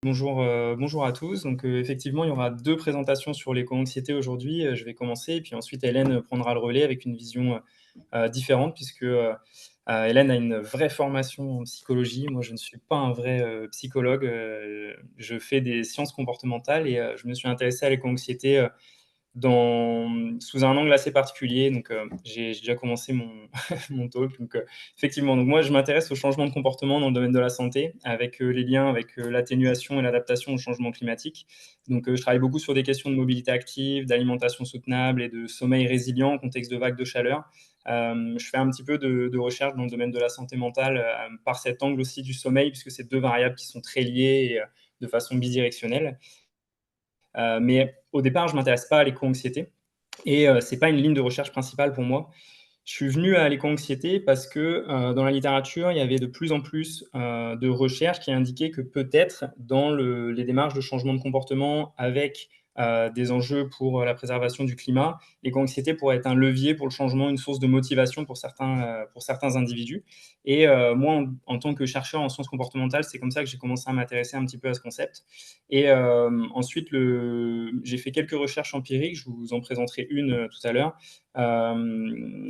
Bonjour à tous. Donc, effectivement, il y aura 2 présentations sur l'éco-anxiété aujourd'hui. Je vais commencer et puis ensuite Hélène prendra le relais avec une vision, différente puisque, Hélène a une vraie formation en psychologie. Moi, je ne suis pas un vrai, psychologue, je fais des sciences comportementales et je me suis intéressé à l'éco-anxiété, sous un angle assez particulier. Donc, j'ai déjà commencé mon mon talk. Donc, effectivement, donc moi, je m'intéresse au changement de comportement dans le domaine de la santé, avec les liens avec l'atténuation et l'adaptation au changement climatique. Donc, je travaille beaucoup sur des questions de mobilité active, d'alimentation soutenable et de sommeil résilient en contexte de vagues de chaleur. Je fais un petit peu de recherche dans le domaine de la santé mentale, par cet angle aussi du sommeil, puisque c'est 2 variables qui sont très liées et de façon bidirectionnelle. Mais au départ, je m'intéresse pas à l'éco-anxiété et c'est pas une ligne de recherche principale pour moi. Je suis venu à l'éco-anxiété parce que, dans la littérature, il y avait de plus en plus, de recherches qui indiquaient que peut-être dans les démarches de changement de comportement avec, des enjeux pour, la préservation du climat, l'éco-anxiété pourrait être un levier pour le changement, une source de motivation pour certains individus et moi, en tant que chercheur en sciences comportementales, c'est comme ça que j'ai commencé à m'intéresser un petit peu à ce concept et ensuite j'ai fait quelques recherches empiriques, je vous en présenterai une, tout à l'heure.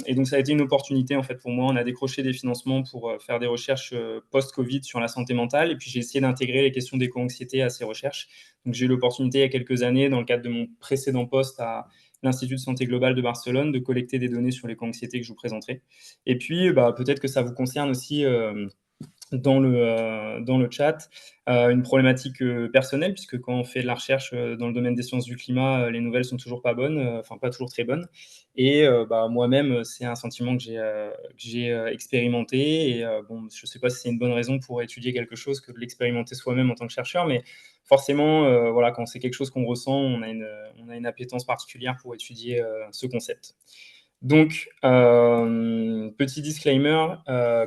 Et donc ça a été une opportunité en fait pour moi. On a décroché des financements pour, faire des recherches, post-Covid sur la santé mentale et puis j'ai essayé d'intégrer les questions d'éco-anxiété à ces recherches. Donc j'ai eu l'opportunité il y a quelques années, dans le cadre de mon précédent poste à l'Institut de santé globale de Barcelone, de collecter des données sur l'éco-anxiété que je vous présenterai. Et puis, bah, peut-être que ça vous concerne aussi, dans le chat, une problématique, personnelle puisque quand on fait de la recherche, dans le domaine des sciences du climat, les nouvelles sont toujours pas bonnes, enfin pas toujours très bonnes et bah, moi-même, c'est un sentiment que j'ai expérimenté et bon, je sais pas si c'est une bonne raison pour étudier quelque chose que de l'expérimenter soi-même en tant que chercheur, mais forcément, voilà, quand c'est quelque chose qu'on ressent, on a une appétence particulière pour étudier, ce concept. Donc, petit disclaimer,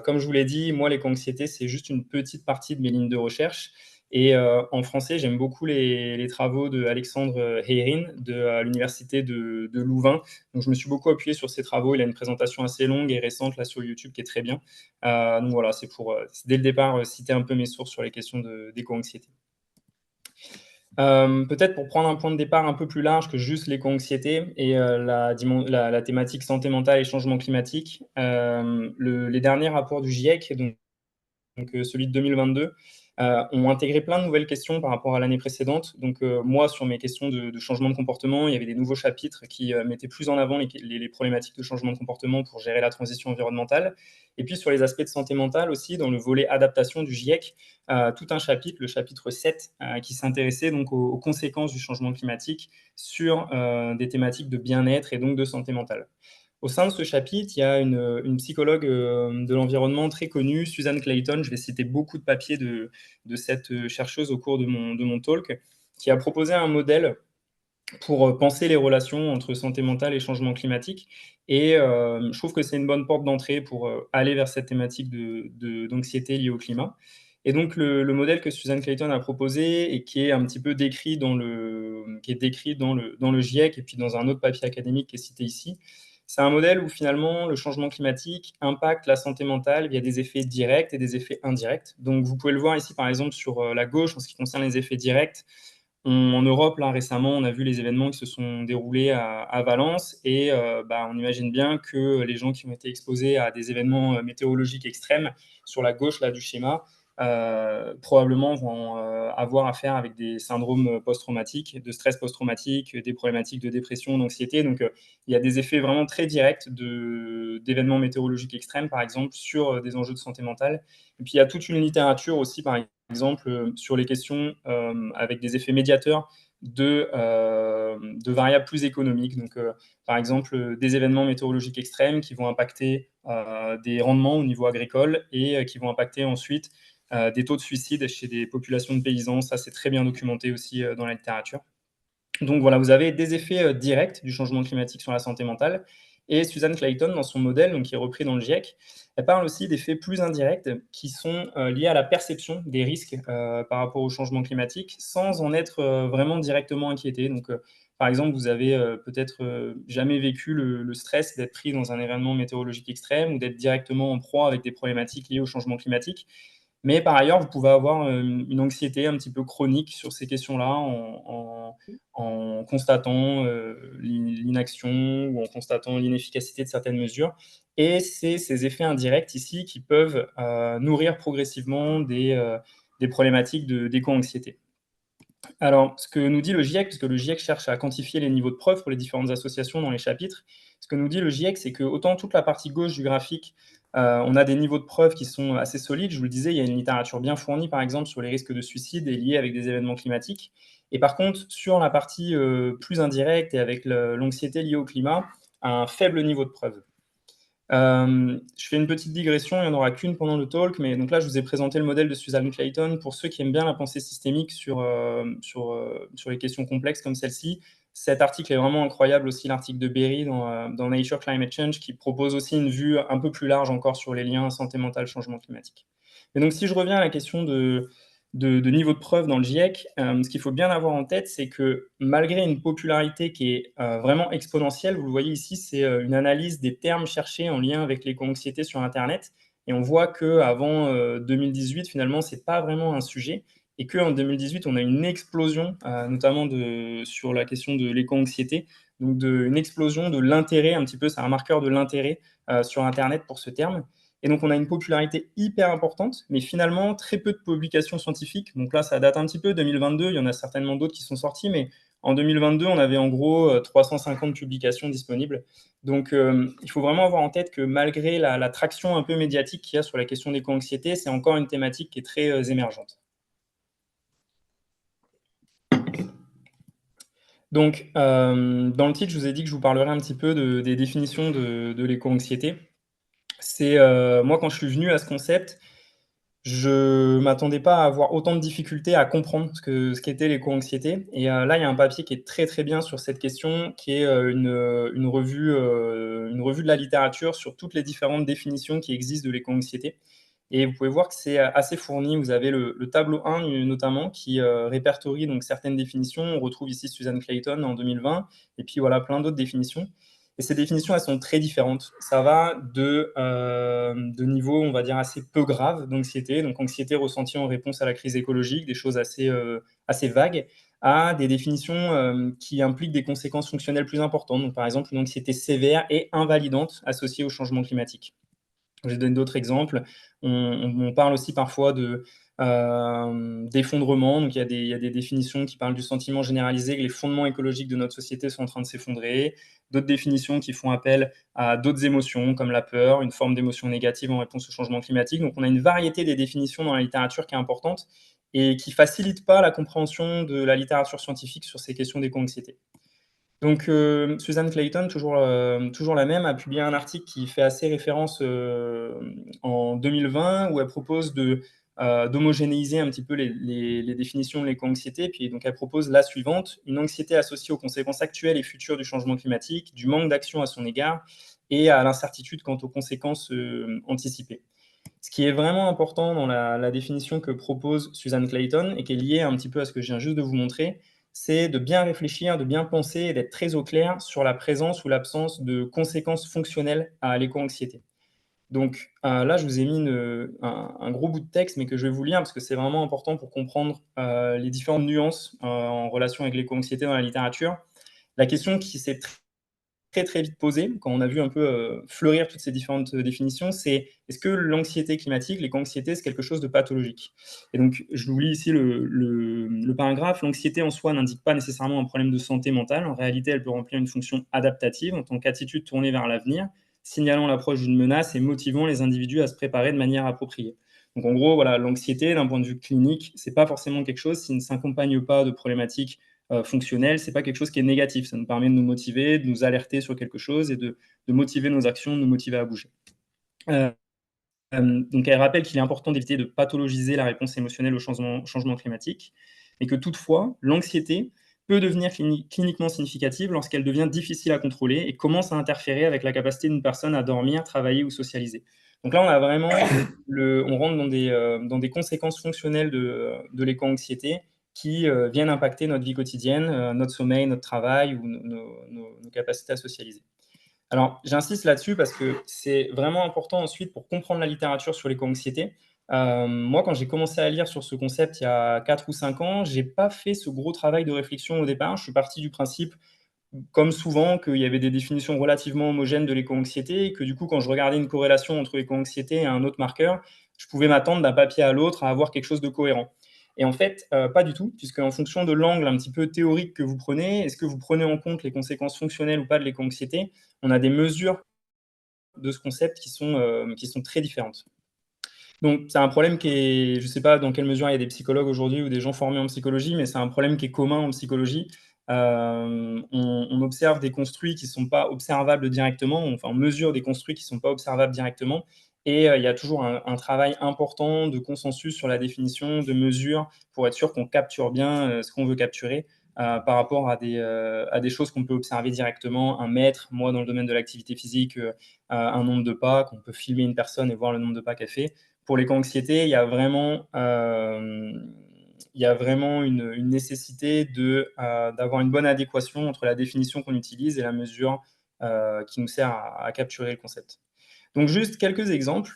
comme je vous l'ai dit, moi, l'éco-anxiété, c'est juste une petite partie de mes lignes de recherche et en français, j'aime beaucoup les travaux d'Alexandre Heyrin de l'université de Louvain. Donc je me suis beaucoup appuyé sur ses travaux. Il a une présentation assez longue et récente là sur YouTube qui est très bien. Donc voilà, c'est pour, dès le départ, citer un peu mes sources sur les questions d'éco-anxiété. Peut-être pour prendre un point de départ un peu plus large que juste l'éco-anxiété et la thématique santé mentale et changement climatique, les derniers rapports du GIEC, donc celui de 2022, ont intégré plein de nouvelles questions par rapport à l'année précédente. Donc, moi, sur mes questions de changement de comportement, il y avait des nouveaux chapitres qui mettaient plus en avant les problématiques de changement de comportement pour gérer la transition environnementale. Et puis, sur les aspects de santé mentale aussi, dans le volet adaptation du GIEC, tout un chapitre, le chapitre 7, qui s'intéressait donc aux conséquences du changement climatique sur des thématiques de bien-être et donc de santé mentale. Au sein de ce chapitre, il y a une psychologue, de l'environnement très connue, Susan Clayton. Je vais citer beaucoup de papiers de cette, chercheuse au cours de mon talk, qui a proposé un modèle pour, penser les relations entre santé mentale et changement climatique et je trouve que c'est une bonne porte d'entrée pour, aller vers cette thématique d'anxiété liée au climat et donc le modèle que Susan Clayton a proposé et qui est un petit peu décrit dans le GIEC et puis dans un autre papier académique qui est cité ici. C'est un modèle où finalement le changement climatique impacte la santé mentale via des effets directs et des effets indirects. Donc vous pouvez le voir ici par exemple sur, la gauche en ce qui concerne les effets directs. En Europe, là, récemment, on a vu les événements qui se sont déroulés à Valence et bah, on imagine bien que les gens qui ont été exposés à des événements, météorologiques extrêmes, sur la gauche, là, du schéma, probablement vont, avoir affaire avec des syndromes, post-traumatiques, de stress post-traumatique, des problématiques de dépression, d'anxiété. Donc, il y a des effets vraiment très directs d'événements météorologiques extrêmes, par exemple, sur, des enjeux de santé mentale. Et puis, il y a toute une littérature aussi, par exemple, sur les questions avec des effets médiateurs de variables plus économiques. Donc, par exemple, des événements météorologiques extrêmes qui vont impacter des rendements au niveau agricole et qui vont impacter ensuite des taux de suicide chez des populations de paysans. Ça, c'est très bien documenté aussi dans la littérature. Donc voilà, vous avez des effets directs du changement climatique sur la santé mentale. Et Susan Clayton, dans son modèle, donc qui est repris dans le GIEC, elle parle aussi d'effets plus indirects qui sont liés à la perception des risques par rapport au changement climatique, sans en être vraiment directement inquiété. Donc, par exemple, vous avez peut-être jamais vécu le stress d'être pris dans un événement météorologique extrême ou d'être directement en proie avec des problématiques liées au changement climatique. Mais par ailleurs, vous pouvez avoir une anxiété un petit peu chronique sur ces questions-là en constatant l'inaction ou en constatant l'inefficacité de certaines mesures. Et c'est ces effets indirects ici qui peuvent nourrir progressivement des problématiques d'éco-anxiété. Alors, ce que nous dit le GIEC, puisque le GIEC cherche à quantifier les niveaux de preuves pour les différentes associations dans les chapitres, ce que nous dit le GIEC, c'est que autant toute la partie gauche du graphique, on a des niveaux de preuves qui sont assez solides. Je vous le disais, il y a une littérature bien fournie, par exemple, sur les risques de suicide et liés avec des événements climatiques. Et par contre, sur la partie plus indirecte et avec l'anxiété liée au climat, un faible niveau de preuves. Je fais une petite digression, il n'y en aura qu'une pendant le talk, mais donc là, je vous ai présenté le modèle de Susan Clayton. Pour ceux qui aiment bien la pensée systémique sur les questions complexes comme celle-ci, cet article est vraiment incroyable aussi, l'article de Berry dans Nature Climate Change, qui propose aussi une vue un peu plus large encore sur les liens santé mentale, changement climatique. Et donc, si je reviens à la question de niveau de preuve dans le GIEC, ce qu'il faut bien avoir en tête, c'est que malgré une popularité qui est vraiment exponentielle, vous le voyez ici, c'est une analyse des termes cherchés en lien avec l'éco-anxiété sur Internet. Et on voit qu'avant 2018, finalement, ce n'est pas vraiment un sujet. Et qu'en 2018, on a une explosion, notamment sur la question de l'éco-anxiété, donc une explosion de l'intérêt, un petit peu, c'est un marqueur de l'intérêt sur Internet pour ce terme. Et donc, on a une popularité hyper importante, mais finalement, très peu de publications scientifiques. Donc là, ça date un petit peu, 2022, il y en a certainement d'autres qui sont sortis, mais en 2022, on avait en gros 350 publications disponibles. Donc, il faut vraiment avoir en tête que malgré la traction un peu médiatique qu'il y a sur la question des co-anxiétés, c'est encore une thématique qui est très émergente. Donc, dans le titre, je vous ai dit que je vous parlerai un petit peu des définitions de l'éco-anxiété. C'est moi, quand je suis venu à ce concept, je m'attendais pas à avoir autant de difficultés à comprendre ce qu'était l'éco-anxiété. Et là, il y a un papier qui est très très bien sur cette question, qui est une revue de la littérature sur toutes les différentes définitions qui existent de l'éco-anxiété. Et vous pouvez voir que c'est assez fourni. Vous avez le tableau 1 notamment qui répertorie donc certaines définitions. On retrouve ici Susan Clayton en 2020, et puis voilà plein d'autres définitions. Et ces définitions, elles sont très différentes. Ça va de niveaux, on va dire, assez peu graves d'anxiété, donc anxiété ressentie en réponse à la crise écologique, des choses assez vagues, à des définitions qui impliquent des conséquences fonctionnelles plus importantes. Donc, par exemple, une anxiété sévère et invalidante associée au changement climatique. Je donne d'autres exemples. On parle aussi parfois d'effondrement. Donc, il y a des définitions qui parlent du sentiment généralisé que les fondements écologiques de notre société sont en train de s'effondrer. D'autres définitions qui font appel à d'autres émotions, comme la peur, une forme d'émotion négative en réponse au changement climatique. Donc, on a une variété des définitions dans la littérature qui est importante et qui ne facilite pas la compréhension de la littérature scientifique sur ces questions d'éco-anxiété. Donc, Susan Clayton, toujours la même, a publié un article qui fait assez référence en 2020, où elle propose d'homogénéiser un petit peu les définitions de l'éco-anxiété. Puis donc, elle propose la suivante: une anxiété associée aux conséquences actuelles et futures du changement climatique, du manque d'action à son égard et à l'incertitude quant aux conséquences anticipées. Ce qui est vraiment important dans la définition que propose Susan Clayton et qui est liée un petit peu à ce que je viens juste de vous montrer, c'est de bien réfléchir, de bien penser et d'être très au clair sur la présence ou l'absence de conséquences fonctionnelles à l'éco-anxiété. Donc là, je vous ai mis un gros bout de texte, mais que je vais vous lire parce que c'est vraiment important pour comprendre les différentes nuances en relation avec l'éco-anxiété dans la littérature. La question qui s'est très, très vite posée, quand on a vu un peu fleurir toutes ces différentes définitions, c'est: est-ce que l'anxiété climatique, l'éco-anxiété, c'est quelque chose de pathologique? Et donc, je vous lis ici le paragraphe. L'anxiété en soi n'indique pas nécessairement un problème de santé mentale. En réalité, elle peut remplir une fonction adaptative en tant qu'attitude tournée vers l'avenir, signalant l'approche d'une menace et motivant les individus à se préparer de manière appropriée. Donc, en gros, voilà, l'anxiété, d'un point de vue clinique, c'est pas forcément quelque chose qui ne s'accompagne pas de problématiques fonctionnel, c'est pas quelque chose qui est négatif. Ça nous permet de nous motiver, de nous alerter sur quelque chose et de motiver nos actions, de nous motiver à bouger. Donc elle rappelle qu'il est important d'éviter de pathologiser la réponse émotionnelle au changement climatique, mais que toutefois, l'anxiété peut devenir cliniquement significative lorsqu'elle devient difficile à contrôler et commence à interférer avec la capacité d'une personne à dormir, travailler ou socialiser. Donc là, on a vraiment on rentre dans des conséquences fonctionnelles de l'éco-anxiété qui viennent impacter notre vie quotidienne, notre sommeil, notre travail ou nos capacités à socialiser. Alors, j'insiste là-dessus parce que c'est vraiment important ensuite pour comprendre la littérature sur l'éco-anxiété Moi, quand j'ai commencé à lire sur ce concept il y a 4 ou 5 ans, j'ai pas fait ce gros travail de réflexion au départ. Je suis parti du principe, comme souvent, qu'il y avait des définitions relativement homogènes de l'éco-anxiété et que du coup, quand je regardais une corrélation entre l'éco-anxiété et un autre marqueur, je pouvais m'attendre d'un papier à l'autre à avoir quelque chose de cohérent. Et en fait, pas du tout, puisque en fonction de l'angle un petit peu théorique que vous prenez, est-ce que vous prenez en compte les conséquences fonctionnelles ou pas de l'éco-anxiété? On a des mesures de ce concept qui sont très différentes. Donc c'est un problème qui est, je ne sais pas dans quelle mesure il y a des psychologues aujourd'hui ou des gens formés en psychologie, mais c'est un problème qui est commun en psychologie. On observe des construits qui ne sont pas observables directement, enfin on mesure des construits qui ne sont pas observables directement et il y a toujours un travail important de consensus sur la définition, de mesure, pour être sûr qu'on capture bien, ce qu'on veut capturer, par rapport à des choses qu'on peut observer directement, un mètre. Moi, dans le domaine de l'activité physique, un nombre de pas, qu'on peut filmer une personne et voir le nombre de pas qu'elle fait. Pour l'éco-anxiété, il y a vraiment une nécessité d'avoir une bonne adéquation entre la définition qu'on utilise et la mesure, qui nous sert à capturer le concept. Donc juste quelques exemples.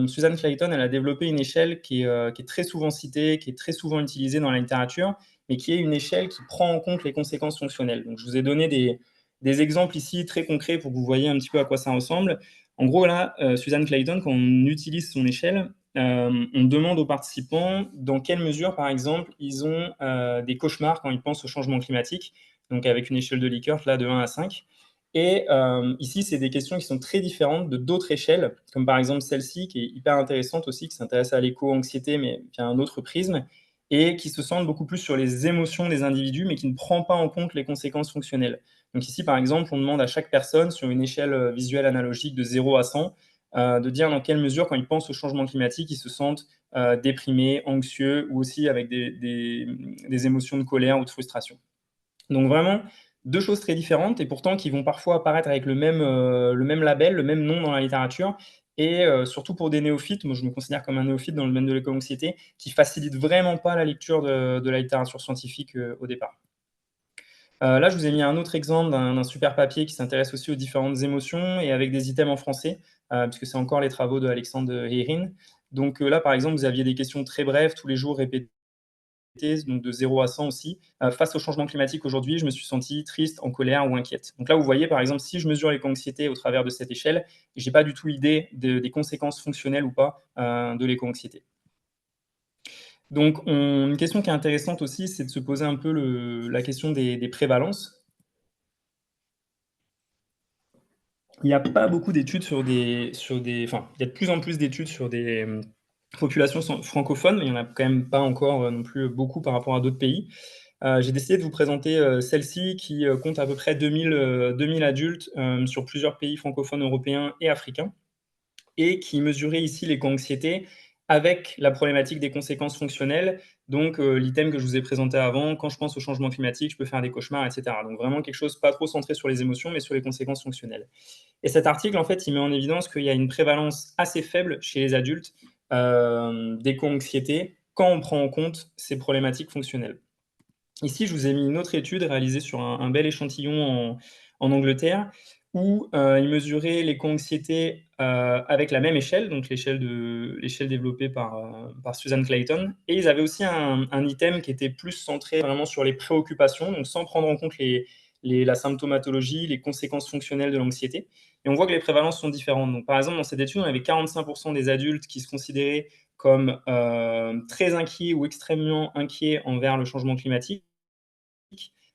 Susan Clayton, elle a développé une échelle qui est très souvent citée, qui est très souvent utilisée dans la littérature, mais qui est une échelle qui prend en compte les conséquences fonctionnelles. Donc je vous ai donné des exemples ici très concrets pour que vous voyez un petit peu à quoi ça ressemble. En gros, là, Susan Clayton, quand on utilise son échelle, on demande aux participants dans quelle mesure, par exemple, ils ont des cauchemars quand ils pensent au changement climatique, donc avec une échelle de Likert, là, de 1 à 5. Et ici, c'est des questions qui sont très différentes de d'autres échelles, comme par exemple celle-ci, qui est hyper intéressante aussi, qui s'intéresse à l'éco-anxiété, mais via un autre prisme, et qui se centre beaucoup plus sur les émotions des individus, mais qui ne prend pas en compte les conséquences fonctionnelles. Donc ici, par exemple, on demande à chaque personne, sur une échelle visuelle analogique de 0 à 100, de dire dans quelle mesure, quand ils pensent au changement climatique, ils se sentent déprimés, anxieux, ou aussi avec des émotions de colère ou de frustration. Donc vraiment, 2 choses très différentes et pourtant qui vont parfois apparaître avec le même label, le même nom dans la littérature et surtout pour des néophytes, moi je me considère comme un néophyte dans le domaine de l'éco-anxiété, qui facilite vraiment pas la lecture de la littérature scientifique, au départ. Là, je vous ai mis un autre exemple d'un super papier qui s'intéresse aussi aux différentes émotions et avec des items en français, puisque c'est encore les travaux de Alexandre Herin. Donc, là, par exemple, vous aviez des questions très brèves, tous les jours répétées, donc de 0 à 100 aussi. Face au changement climatique aujourd'hui, je me suis senti triste, en colère ou inquiète. Donc là, vous voyez, par exemple, si je mesure l'éco-anxiété au travers de cette échelle, j'ai pas du tout idée des conséquences fonctionnelles ou pas de l'éco-anxiété. Donc, une question qui est intéressante aussi, c'est de se poser un peu la question des prévalences. Il n'y a pas beaucoup d'études enfin, il y a de plus en plus d'études sur des populations francophones, mais il n'y en a quand même pas encore non plus beaucoup par rapport à d'autres pays. J'ai décidé de vous présenter celle-ci qui compte à peu près 2000 adultes sur plusieurs pays francophones européens et africains et qui mesurait ici l'éco-anxiété avec la problématique des conséquences fonctionnelles. Donc, l'item que je vous ai présenté avant, quand je pense au changement climatique, je peux faire des cauchemars, et cetera. Donc vraiment quelque chose pas trop centré sur les émotions, mais sur les conséquences fonctionnelles. Et cet article, en fait, il met en évidence qu'il y a une prévalence assez faible chez les adultes d'éco-anxiété quand on prend en compte ces problématiques fonctionnelles. Ici, je vous ai mis une autre étude réalisée sur un bel échantillon en Angleterre où, ils mesuraient l'éco-anxiété, avec la même échelle, donc l'échelle développée par Susan Clayton et ils avaient aussi un item qui était plus centré vraiment sur les préoccupations, donc sans prendre en compte la symptomatologie, les conséquences fonctionnelles de l'anxiété et on voit que les prévalences sont différentes. Donc par exemple, dans cette étude, on avait 45 des adultes qui se considéraient comme, très inquiets ou extrêmement inquiets envers le changement climatique.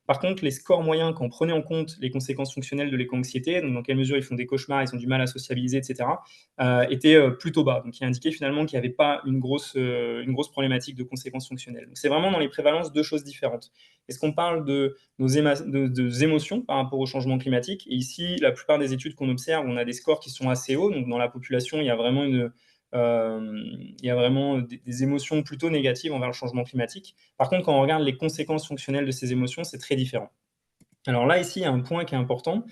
Par contre, les scores moyens, quand on prenait en compte les conséquences fonctionnelles de l'éco-anxiété, donc dans quelle mesure ils font des cauchemars, ils ont du mal à sociabiliser, et cetera, étaient, plutôt bas. Donc, il indiquait finalement qu'il n'y avait pas une grosse problématique de conséquences fonctionnelles. Donc, c'est vraiment dans les prévalences 2 choses différentes. Est-ce qu'on parle de nos émotions par rapport au changement climatique? Et ici, la plupart des études qu'on observe, on a des scores qui sont assez hauts. Donc, dans la population, il y a vraiment des émotions plutôt négatives envers le changement climatique. Par contre, quand on regarde les conséquences fonctionnelles de ces émotions, c'est très différent. Alors là, ici, il y a un point qui est important,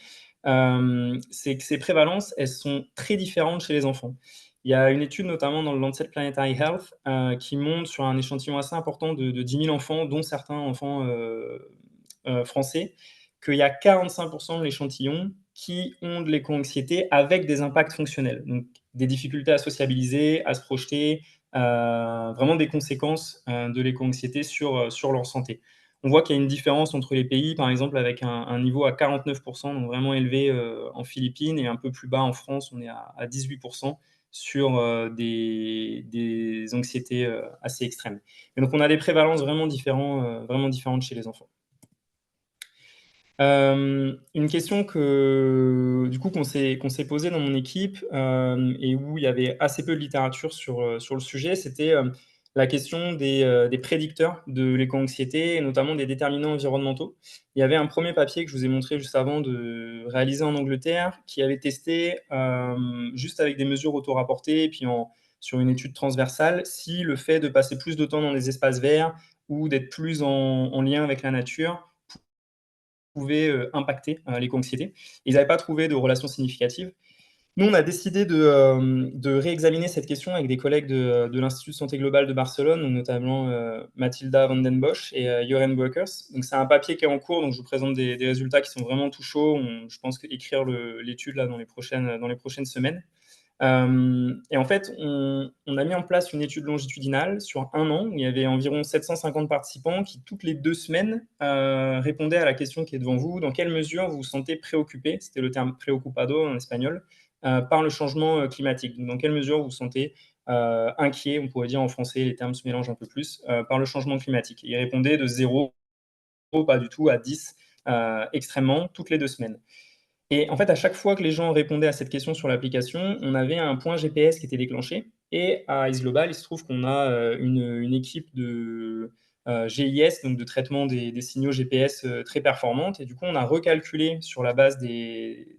c'est que ces prévalences, elles sont très différentes chez les enfants. Il y a une étude, notamment dans le Lancet Planetary Health, qui montre sur un échantillon assez important de 10 000 enfants, dont certains enfants français, qu'il y a 45 de l'échantillon qui ont de l'éco-anxiété avec des impacts fonctionnels. Donc des difficultés à sociabiliser, à se projeter, vraiment des conséquences de l'éco-anxiété sur leur santé. On voit qu'il y a une différence entre les pays, par exemple, avec un niveau à 49%, donc vraiment élevé en Philippines, et un peu plus bas en France, on est à 18% sur des anxiétés assez extrêmes. Et donc on a des prévalences vraiment différentes chez les enfants. Une question du coup, qu'on s'est posée dans mon équipe, et où il y avait assez peu de littérature sur le sujet, c'était, la question des prédicteurs de l'éco-anxiété et notamment des déterminants environnementaux. Il y avait un premier papier que je vous ai montré juste avant, réalisé en Angleterre, qui avait testé, juste avec des mesures auto-rapportées et puis sur une étude transversale, si le fait de passer plus de temps dans des espaces verts ou d'être plus en lien avec la nature pouvait impacter l'éco-anxiété. Ils n'avaient pas trouvé de relation significative. Nous, on a décidé de réexaminer cette question avec des collègues de l'Institut de santé globale de Barcelone, donc notamment Mathilda van den Bosch et Joren Breukers. Donc, c'est un papier qui est en cours, donc je vous présente des résultats qui sont vraiment tout chauds. Je pense qu'écrire l'étude là, dans les prochaines semaines. Et en fait, on a mis en place une étude longitudinale sur 1 an, où il y avait environ 750 participants qui, toutes les 2 semaines, répondaient à la question qui est devant vous: dans quelle mesure vous vous sentez préoccupé, c'était le terme preocupado en espagnol, par le changement climatique. Donc, dans quelle mesure vous vous sentez inquiet, on pourrait dire en français, les termes se mélangent un peu plus, par le changement climatique. Et ils répondaient de 0, pas du tout, à 10, extrêmement, toutes les 2 semaines. Et en fait, à chaque fois que les gens répondaient à cette question sur l'application, on avait un point GPS qui était déclenché. Et à Ice Global, il se trouve qu'on a une équipe de GIS, donc de traitement des signaux GPS très performante. Et du coup, on a recalculé sur la base des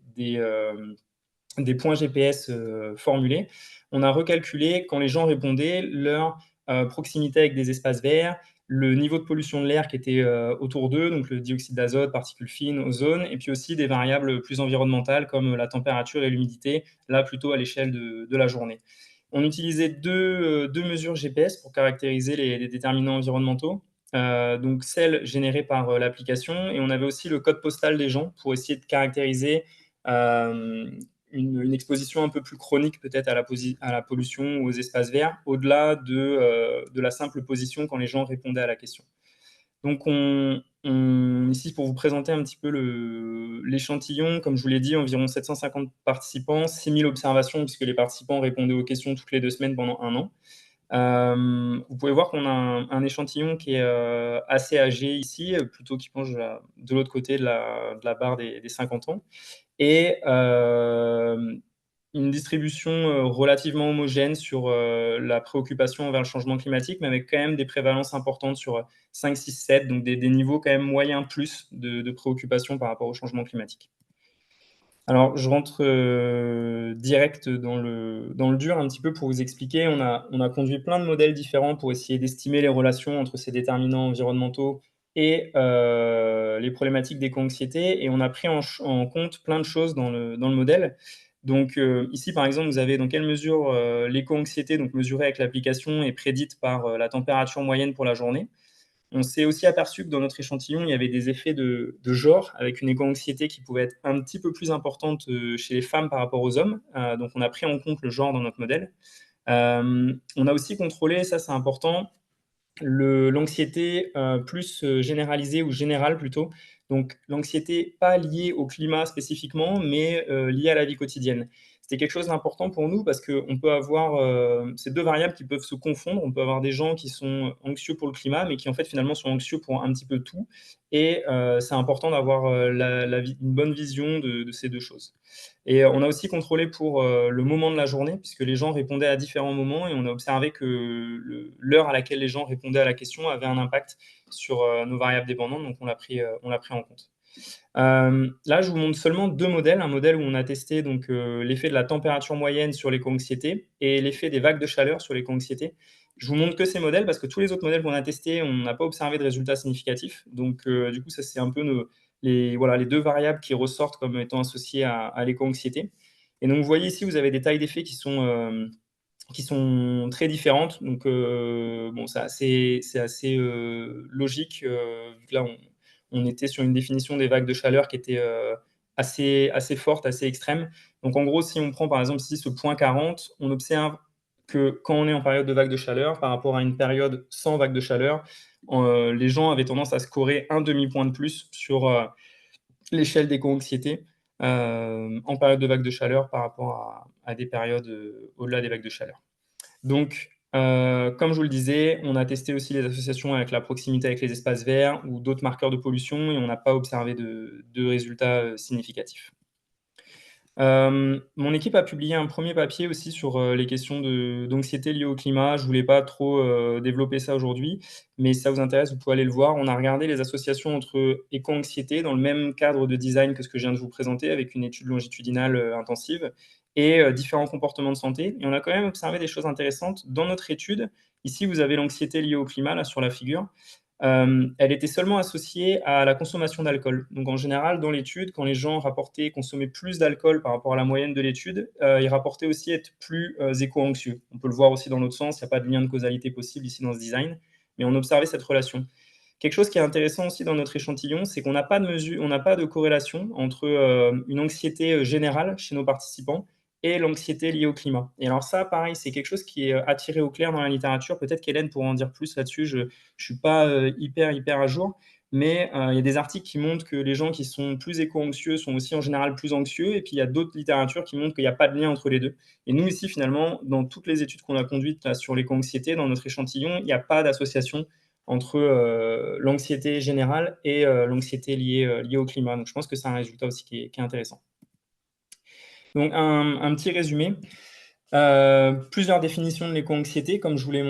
points GPS formulés. On a recalculé, quand les gens répondaient, leur proximité avec des espaces verts, le niveau de pollution de l'air qui était autour d'eux, donc le dioxyde d'azote, particules fines, ozone, et puis aussi des variables plus environnementales comme la température et l'humidité, là plutôt à l'échelle de la journée. On utilisait deux mesures GPS pour caractériser les déterminants environnementaux, donc celles générées par l'application, et on avait aussi le code postal des gens pour essayer de caractériser euh, une exposition un peu plus chronique peut-être à la pollution ou aux espaces verts, au-delà de la simple position quand les gens répondaient à la question. Donc ici, pour vous présenter un petit peu l'échantillon, comme je vous l'ai dit, environ 750 participants, 6000 observations, puisque les participants répondaient aux questions toutes les 2 semaines pendant 1 an. Vous pouvez voir qu'on a un échantillon qui est assez âgé ici, plutôt qui penche de l'autre côté de la barre des 50 ans. Et une distribution relativement homogène sur la préoccupation envers le changement climatique, mais avec quand même des prévalences importantes sur 5, 6, 7, donc des niveaux quand même moyens plus de préoccupation par rapport au changement climatique. Alors, je rentre direct dans le dur un petit peu pour vous expliquer. On a conduit plein de modèles différents pour essayer d'estimer les relations entre ces déterminants environnementaux et les problématiques d'éco-anxiété, et on a pris en compte plein de choses dans le modèle. Donc, ici, par exemple, vous avez dans quelle mesure l'éco-anxiété, donc mesurée avec l'application, est prédite par la température moyenne pour la journée. On s'est aussi aperçu que dans notre échantillon, il y avait des effets de genre, avec une éco-anxiété qui pouvait être un petit peu plus importante chez les femmes par rapport aux hommes. Donc, on a pris en compte le genre dans notre modèle. On a aussi contrôlé, ça c'est important, l'anxiété plus généralisée ou générale plutôt. Donc, l'anxiété pas liée au climat spécifiquement, mais liée à la vie quotidienne. C'était quelque chose d'important pour nous parce qu'on peut avoir ces deux variables qui peuvent se confondre. On peut avoir des gens qui sont anxieux pour le climat, mais qui en fait finalement sont anxieux pour un petit peu tout. Et c'est important d'avoir une bonne vision de ces deux choses. Et on a aussi contrôlé pour le moment de la journée, puisque les gens répondaient à différents moments, et on a observé que l'heure à laquelle les gens répondaient à la question avait un impact sur nos variables dépendantes, donc on l'a pris en compte. Là, je vous montre seulement deux modèles. Un modèle où on a testé donc l'effet de la température moyenne sur l'éco-anxiété et l'effet des vagues de chaleur sur l'éco-anxiété. Je vous montre que ces modèles parce que tous les autres modèles qu'on a testés, on n'a pas observé de résultats significatifs. Donc, du coup, ça, c'est un peu les deux variables qui ressortent comme étant associées à l'éco-anxiété. Et donc, vous voyez ici, vous avez des tailles d'effets qui sont très différentes. Donc, bon, c'est assez logique, vu que là, on était sur une définition des vagues de chaleur qui était assez forte, assez extrême. Donc, en gros, si on prend par exemple ici ce point 40, on observe que quand on est en période de vague de chaleur par rapport à une période sans vague de chaleur, les gens avaient tendance à scorer un demi-point de plus sur, l'échelle d'éco-anxiété, en période de vague de chaleur par rapport à des périodes, au-delà des vagues de chaleur. Donc, comme je vous le disais, on a testé aussi les associations avec la proximité avec les espaces verts ou d'autres marqueurs de pollution et on n'a pas observé de résultats, significatifs. Mon équipe a publié un premier papier aussi sur, les questions d'anxiété liées au climat. Je voulais pas trop, développer ça aujourd'hui, mais si ça vous intéresse, vous pouvez aller le voir. On a regardé les associations entre éco-anxiété dans le même cadre de design que ce que je viens de vous présenter avec une étude longitudinale, intensive et différents comportements de santé et on a quand même observé des choses intéressantes dans notre étude. Ici, vous avez l'anxiété liée au climat là sur la figure. Elle était seulement associée à la consommation d'alcool. Donc en général, dans l'étude, quand les gens rapportaient consommer plus d'alcool par rapport à la moyenne de l'étude, ils rapportaient aussi être plus, éco-anxieux. On peut le voir aussi dans l'autre sens, il n'y a pas de lien de causalité possible ici dans ce design, mais on observait cette relation. Quelque chose qui est intéressant aussi dans notre échantillon, c'est qu'on n'a pas de mesure on n'a pas de corrélation entre, une anxiété, générale chez nos participants et l'anxiété liée au climat. Et alors ça, pareil, c'est quelque chose qui est, à tirer au clair dans la littérature. Peut-être qu'Hélène pourra en dire plus là-dessus. Je suis pas, hyper à jour, mais il y a des articles qui montrent que les gens qui sont plus éco-anxieux sont aussi en général plus anxieux et puis il y a d'autres littératures qui montrent qu'il y a pas de lien entre les 2. Et nous ici, finalement, dans toutes les études qu'on a conduites là sur l'éco-anxiété, dans notre échantillon, il n'y a pas d'association entre, l'anxiété générale et l'anxiété liée au climat. Donc je pense que c'est un résultat aussi qui est intéressant. Donc un petit résumé, plusieurs définitions de l'éco-anxiété comme je vous l'ai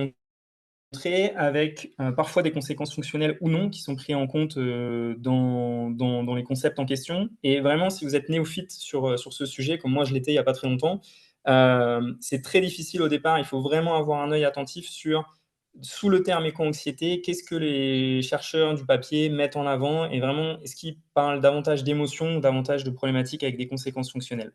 montré avec, parfois des conséquences fonctionnelles ou non qui sont pris en compte, dans les concepts en question et vraiment si vous êtes néophyte sur ce sujet comme moi je l'étais il y a pas très longtemps, c'est très difficile au départ. Il faut vraiment avoir un œil attentif sur sous le terme éco-anxiété, qu'est-ce que les chercheurs du papier mettent en avant et vraiment est-ce qu'ils parlent davantage d'émotions ou davantage de problématiques avec des conséquences fonctionnelles?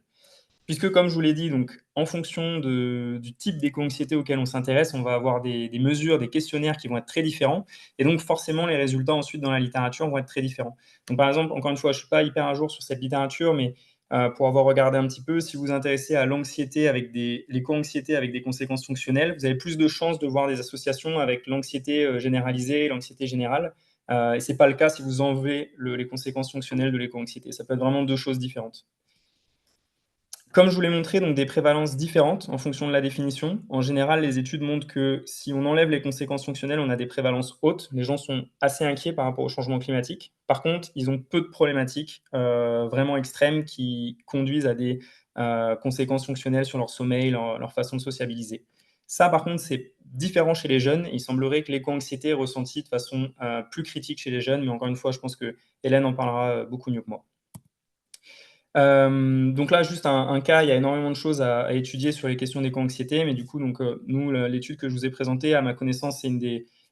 Puisque comme je vous l'ai dit, donc en fonction du type d'éco-anxiété auquel on s'intéresse, on va avoir des mesures, des questionnaires qui vont être très différents et donc forcément les résultats ensuite dans la littérature vont être très différents. Donc par exemple, encore une fois, je ne suis pas hyper à jour sur cette littérature, mais pour avoir regardé un petit peu, si vous vous intéressez à l'anxiété avec l'éco-anxiété avec des conséquences fonctionnelles, vous avez plus de chances de voir des associations avec l'anxiété, généralisée, l'anxiété générale, et c'est pas le cas si vous enlevez les conséquences fonctionnelles de l'éco-anxiété. Ça peut être vraiment 2 choses différentes. Comme je vous l'ai montré, donc des prévalences différentes en fonction de la définition. En général, les études montrent que si on enlève les conséquences fonctionnelles, on a des prévalences hautes. Les gens sont assez inquiets par rapport au changement climatique. Par contre, ils ont peu de problématiques, vraiment extrêmes qui conduisent à des, conséquences fonctionnelles sur leur sommeil, leur façon de sociabiliser. Ça, par contre, c'est différent chez les jeunes. Il semblerait que l'éco-anxiété est ressentie de façon, plus critique chez les jeunes, mais encore une fois, je pense que Hélène en parlera, beaucoup mieux que moi. Donc là, juste un cas, il y a énormément de choses à étudier sur les questions d'éco-anxiété, mais du coup, donc, nous, l'étude que je vous ai présentée, à ma connaissance, c'est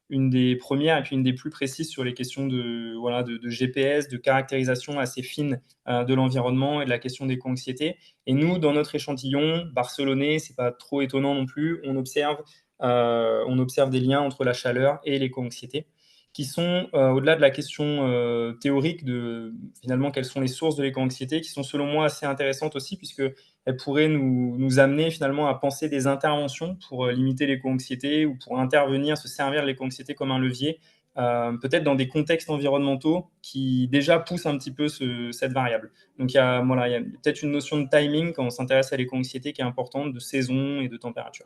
une des premières et puis une des plus précises sur les questions de, voilà, de GPS, de caractérisation assez fine, de l'environnement et de la question d'éco-anxiété. Et nous, dans notre échantillon barcelonais, c'est pas trop étonnant non plus, on observe des liens entre la chaleur et l'éco-anxiété qui sont, au-delà de la question, théorique de finalement quelles sont les sources de l'éco-anxiété, qui sont selon moi assez intéressantes aussi puisqu'elles pourraient nous amener finalement à penser des interventions pour, limiter l'éco-anxiété ou pour intervenir, se servir de l'éco-anxiété comme un levier, peut-être dans des contextes environnementaux qui déjà poussent un petit peu cette variable. Donc voilà, il y a peut-être une notion de timing quand on s'intéresse à l'éco-anxiété qui est importante, de saison et de température.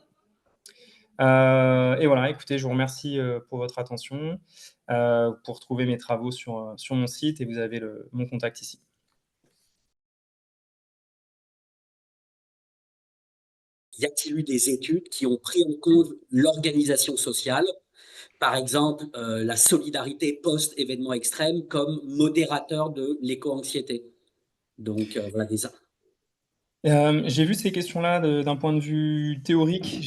Et voilà, écoutez, je vous remercie, pour votre attention. Vous pouvez retrouver mes travaux sur mon site et vous avez mon contact ici. Y a-t-il eu des études qui ont pris en compte l'organisation sociale, par exemple la solidarité post-événement extrême comme modérateur de l'éco-anxiété? Donc voilà J'ai vu ces questions-là d'un point de vue théorique.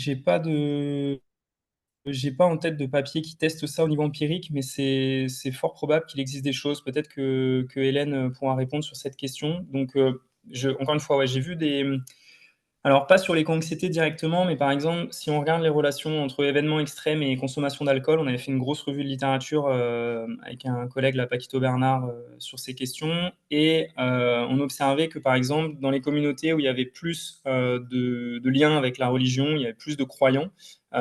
J'ai pas en tête de papier qui teste ça au niveau empirique, mais c'est fort probable qu'il existe des choses. Peut-être que Hélène, pourra répondre sur cette question. Donc, encore une fois, ouais, j'ai vu Alors, pas sur l'éco-anxiété directement, mais par exemple, si on regarde les relations entre événements extrêmes et consommation d'alcool, on avait fait une grosse revue de littérature, avec un collègue, là, Paquito Bernard, sur ces questions et on observait que, par exemple, dans les communautés où il y avait plus, de liens avec la religion, il y avait plus de croyants,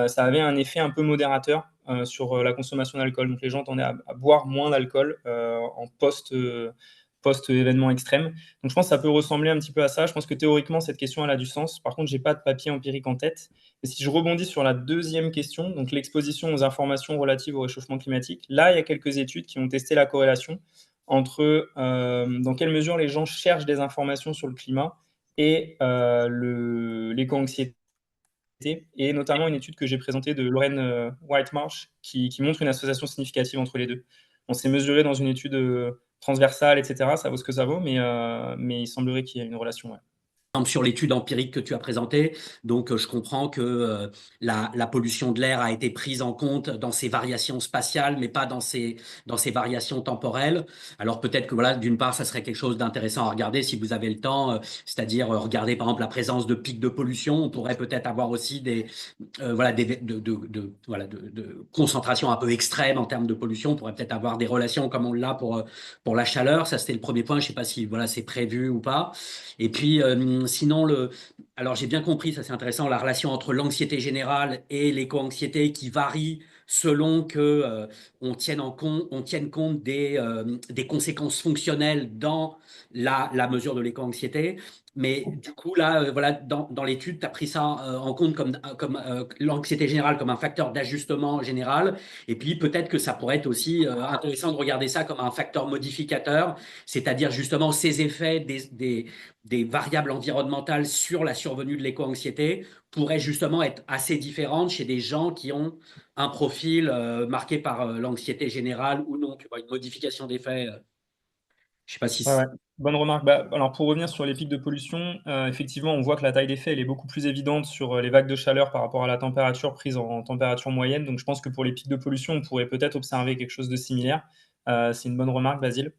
ça avait un effet un peu modérateur, sur, la consommation d'alcool. Donc les gens tendaient à boire moins d'alcool, en post-événement extrême. Donc je pense que ça peut ressembler un petit peu à ça. Je pense que théoriquement, cette question, elle a du sens. Par contre, j'ai pas de papier empirique en tête. Et si je rebondis sur la deuxième question, donc l'exposition aux informations relatives au réchauffement climatique, là, il y a quelques études qui ont testé la corrélation entre dans quelle mesure les gens cherchent des informations sur le climat et l'éco-anxiété, et notamment une étude que j'ai présentée de Lorraine Whitemarsh qui montre une association significative entre les deux. On s'est mesuré dans une étude transversale, etc. Ça vaut ce que ça vaut, mais il semblerait qu'il y ait une relation. Ouais. Sur l'étude empirique que tu as présentée. Donc, je comprends que la pollution de l'air a été prise en compte dans ses variations spatiales, mais pas dans ses variations temporelles. Alors, peut-être que, voilà, d'une part, ça serait quelque chose d'intéressant à regarder si vous avez le temps, c'est-à-dire regarder, par exemple, la présence de pics de pollution. On pourrait peut-être avoir aussi voilà, voilà, de concentration un peu extrême en termes de pollution. On pourrait peut-être avoir des relations comme on l'a pour la chaleur. Ça, c'était le premier point. Je ne sais pas si voilà, c'est prévu ou pas. Et puis, sinon, alors j'ai bien compris, ça c'est intéressant, la relation entre l'anxiété générale et l'éco-anxiété qui varie selon que on tienne compte des conséquences fonctionnelles dans la mesure de l'éco-anxiété. Mais du coup, là, voilà, dans l'étude, tu as pris ça en compte comme l'anxiété générale comme un facteur d'ajustement général. Et puis, peut-être que ça pourrait être aussi intéressant de regarder ça comme un facteur modificateur, c'est-à-dire justement ces effets des variables environnementales sur la survenue de l'éco-anxiété pourraient justement être assez différentes chez des gens qui ont un profil marqué par l'anxiété générale ou non. Tu vois, une modification d'effet. Je sais pas Ouais, si. ouais. Bonne remarque. Bah, alors pour revenir sur les pics de pollution, effectivement, on voit que la taille d'effet, elle est beaucoup plus évidente sur, les vagues de chaleur par rapport à la température prise en température moyenne. Donc je pense que pour les pics de pollution, on pourrait peut-être observer quelque chose de similaire. C'est une bonne remarque, Basile.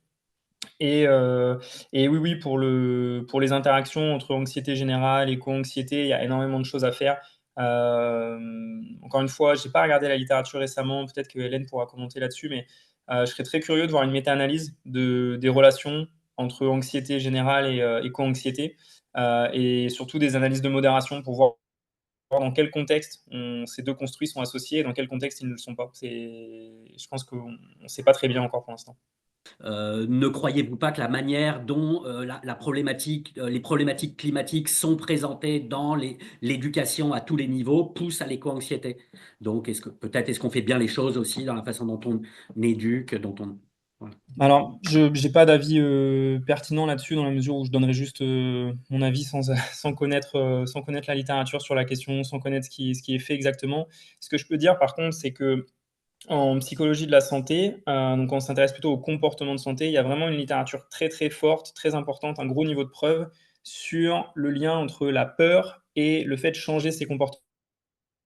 Et oui, oui, pour les interactions entre anxiété générale, éco-anxiété, il y a énormément de choses à faire. Encore une fois, j'ai pas regardé la littérature récemment, peut-être que Hélène pourra commenter là-dessus, mais je serais très curieux de voir une méta-analyse des relations entre anxiété générale et éco-anxiété, et surtout des analyses de modération pour voir dans quel contexte ces 2 construits sont associés et dans quel contexte ils ne le sont pas. Je pense qu'on ne sait pas très bien encore pour l'instant. Ne croyez-vous pas que la manière dont les problématiques climatiques sont présentées dans l'éducation à tous les niveaux pousse à l'éco-anxiété? Donc, peut-être est-ce qu'on fait bien les choses aussi dans la façon dont on éduque, dont on. Voilà. Alors, je n'ai pas d'avis pertinent là-dessus, dans la mesure où je donnerai juste mon avis sans connaître la littérature sur la question, sans connaître ce qui est fait exactement. Ce que je peux dire, par contre, c'est que en psychologie de la santé, donc on s'intéresse plutôt au comportement de santé, il y a vraiment une littérature très, très forte, très importante, un gros niveau de preuve sur le lien entre la peur et le fait de changer ses comportements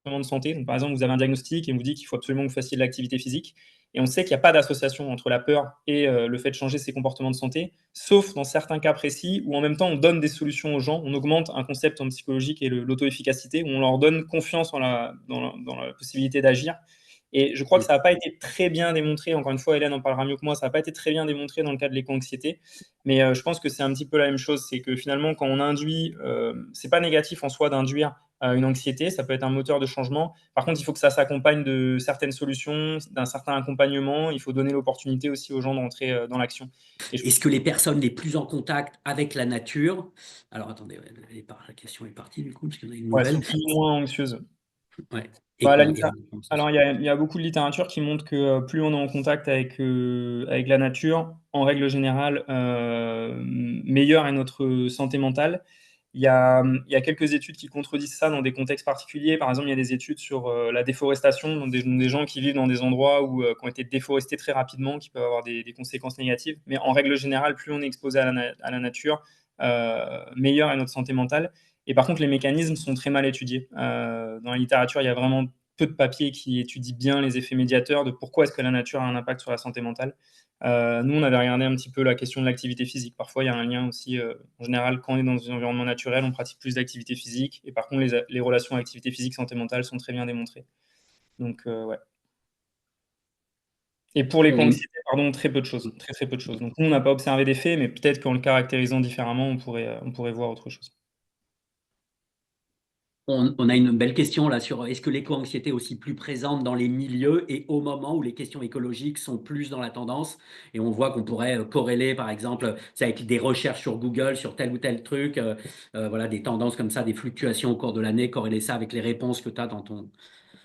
de santé. Donc, par exemple, vous avez un diagnostic et on vous dit qu'il faut absolument que vous fassiez de l'activité physique. Et on sait qu'il n'y a pas d'association entre la peur et le fait de changer ses comportements de santé, sauf dans certains cas précis où en même temps on donne des solutions aux gens. On augmente un concept en psychologie qui est l'auto-efficacité, où on leur donne confiance dans la possibilité d'agir. Et je crois que ça n'a pas été très bien démontré, encore une fois, Hélène en parlera mieux que moi, ça n'a pas été très bien démontré dans le cas de l'éco-anxiété, mais je pense que c'est un petit peu la même chose, c'est que finalement, quand on induit, c'est pas négatif en soi d'induire une anxiété, ça peut être un moteur de changement. Par contre, il faut que ça s'accompagne de certaines solutions, d'un certain accompagnement. Il faut donner l'opportunité aussi aux gens d'entrer dans l'action. Et je... Est-ce que les personnes les plus en contact avec la nature, alors attendez, la question est partie du coup, parce qu'il y en a une Ouais, nouvelle. sont plus ou moins anxieuses. Ouais. Bah, Et la réponse alors, aussi. il y a beaucoup de littérature qui montre que plus on est en contact avec la nature, en règle générale, meilleure est notre santé mentale. Il y a quelques études qui contredisent ça dans des contextes particuliers. Par exemple, il y a des études sur la déforestation, donc des gens qui vivent dans des endroits qui ont été déforestés très rapidement, qui peuvent avoir des conséquences négatives. Mais en règle générale, plus on est exposé à la nature, meilleure est notre santé mentale. Et par contre, les mécanismes sont très mal étudiés. Dans la littérature, il y a vraiment peu de papiers qui étudient bien les effets médiateurs de pourquoi est-ce que la nature a un impact sur la santé mentale. Nous, on avait regardé un petit peu la question de l'activité physique. Parfois, il y a un lien aussi, en général, quand on est dans un environnement naturel, on pratique plus d'activité physique et par contre, les relations activité physique, santé mentale sont très bien démontrées. Donc, ouais. Et pour l'éco-anxiété, pardon, très peu de choses, très, très peu de choses. Donc nous, on n'a pas observé d'effet, mais peut-être qu'en le caractérisant différemment, on pourrait voir autre chose. On a une belle question là sur est-ce que l'éco-anxiété est aussi plus présente dans les milieux et au moment où les questions écologiques sont plus dans la tendance. Et on voit qu'on pourrait corréler, par exemple, c'est avec des recherches sur Google sur tel ou tel truc, voilà, des tendances comme ça, des fluctuations au cours de l'année, corréler ça avec les réponses que tu as dans ton.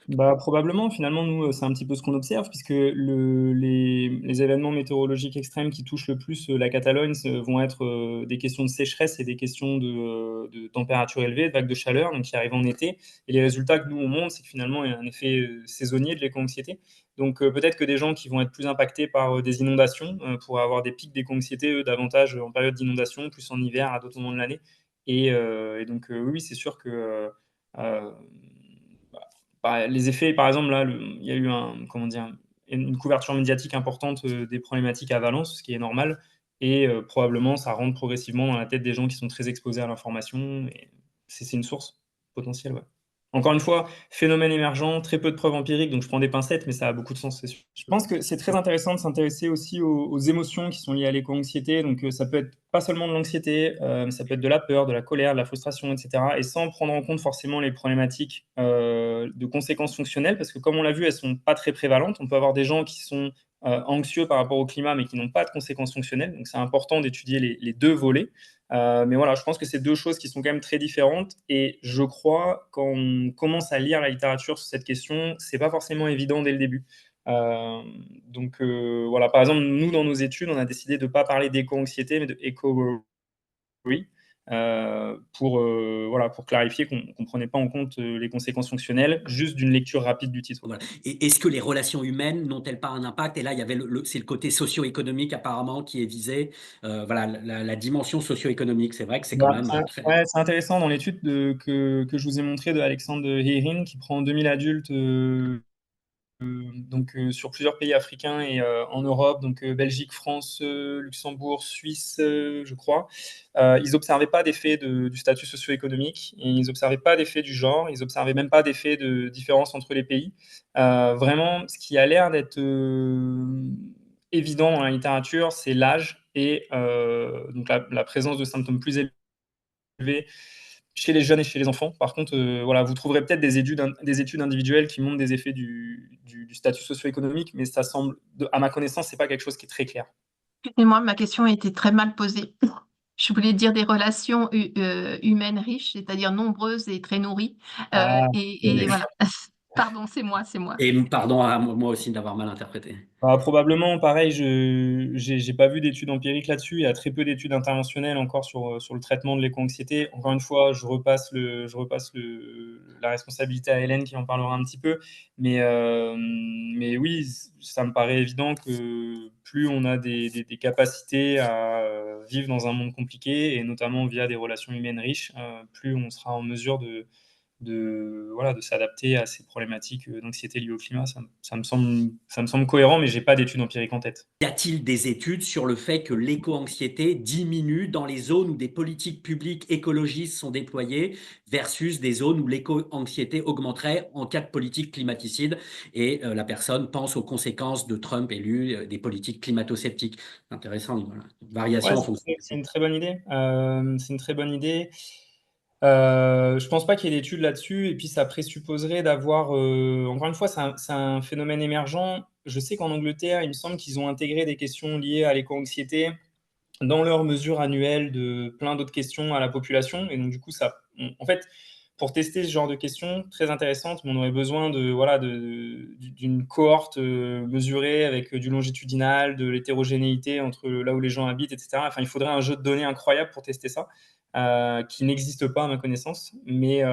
Bah, probablement, finalement, nous, c'est un petit peu ce qu'on observe puisque les événements météorologiques extrêmes qui touchent le plus, la Catalogne, vont être, des questions de sécheresse et des questions de température élevée, de vagues de chaleur, donc qui arrivent en été. Et les résultats que nous, on montre, c'est que finalement, il y a un effet, saisonnier de l'éco-anxiété. Donc, peut-être que des gens qui vont être plus impactés par, des inondations, pourraient avoir des pics d'éco-anxiété, eux, davantage en période d'inondation, plus en hiver, à d'autres moments de l'année. Et donc, oui, c'est sûr que, heu bah, les effets, par exemple, là, il y a eu comment dire, une couverture médiatique importante des problématiques à Valence, ce qui est normal, et probablement ça rentre progressivement dans la tête des gens qui sont très exposés à l'information, et c'est une source potentielle, ouais. Encore une fois, phénomène émergent, très peu de preuves empiriques, donc je prends des pincettes, mais ça a beaucoup de sens, c'est sûr. Je pense que c'est très intéressant de s'intéresser aussi aux émotions qui sont liées à l'éco-anxiété, donc ça peut être pas seulement de l'anxiété, mais ça peut être de la peur, de la colère, de la frustration, et cetera, et sans prendre en compte forcément les problématiques, de conséquences fonctionnelles, parce que comme on l'a vu, elles sont pas très prévalentes. On peut avoir des gens qui sont, anxieux par rapport au climat, mais qui n'ont pas de conséquences fonctionnelles, donc c'est important d'étudier les 2 volets. Mais voilà, je pense que c'est 2 choses qui sont quand même très différentes, et je crois, quand on commence à lire la littérature sur cette question, c'est pas forcément évident dès le début. Donc voilà, par exemple, nous, dans nos études, on a décidé de pas parler d'éco-anxiété, mais de éco-worry, pour, voilà, pour clarifier qu'on prenait pas en compte, les conséquences fonctionnelles, juste d'une lecture rapide du titre. Voilà. Et est-ce que les relations humaines n'ont-elles pas un impact? Et là, il y avait c'est le côté socio-économique apparemment qui est visé. Voilà, la dimension socio-économique. C'est vrai que c'est quand Bah, même très. ouais, c'est intéressant dans l'étude que je vous ai montrée de Alexandre Heerin, qui prend 2000 adultes, donc sur plusieurs pays africains et en Europe, donc Belgique, France, Luxembourg, Suisse, je crois. Ils observaient pas d'effet du statut socio-économique, et ils observaient pas d'effet du genre, ils observaient même pas d'effet de différence entre les pays. Vraiment, ce qui a l'air d'être évident dans la littérature, c'est l'âge et donc la présence de symptômes plus élevés chez les jeunes et chez les enfants. Par contre, voilà, vous trouverez peut-être des études individuelles qui montrent des effets du statut socio-économique, mais ça semble, à ma connaissance, c'est pas quelque chose qui est très clair. Excusez-moi, ma question a été très mal posée. Je voulais dire des relations humaines riches, c'est-à-dire nombreuses et très nourries. Ah, Et voilà. Pardon, c'est moi, c'est moi. Et pardon à moi aussi d'avoir mal interprété. bah, probablement, pareil, j'ai pas vu d'études empiriques là-dessus. Il y a très peu d'études interventionnelles encore sur le traitement de l'éco-anxiété. Encore une fois, la responsabilité à Hélène qui en parlera un petit peu. Mais oui, ça me paraît évident que plus on a des capacités à vivre dans un monde compliqué, et notamment via des relations humaines riches, plus on sera en mesure voilà, de s'adapter à ces problématiques d'anxiété liées au climat. Ça me semble cohérent, mais j'ai pas d'études empiriques en tête. Y a-t-il des études sur le fait que l'éco-anxiété diminue dans les zones où des politiques publiques écologistes sont déployées versus des zones où l'éco-anxiété augmenterait en cas de politique climaticide et la personne pense aux conséquences de Trump élu, des politiques climato-sceptiques. Intéressant, voilà. Ouais, Variation en fonction. c'est une très bonne idée. C'est une très bonne idée. Je pense pas qu'il y ait d'études là-dessus, et puis ça présupposerait d'avoir, encore une fois, c'est un phénomène émergent. Je sais qu'en Angleterre, il me semble qu'ils ont intégré des questions liées à l'éco-anxiété dans leurs mesures annuelles de plein d'autres questions à la population. Et donc, du coup, en fait, pour tester ce genre de questions très intéressantes, on aurait besoin voilà, d'une cohorte mesurée avec du longitudinal, de l'hétérogénéité entre là où les gens habitent, etc. Enfin, il faudrait un jeu de données incroyable pour tester ça, qui n'existe pas à ma connaissance, mais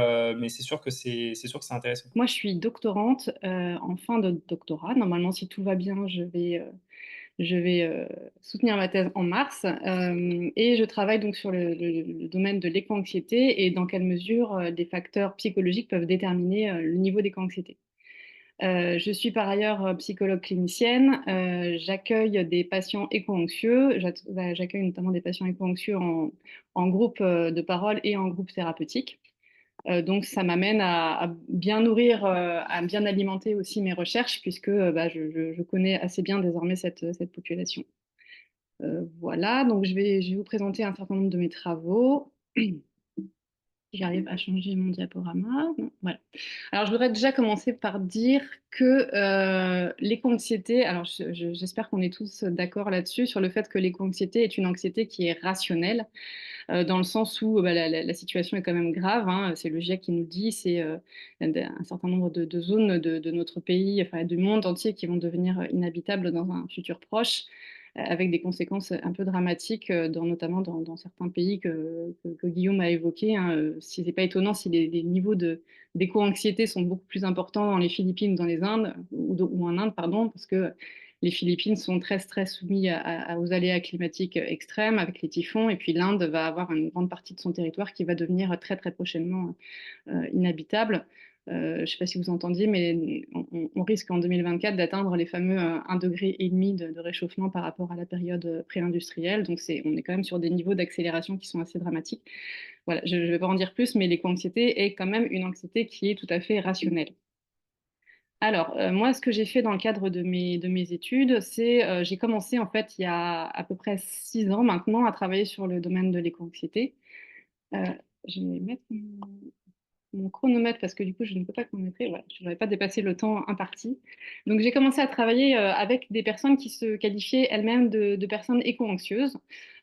c'est sûr que c'est intéressant. Moi, je suis doctorante en fin de doctorat. Normalement, si tout va bien, je vais soutenir ma thèse en mars. Et je travaille donc sur le domaine de l'éco-anxiété et dans quelle mesure des facteurs psychologiques peuvent déterminer le niveau d'éco-anxiété. Je suis par ailleurs psychologue clinicienne. J'accueille des patients éco-anxieux. J'accueille notamment des patients éco-anxieux en groupe de parole et en groupe thérapeutique. Donc, ça m'amène à bien nourrir, à bien alimenter aussi mes recherches, puisque je connais assez bien désormais cette population. Voilà, donc je vais vous présenter un certain nombre de mes travaux. J'arrive à changer mon diaporama. Non, voilà. Alors, je voudrais déjà commencer par dire que l'éco-anxiété, alors j'espère qu'on est tous d'accord là-dessus, sur le fait que l'éco-anxiété est une anxiété qui est rationnelle, dans le sens où la situation est quand même grave, hein, c'est le GIEC qui nous le dit, c'est un certain nombre de zones de notre pays, enfin du monde entier, qui vont devenir inhabitables dans un futur proche, avec des conséquences un peu dramatiques, notamment dans certains pays que Guillaume a évoqués. Hein. Si c'est pas étonnant si les niveaux d'éco-anxiété sont beaucoup plus importants dans les Philippines ou dans les Indes, ou en Inde, pardon, parce que les Philippines sont très, très soumises aux aléas climatiques extrêmes avec les typhons, et puis l'Inde va avoir une grande partie de son territoire qui va devenir très, très prochainement inhabitable. Je ne sais pas si vous entendiez, mais on risque en 2024 d'atteindre les fameux 1,5 degré de réchauffement par rapport à la période pré-industrielle. Donc on est quand même sur des niveaux d'accélération qui sont assez dramatiques. Voilà, je ne vais pas en dire plus, mais l'éco-anxiété est quand même une anxiété qui est tout à fait rationnelle. Alors, moi, ce que j'ai fait dans le cadre de mes études, c'est j'ai commencé en fait il y a à peu près 6 ans maintenant à travailler sur le domaine de l'éco-anxiété. Je vais mettre mon chronomètre parce que du coup, je ne peux pas chronométrer. Voilà, je n'aurais pas dépassé le temps imparti. Donc, j'ai commencé à travailler avec des personnes qui se qualifiaient elles-mêmes de personnes éco-anxieuses.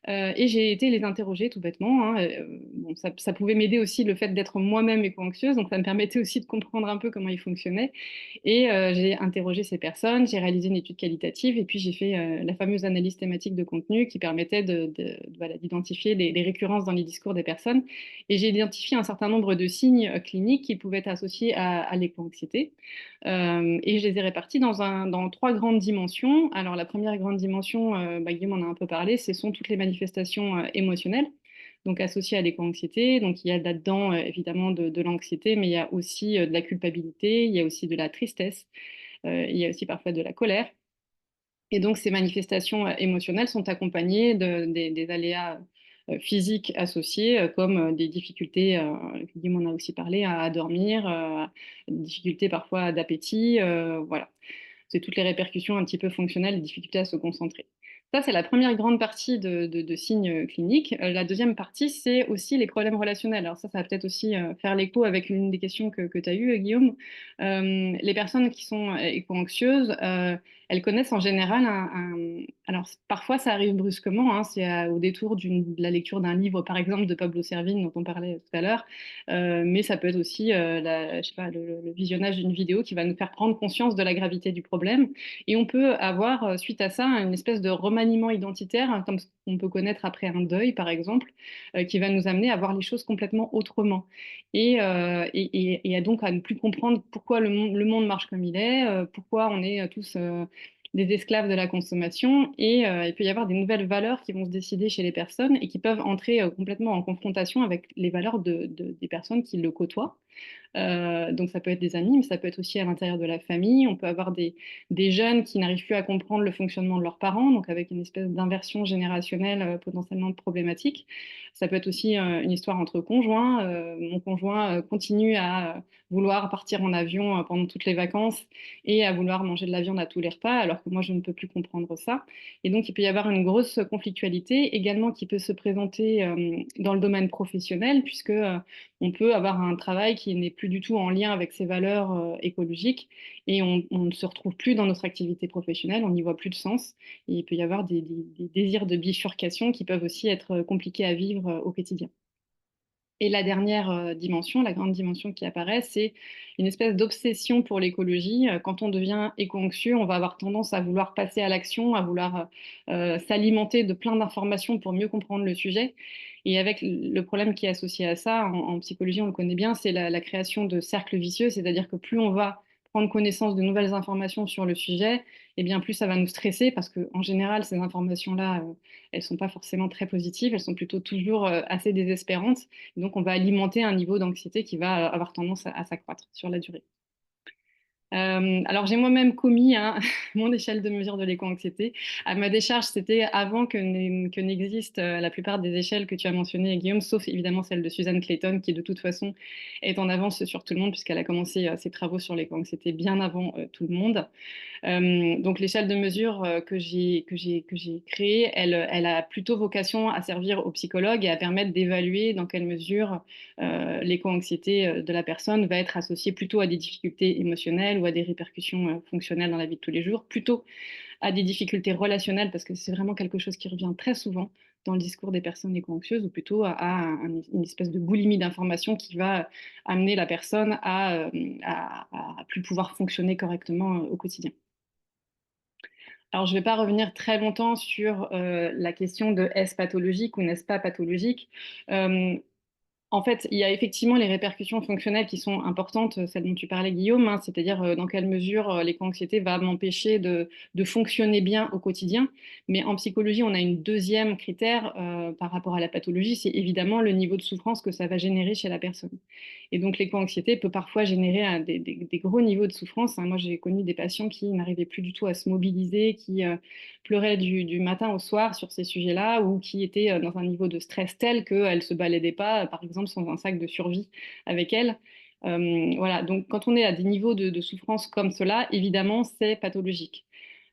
Et j'ai été les interroger tout bêtement. Hein. Bon, ça pouvait m'aider aussi le fait d'être moi-même éco-anxieuse, donc ça me permettait aussi de comprendre un peu comment ils fonctionnaient. Et j'ai interrogé ces personnes, j'ai réalisé une étude qualitative et puis j'ai fait la fameuse analyse thématique de contenu qui permettait voilà, d'identifier les récurrences dans les discours des personnes. Et j'ai identifié un certain nombre de signes cliniques qui pouvaient être associés à l'éco-anxiété. Et je les ai répartis dans 3 grandes dimensions. Alors la première grande dimension, Guillaume en a un peu parlé, ce sont toutes les manifestations émotionnelles, donc associées à l'éco-anxiété. Donc il y a là-dedans évidemment de l'anxiété, mais il y a aussi de la culpabilité, il y a aussi de la tristesse, il y a aussi parfois de la colère. Et donc ces manifestations émotionnelles sont accompagnées des aléas physiques associés, comme des difficultés, Guillaume en a aussi parlé, à dormir, des difficultés parfois d'appétit, voilà. C'est toutes les répercussions un petit peu fonctionnelles, les difficultés à se concentrer. Ça, c'est la première grande partie de signes cliniques. La deuxième partie, c'est aussi les problèmes relationnels. Alors ça va peut-être aussi faire l'écho avec une des questions que tu as eues, Guillaume. Les personnes qui sont éco-anxieuses, elles connaissent en général alors parfois ça arrive brusquement, hein, c'est au détour de la lecture d'un livre, par exemple, de Pablo Servigne, dont on parlait tout à l'heure, mais ça peut être aussi je sais pas, le visionnage d'une vidéo qui va nous faire prendre conscience de la gravité du problème. Et on peut avoir, suite à ça, une espèce de remaniement identitaire, hein, comme ce qu'on peut connaître après un deuil, par exemple, qui va nous amener à voir les choses complètement autrement. Et donc à ne plus comprendre pourquoi le monde marche comme il est, pourquoi on est tous des esclaves de la consommation. Et il peut y avoir des nouvelles valeurs qui vont se décider chez les personnes et qui peuvent entrer complètement en confrontation avec les valeurs des personnes qui le côtoient. Donc ça peut être des amis, mais ça peut être aussi à l'intérieur de la famille. On peut avoir des jeunes qui n'arrivent plus à comprendre le fonctionnement de leurs parents, donc avec une espèce d'inversion générationnelle potentiellement problématique. Ça peut être aussi une histoire entre conjoints. Mon conjoint continue à vouloir partir en avion pendant toutes les vacances et à vouloir manger de la viande à tous les repas, alors que moi je ne peux plus comprendre ça. Et donc il peut y avoir une grosse conflictualité également qui peut se présenter dans le domaine professionnel, puisque on peut avoir un travail qui n'est plus du tout en lien avec ses valeurs écologiques et on ne se retrouve plus dans notre activité professionnelle, on n'y voit plus de sens. Et il peut y avoir des désirs de bifurcation qui peuvent aussi être compliqués à vivre au quotidien. Et la dernière dimension, la grande dimension qui apparaît, c'est une espèce d'obsession pour l'écologie. Quand on devient éco-anxieux, on va avoir tendance à vouloir passer à l'action, à vouloir s'alimenter de plein d'informations pour mieux comprendre le sujet. Et avec le problème qui est associé à ça, en psychologie, on le connaît bien, c'est la création de cercles vicieux, c'est-à-dire que plus on va prendre connaissance de nouvelles informations sur le sujet, et bien plus ça va nous stresser parce qu'en général, ces informations-là, elles ne sont pas forcément très positives, elles sont plutôt toujours assez désespérantes. Donc, on va alimenter un niveau d'anxiété qui va avoir tendance à s'accroître sur la durée. Alors, j'ai moi-même commis hein, mon échelle de mesure de l'éco-anxiété. À ma décharge, c'était avant que n'existent la plupart des échelles que tu as mentionnées, Guillaume, sauf évidemment celle de Suzanne Clayton, qui de toute façon est en avance sur tout le monde, puisqu'elle a commencé ses travaux sur l'éco-anxiété bien avant tout le monde. Donc l'échelle de mesure que j'ai créée, elle a plutôt vocation à servir aux psychologues et à permettre d'évaluer dans quelle mesure l'éco-anxiété de la personne va être associée plutôt à des difficultés émotionnelles ou à des répercussions fonctionnelles dans la vie de tous les jours, plutôt à des difficultés relationnelles, parce que c'est vraiment quelque chose qui revient très souvent dans le discours des personnes éco-anxieuses, ou plutôt une espèce de boulimie d'informations qui va amener la personne à plus pouvoir fonctionner correctement au quotidien. Alors, je ne vais pas revenir très longtemps sur la question de est-ce pathologique ou n'est-ce pas pathologique. Euh, En fait, il y a effectivement les répercussions fonctionnelles qui sont importantes, celles dont tu parlais, Guillaume, hein, c'est-à-dire dans quelle mesure l'éco-anxiété va m'empêcher de fonctionner bien au quotidien. Mais en psychologie, on a une deuxième critère par rapport à la pathologie, c'est évidemment le niveau de souffrance que ça va générer chez la personne. Et donc l'éco-anxiété peut parfois générer des gros niveaux de souffrance, hein. Moi, j'ai connu des patients qui n'arrivaient plus du tout à se mobiliser, qui pleuraient du matin au soir sur ces sujets-là, ou qui étaient dans un niveau de stress tel qu'elles ne se baladaient pas, par exemple, sans un sac de survie avec elles. Voilà, donc quand on est à des niveaux de souffrance comme cela, évidemment, c'est pathologique.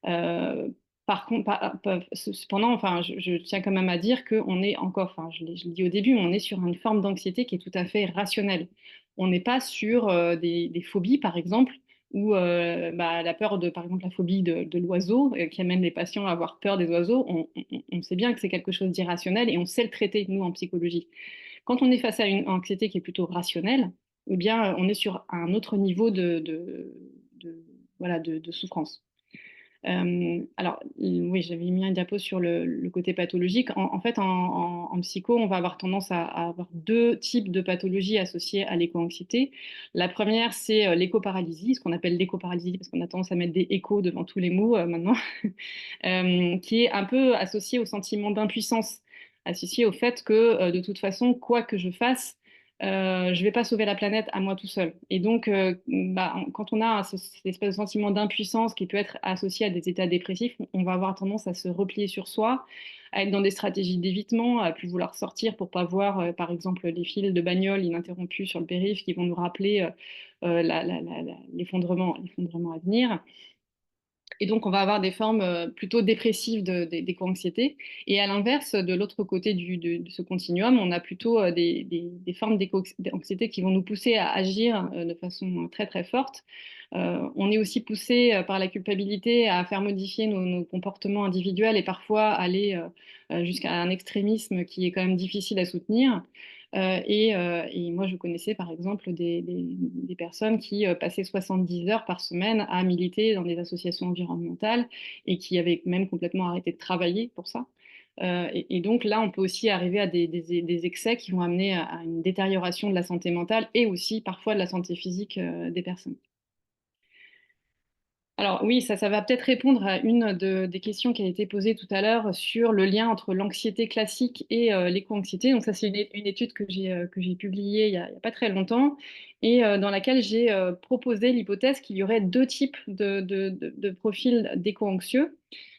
Euh, Par contre, cependant, enfin, je tiens quand même à dire qu'on est encore, enfin, je l'ai dit au début, on est sur une forme d'anxiété qui est tout à fait rationnelle. On n'est pas sur des phobies, par exemple, ou la peur de, par exemple, la phobie de l'oiseau, qui amène les patients à avoir peur des oiseaux. On sait bien que c'est quelque chose d'irrationnel et on sait le traiter, nous, en psychologie. Quand on est face à une anxiété qui est plutôt rationnelle, eh bien, on est sur un autre niveau voilà, de souffrance. Alors, oui, j'avais mis un diapo sur le côté pathologique. En fait, en psycho, on va avoir tendance à avoir deux types de pathologies associées à l'éco-anxiété. La première, c'est l'éco-paralysie, ce qu'on appelle l'éco-paralysie, parce qu'on a tendance à mettre des échos devant tous les mots maintenant, qui est un peu associée au sentiment d'impuissance, associé au fait que, de toute façon, quoi que je fasse, je ne vais pas sauver la planète à moi tout seul. Et donc, quand on a cette espèce de sentiment d'impuissance qui peut être associé à des états dépressifs, on va avoir tendance à se replier sur soi, à être dans des stratégies d'évitement, à plus vouloir sortir pour pas voir, par exemple, les fils de bagnole ininterrompus sur le périph' qui vont nous rappeler l'effondrement à venir. Et donc, on va avoir des formes plutôt dépressives d'éco-anxiété. Et à l'inverse, de l'autre côté de ce continuum, on a plutôt des formes d'éco-anxiété qui vont nous pousser à agir de façon très, très forte. On est aussi poussé par la culpabilité à faire modifier nos comportements individuels et parfois aller jusqu'à un extrémisme qui est quand même difficile à soutenir. Et moi, je connaissais par exemple des personnes qui passaient 70 heures par semaine à militer dans des associations environnementales et qui avaient même complètement arrêté de travailler pour ça. Et donc là, on peut aussi arriver à des excès qui vont amener à une détérioration de la santé mentale et aussi parfois de la santé physique des personnes. Alors oui, ça va peut-être répondre à une des questions qui a été posée tout à l'heure sur le lien entre l'anxiété classique et l'éco-anxiété. Donc ça, c'est une étude que j'ai publiée il y a pas très longtemps et dans laquelle j'ai proposé l'hypothèse qu'il y aurait deux types de profils d'éco-anxieux.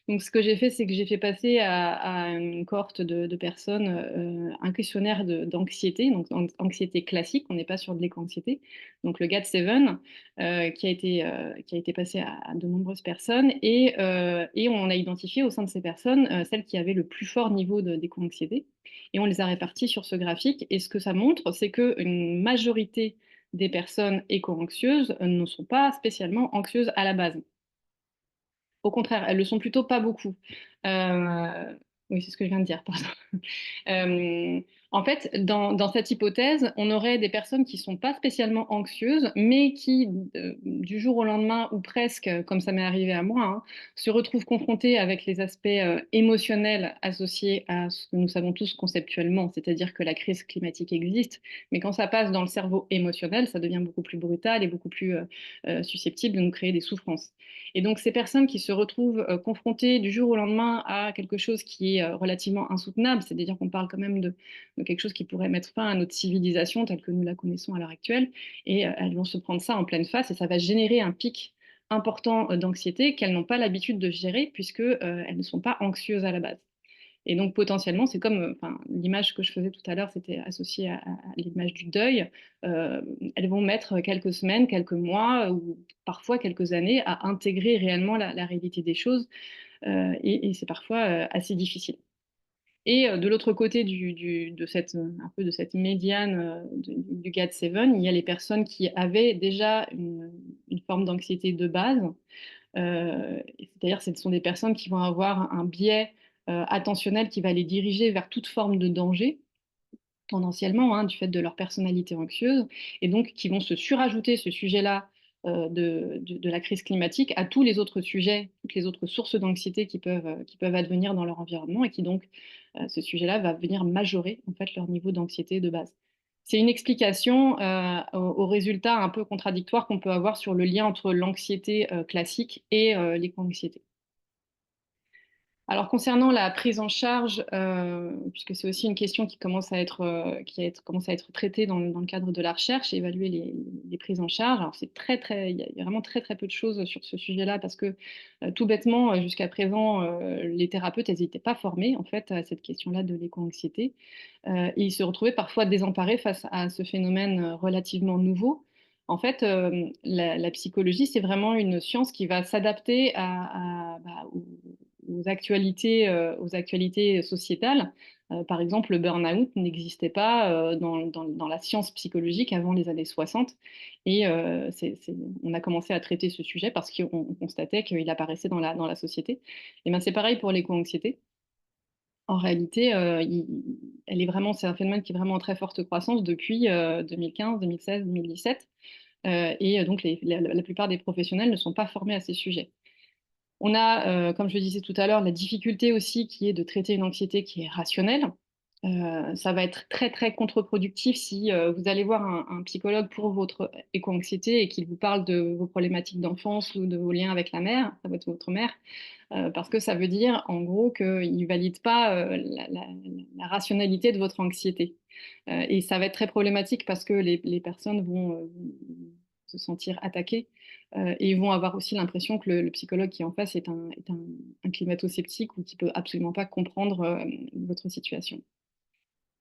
Donc, ce que j'ai fait, c'est que j'ai fait passer à une cohorte de personnes un questionnaire d'anxiété, donc anxiété classique, on n'est pas sur de l'éco-anxiété, donc le GAD-7, qui a été passé à de nombreuses personnes, et on a identifié au sein de ces personnes celles qui avaient le plus fort niveau d'éco-anxiété, et on les a réparties sur ce graphique, et ce que ça montre, c'est qu'une majorité des personnes éco-anxieuses ne sont pas spécialement anxieuses à la base. Au contraire, elles le sont plutôt pas beaucoup. Euh, oui, c'est ce que je viens de dire, pardon. Euh, En fait, dans cette hypothèse, on aurait des personnes qui sont pas spécialement anxieuses, mais qui, du jour au lendemain, ou presque, comme ça m'est arrivé à moi, hein, se retrouvent confrontées avec les aspects émotionnels associés à ce que nous savons tous conceptuellement, c'est-à-dire que la crise climatique existe, mais quand ça passe dans le cerveau émotionnel, ça devient beaucoup plus brutal et beaucoup plus susceptible de nous créer des souffrances. Et donc, ces personnes qui se retrouvent confrontées du jour au lendemain à quelque chose qui est relativement insoutenable, c'est-à-dire qu'on parle quand même quelque chose qui pourrait mettre fin à notre civilisation telle que nous la connaissons à l'heure actuelle. Et elles vont se prendre ça en pleine face et ça va générer un pic important d'anxiété qu'elles n'ont pas l'habitude de gérer puisque elles ne sont pas anxieuses à la base. Et donc potentiellement, c'est comme l'image que je faisais tout à l'heure, c'était associé à l'image du deuil. Elles vont mettre quelques semaines, quelques mois ou parfois quelques années à intégrer réellement la réalité des choses et c'est parfois assez difficile. Et de l'autre côté un peu de cette médiane du GAD-7, il y a les personnes qui avaient déjà une forme d'anxiété de base. C'est-à-dire ce sont des personnes qui vont avoir un biais attentionnel qui va les diriger vers toute forme de danger, tendanciellement, hein, du fait de leur personnalité anxieuse, et donc qui vont se surajouter ce sujet-là de la crise climatique à tous les autres sujets, toutes les autres sources d'anxiété qui peuvent advenir dans leur environnement, et qui donc, ce sujet-là va venir majorer en fait leur niveau d'anxiété de base. C'est une explication au résultat un peu contradictoire qu'on peut avoir sur le lien entre l'anxiété classique et l'éco-anxiété. Alors concernant la prise en charge, puisque c'est aussi une question qui commence à être traitée dans le cadre de la recherche et évaluer les prises en charge. Alors c'est il y a vraiment très, très peu de choses sur ce sujet-là parce que, tout bêtement, jusqu'à présent, les thérapeutes, elles n'étaient pas formées, en fait, à cette question-là de l'éco-anxiété. Et ils se retrouvaient parfois désemparés face à ce phénomène, relativement nouveau. En fait, la psychologie, c'est vraiment une science qui va s'adapter aux actualités sociétales. Par exemple, le burn-out n'existait pas dans la science psychologique avant les années 60. Et on a commencé à traiter ce sujet parce qu'on constatait qu'il apparaissait dans la société. Et ben, c'est pareil pour l'éco-anxiété. En réalité, c'est un phénomène qui est vraiment en très forte croissance depuis 2015, 2016, 2017. Et donc, la plupart des professionnels ne sont pas formés à ces sujets. On a, comme je le disais tout à l'heure, la difficulté aussi qui est de traiter une anxiété qui est rationnelle. Ça va être très, très contre-productif si vous allez voir un psychologue pour votre éco-anxiété et qu'il vous parle de vos problématiques d'enfance ou de vos liens avec la mère, avec votre mère, parce que ça veut dire, en gros, qu'il ne valide pas la rationalité de votre anxiété. Et ça va être très problématique parce que les personnes vont se sentir attaquées et ils vont avoir aussi l'impression que le psychologue qui est en face est un climato-sceptique ou qui peut absolument pas comprendre votre situation.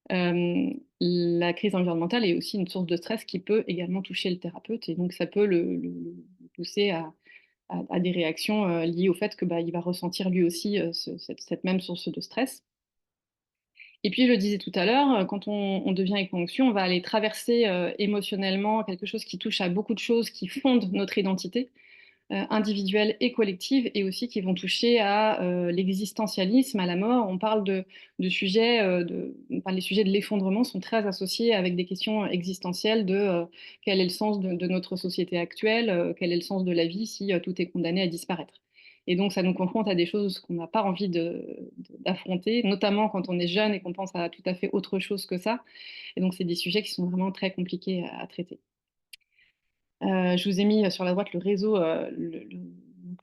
La crise environnementale est aussi une source de stress qui peut également toucher le thérapeute et donc ça peut le pousser à des réactions liées au fait que il va ressentir lui aussi cette même source de stress. Et puis, je le disais tout à l'heure, quand on devient éco-anxieux, on va aller traverser émotionnellement quelque chose qui touche à beaucoup de choses qui fondent notre identité individuelle et collective, et aussi qui vont toucher à l'existentialisme, à la mort. On parle de sujets, les sujets de l'effondrement sont très associés avec des questions existentielles de quel est le sens de notre société actuelle, quel est le sens de la vie si tout est condamné à disparaître. Et donc, ça nous confronte à des choses qu'on n'a pas envie d'affronter, notamment quand on est jeune et qu'on pense à tout à fait autre chose que ça. Et donc, c'est des sujets qui sont vraiment très compliqués à traiter. Je vous ai mis sur la droite le réseau,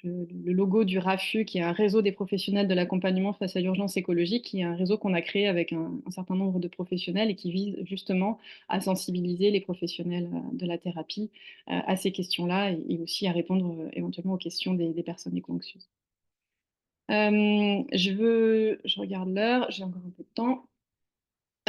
le logo du RAFU, qui est un réseau des professionnels de l'accompagnement face à l'urgence écologique, qui est un réseau qu'on a créé avec un certain nombre de professionnels et qui vise justement à sensibiliser les professionnels de la thérapie à ces questions-là et aussi à répondre éventuellement aux questions des personnes éco-anxieuses. Je regarde l'heure, j'ai encore un peu de temps.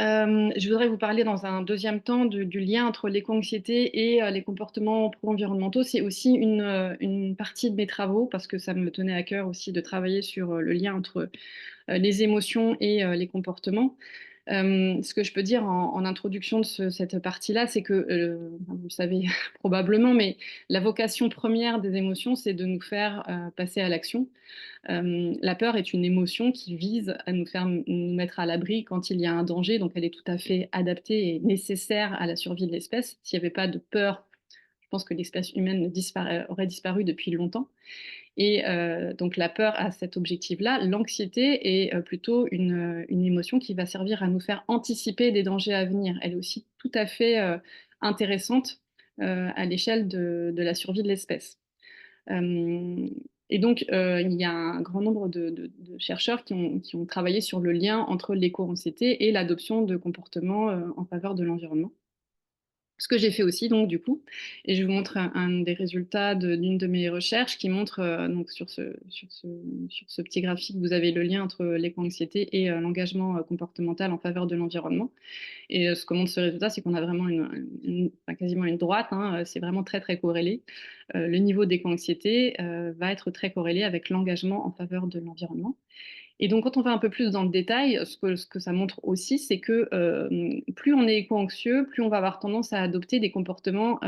Je voudrais vous parler dans un deuxième temps du lien entre l'éco-anxiété et les comportements pro-environnementaux. C'est aussi une partie de mes travaux parce que ça me tenait à cœur aussi de travailler sur le lien entre les émotions et les comportements. Ce que je peux dire en introduction de cette partie-là, c'est que, vous le savez probablement, mais la vocation première des émotions, c'est de nous faire passer à l'action. La peur est une émotion qui vise à nous mettre à l'abri quand il y a un danger, donc elle est tout à fait adaptée et nécessaire à la survie de l'espèce. S'il n'y avait pas de peur, je pense que l'espèce humaine aurait disparu depuis longtemps. Et donc la peur a cet objectif-là. L'anxiété est plutôt une émotion qui va servir à nous faire anticiper des dangers à venir. Elle est aussi tout à fait intéressante à l'échelle de la survie de l'espèce. Et donc, il y a un grand nombre de chercheurs qui ont travaillé sur le lien entre l'éco-anxiété et l'adoption de comportements en faveur de l'environnement. Ce que j'ai fait aussi, donc, du coup, et je vous montre un des résultats d'une de mes recherches qui montre, donc, sur ce petit graphique, vous avez le lien entre l'éco-anxiété et l'engagement comportemental en faveur de l'environnement. Et ce que montre ce résultat, c'est qu'on a vraiment enfin, quasiment une droite, hein, c'est vraiment très, très corrélé. Le niveau d'éco-anxiété va être très corrélé avec l'engagement en faveur de l'environnement. Et donc, quand on va un peu plus dans le détail, ce que ça montre aussi, c'est que plus on est éco-anxieux, plus on va avoir tendance à adopter des comportements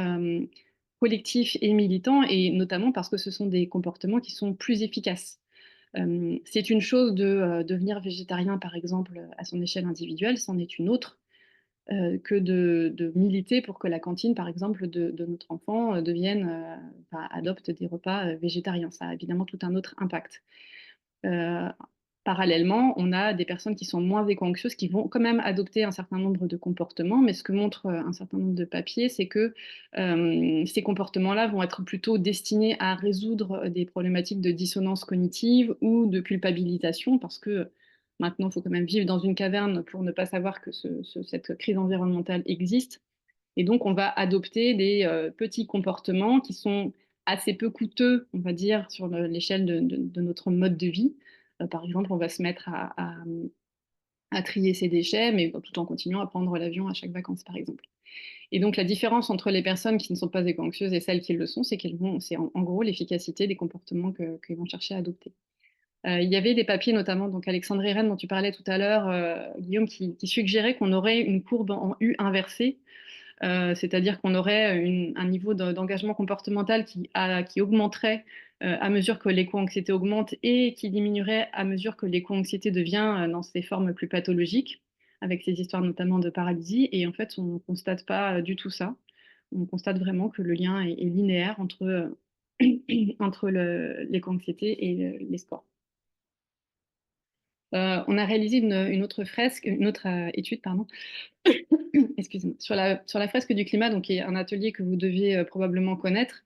collectifs et militants, et notamment parce que ce sont des comportements qui sont plus efficaces. C'est une chose de devenir végétarien, par exemple, à son échelle individuelle, c'en est une autre que de militer pour que la cantine, par exemple, de notre enfant enfin, adopte des repas végétariens. Ça a évidemment tout un autre impact. Euh, Parallèlement, on a des personnes qui sont moins éco-anxieuses qui vont quand même adopter un certain nombre de comportements, mais ce que montre un certain nombre de papiers, c'est que ces comportements-là vont être plutôt destinés à résoudre des problématiques de dissonance cognitive ou de culpabilisation, parce que maintenant, il faut quand même vivre dans une caverne pour ne pas savoir que cette crise environnementale existe. Et donc, on va adopter des petits comportements qui sont assez peu coûteux, on va dire, sur l'échelle de notre mode de vie. Par exemple, on va se mettre à trier ses déchets, mais tout en continuant à prendre l'avion à chaque vacances, par exemple. Et donc, la différence entre les personnes qui ne sont pas éco-anxieuses et celles qui le sont, c'est c'est en gros l'efficacité des comportements qu'ils vont chercher à adopter. Il y avait des papiers, notamment donc Alexandre Herren, dont tu parlais tout à l'heure, Guillaume, qui suggérait qu'on aurait une courbe en U inversée, c'est-à-dire qu'on aurait un niveau d'engagement comportemental qui augmenterait à mesure que l'éco-anxiété augmente et qui diminuerait à mesure que l'éco-anxiété devient dans ses formes plus pathologiques, avec ces histoires notamment de paralysie. Et en fait, on ne constate pas du tout ça. On constate vraiment que le lien est linéaire entre, entre l'éco-anxiété et les scores. On a réalisé une autre étude, pardon, excusez-moi, sur la fresque du climat, donc qui est un atelier que vous deviez probablement connaître,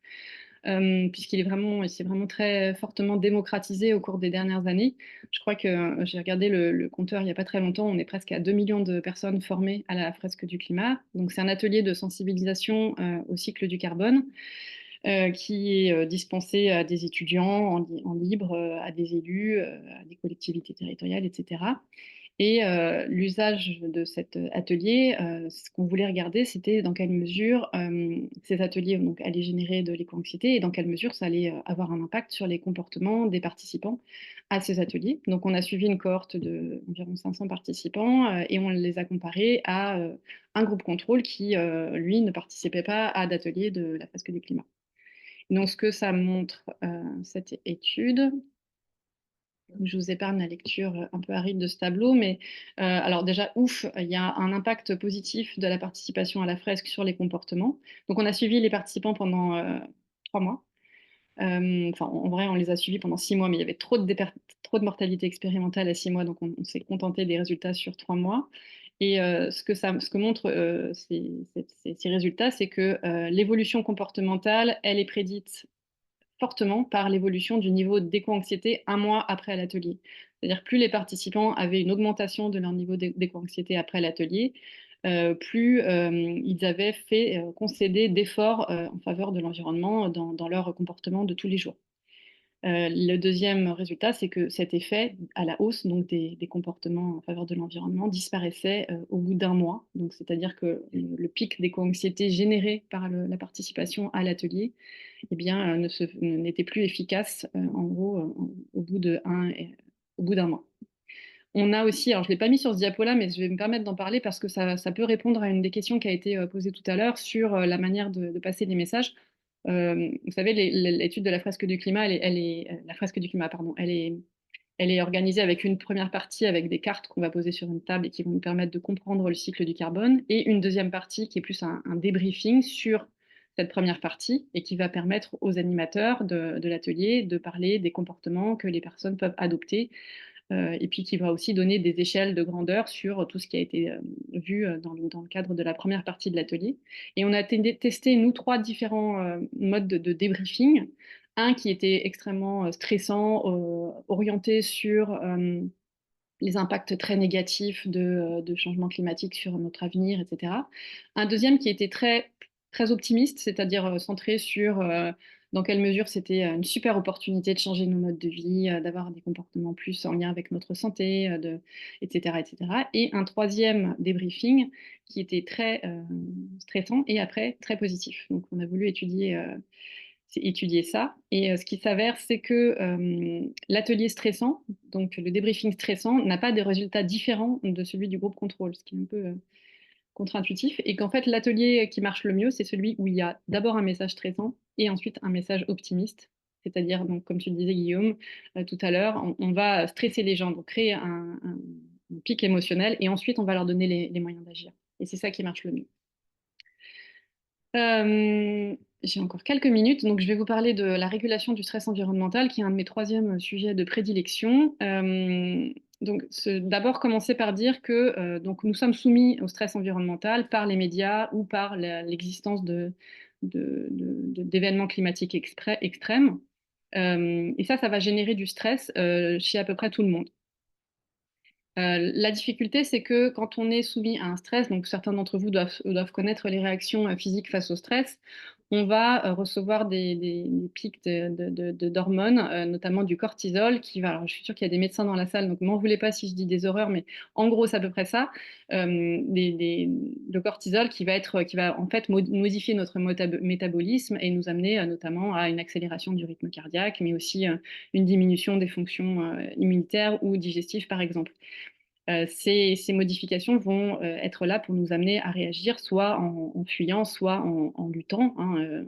puisqu'il il s'est vraiment très fortement démocratisé au cours des dernières années. Je crois que j'ai regardé le compteur il n'y a pas très longtemps, on est presque à 2 millions de personnes formées à la fresque du climat. Donc c'est un atelier de sensibilisation au cycle du carbone. Qui est dispensé à des étudiants en libre, à des élus, à des collectivités territoriales, etc. Et l'usage de cet atelier, ce qu'on voulait regarder, c'était dans quelle mesure ces ateliers donc, allaient générer de l'éco-anxiété et dans quelle mesure ça allait avoir un impact sur les comportements des participants à ces ateliers. Donc on a suivi une cohorte d'environ 500 participants et on les a comparés à un groupe contrôle qui, lui, ne participait pas à d'ateliers de la fresque du climat. Donc, ce que ça montre, cette étude, je vous épargne la lecture un peu aride de ce tableau, mais alors déjà, ouf, il y a un impact positif de la participation à la fresque sur les comportements. Donc, on a suivi les participants pendant 3 mois. Enfin, en vrai, on les a suivis pendant 6 mois, mais il y avait trop de mortalité expérimentale à 6 mois, donc on s'est contenté des résultats sur 3 mois. Et ce que montrent ces résultats, c'est que l'évolution comportementale, elle est prédite fortement par l'évolution du niveau d'éco-anxiété 1 mois après l'atelier. C'est-à-dire plus les participants avaient une augmentation de leur niveau d'éco-anxiété après l'atelier, plus ils avaient fait concéder d'efforts en faveur de l'environnement dans leur comportement de tous les jours. Le deuxième résultat, c'est que cet effet à la hausse donc des comportements en faveur de l'environnement disparaissait au bout d'1 mois. Donc, c'est-à-dire que le pic d'éco-anxiété généré par la participation à l'atelier eh bien, n'était plus efficace, en gros, au bout d'1 mois. On a aussi, alors je ne l'ai pas mis sur ce diapo-là, mais je vais me permettre d'en parler parce que ça peut répondre à une des questions qui a été posée tout à l'heure sur la manière de passer des messages. Vous savez, l'étude de la fresque du climat, la fresque du climat, pardon, elle est organisée avec une première partie avec des cartes qu'on va poser sur une table et qui vont nous permettre de comprendre le cycle du carbone, et une deuxième partie qui est plus un débriefing sur cette première partie et qui va permettre aux animateurs de l'atelier de parler des comportements que les personnes peuvent adopter et puis qui va aussi donner des échelles de grandeur sur tout ce qui a été vu dans le cadre de la première partie de l'atelier. Et on a testé, nous, 3 différents modes de débriefing. Un qui était extrêmement stressant, orienté sur les impacts très négatifs de changement climatique sur notre avenir, etc. Un deuxième qui était très, très optimiste, c'est-à-dire centré sur dans quelle mesure c'était une super opportunité de changer nos modes de vie, d'avoir des comportements plus en lien avec notre santé, etc., etc. Et un troisième débriefing qui était très stressant et après très positif. Donc on a voulu étudier ça. Et ce qui s'avère, c'est que l'atelier stressant, donc le débriefing stressant, n'a pas de résultats différents de celui du groupe contrôle, ce qui est un peu contre-intuitif. Et qu'en fait, l'atelier qui marche le mieux, c'est celui où il y a d'abord un message stressant et ensuite un message optimiste. C'est-à-dire, donc, comme tu le disais, Guillaume, tout à l'heure, on va stresser les gens, donc créer un pic émotionnel, et ensuite, on va leur donner les moyens d'agir. Et c'est ça qui marche le mieux. J'ai encore quelques minutes, donc je vais vous parler de la régulation du stress environnemental, qui est un de mes troisièmes sujets de prédilection. Donc, d'abord commencer par dire que donc nous sommes soumis au stress environnemental par les médias ou par l'existence d'événements climatiques extrêmes. Et ça va générer du stress chez à peu près tout le monde. La difficulté, c'est que quand on est soumis à un stress, donc certains d'entre vous doivent connaître les réactions physiques face au stress, on va recevoir des pics d'hormones, notamment du cortisol, alors je suis sûre qu'il y a des médecins dans la salle, donc ne m'en voulez pas si je dis des horreurs, mais en gros, c'est à peu près ça. Le cortisol qui va en fait modifier notre métabolisme et nous amener notamment à une accélération du rythme cardiaque, mais aussi une diminution des fonctions immunitaires ou digestives, par exemple. Ces modifications vont être là pour nous amener à réagir soit en fuyant, soit en luttant, hein,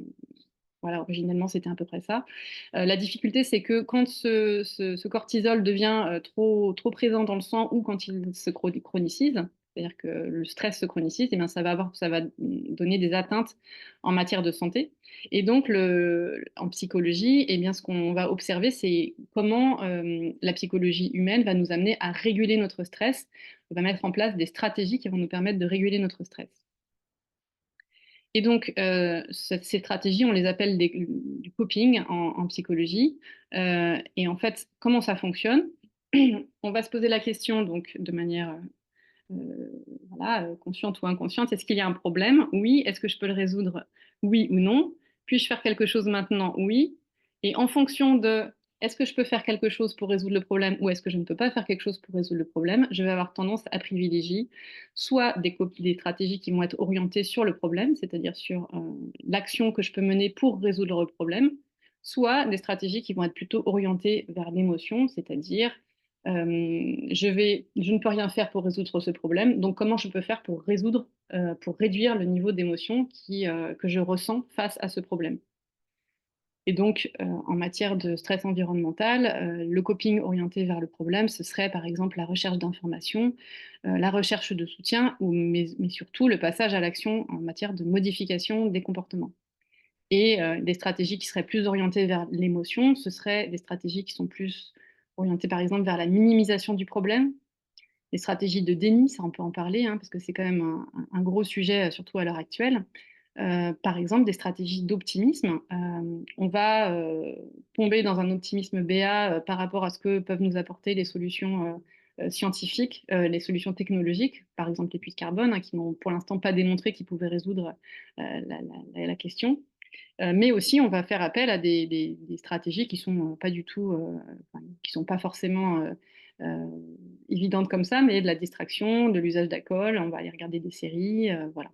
voilà, originellement, c'était à peu près ça. La difficulté, c'est que quand ce cortisol devient trop présent dans le sang ou quand il se chronicise, c'est-à-dire que le stress se chronicise, eh bien, ça va donner des atteintes en matière de santé. Et donc, en psychologie, eh bien, ce qu'on va observer, c'est comment la psychologie humaine va nous amener à réguler notre stress. On va mettre en place des stratégies qui vont nous permettre de réguler notre stress. Et donc, ces stratégies, on les appelle du coping en psychologie. Et en fait, comment ça fonctionne? On va se poser la question, donc, de manière voilà, consciente ou inconsciente, est-ce qu'il y a un problème? Oui. Est-ce que je peux le résoudre? Oui ou non? Puis-je faire quelque chose maintenant? Oui. Et en fonction de est-ce que je peux faire quelque chose pour résoudre le problème ou est-ce que je ne peux pas faire quelque chose pour résoudre le problème, je vais avoir tendance à privilégier soit des stratégies qui vont être orientées sur le problème, c'est-à-dire sur l'action que je peux mener pour résoudre le problème, soit des stratégies qui vont être plutôt orientées vers l'émotion, c'est-à-dire je ne peux rien faire pour résoudre ce problème, donc comment je peux faire pour réduire le niveau d'émotion que je ressens face à ce problème. Et donc, en matière de stress environnemental, le coping orienté vers le problème, ce serait par exemple la recherche d'informations, la recherche de soutien, mais surtout le passage à l'action en matière de modification des comportements. Et des stratégies qui seraient plus orientées vers l'émotion, ce seraient des stratégies qui sont plus orientées par exemple vers la minimisation du problème, les stratégies de déni, ça on peut en parler, hein, parce que c'est quand même un gros sujet, surtout à l'heure actuelle. Par exemple, des stratégies d'optimisme. On va tomber dans un optimisme béat par rapport à ce que peuvent nous apporter les solutions scientifiques, les solutions technologiques, par exemple les puits de carbone, hein, qui n'ont pour l'instant pas démontré qu'ils pouvaient résoudre la question. Mais aussi, on va faire appel à des stratégies qui sont pas du tout, qui sont pas forcément évidentes comme ça, mais de la distraction, de l'usage d'alcool. On va aller regarder des séries, voilà.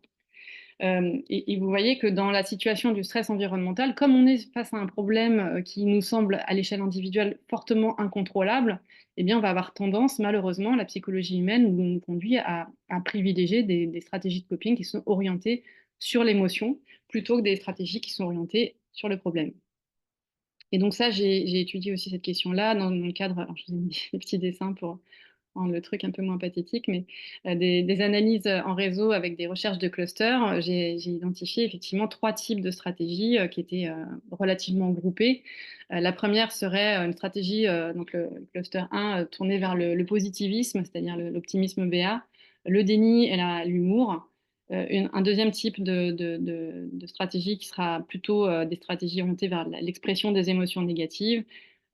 Et vous voyez que dans la situation du stress environnemental, comme on est face à un problème qui nous semble à l'échelle individuelle fortement incontrôlable, eh bien, on va avoir tendance, malheureusement, la psychologie humaine nous conduit à privilégier des stratégies de coping qui sont orientées sur l'émotion plutôt que des stratégies qui sont orientées sur le problème. Et donc ça, j'ai étudié aussi cette question-là dans le cadre, alors je vous ai mis des petits dessins pour rendre le truc un peu moins pathétique, mais des analyses en réseau avec des recherches de clusters, j'ai identifié effectivement 3 types de stratégies qui étaient relativement groupées. La première serait une stratégie, donc le cluster 1, tournée vers le positivisme, c'est-à-dire l'optimisme BA, le déni et l'humour. Un deuxième type de stratégie qui sera plutôt des stratégies orientées vers l'expression des émotions négatives,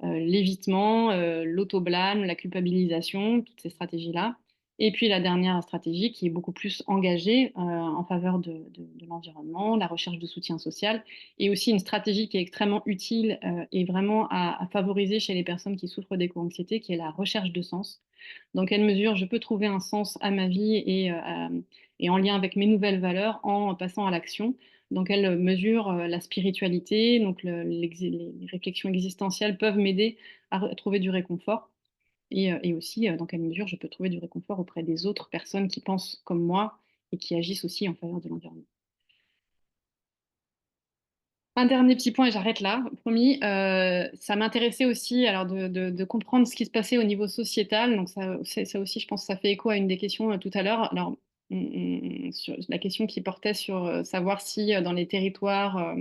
l'évitement, l'autoblâme, la culpabilisation, toutes ces stratégies-là. Et puis la dernière stratégie qui est beaucoup plus engagée en faveur de l'environnement, la recherche de soutien social, et aussi une stratégie qui est extrêmement utile et vraiment à favoriser chez les personnes qui souffrent d'éco-anxiété, qui est la recherche de sens. Dans quelle mesure je peux trouver un sens à ma vie et en lien avec mes nouvelles valeurs en passant à l'action. Dans quelle mesure la spiritualité, donc les réflexions existentielles peuvent m'aider à trouver du réconfort et aussi dans quelle mesure je peux trouver du réconfort auprès des autres personnes qui pensent comme moi et qui agissent aussi en faveur de l'environnement. Un dernier petit point et j'arrête là, promis. Ça m'intéressait aussi alors de comprendre ce qui se passait au niveau sociétal. Donc ça aussi, je pense que ça fait écho à une des questions tout à l'heure. Alors, sur la question qui portait sur savoir si dans les territoires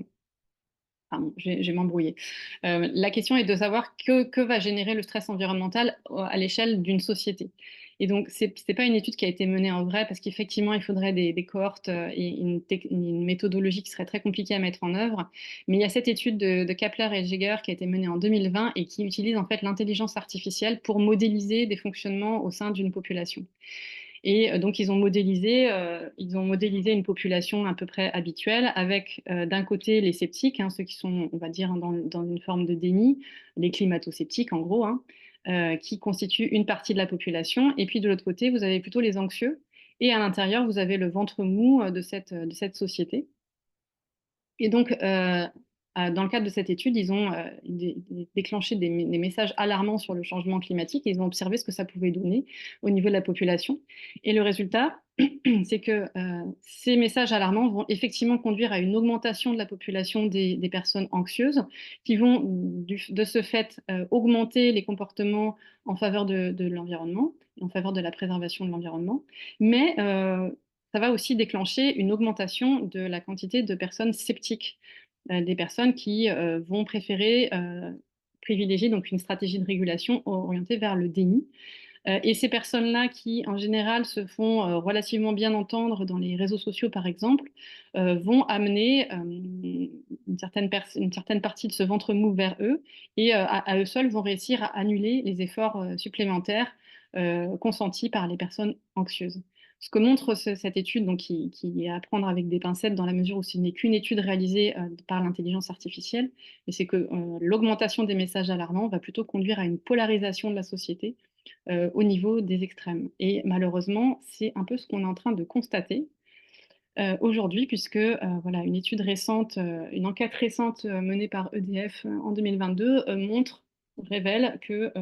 pardon, je vais m'embrouiller. La question est de savoir que va générer le stress environnemental à l'échelle d'une société. Et donc, ce n'est pas une étude qui a été menée en vrai, parce qu'effectivement, il faudrait des cohortes et une méthodologie qui serait très compliquée à mettre en œuvre. Mais il y a cette étude de Kapler et Jaeger qui a été menée en 2020 et qui utilise en fait l'intelligence artificielle pour modéliser des fonctionnements au sein d'une population. Et donc, ils ont modélisé une population à peu près habituelle avec d'un côté les sceptiques, hein, ceux qui sont, on va dire, dans une forme de déni, les climato-sceptiques en gros, hein, qui constituent une partie de la population. Et puis de l'autre côté, vous avez plutôt les anxieux. Et à l'intérieur, vous avez le ventre mou de cette société. Et donc, dans le cadre de cette étude, ils ont déclenché des messages alarmants sur le changement climatique et ils ont observé ce que ça pouvait donner au niveau de la population. Et le résultat, c'est que ces messages alarmants vont effectivement conduire à une augmentation de la population des personnes anxieuses qui vont de ce fait augmenter les comportements en faveur de l'environnement, en faveur de la préservation de l'environnement. Mais ça va aussi déclencher une augmentation de la quantité de personnes sceptiques, des personnes qui vont préférer privilégier donc une stratégie de régulation orientée vers le déni. Et ces personnes-là qui, en général, se font relativement bien entendre dans les réseaux sociaux, par exemple, vont amener une certaine partie de ce ventre mou vers eux et à eux seuls vont réussir à annuler les efforts supplémentaires consentis par les personnes anxieuses. Ce que montre cette étude, donc, qui est à prendre avec des pincettes dans la mesure où ce n'est qu'une étude réalisée par l'intelligence artificielle, mais c'est que l'augmentation des messages alarmants va plutôt conduire à une polarisation de la société au niveau des extrêmes. Et malheureusement, c'est un peu ce qu'on est en train de constater aujourd'hui, puisque voilà, une étude récente, une enquête récente menée par EDF en 2022 révèle que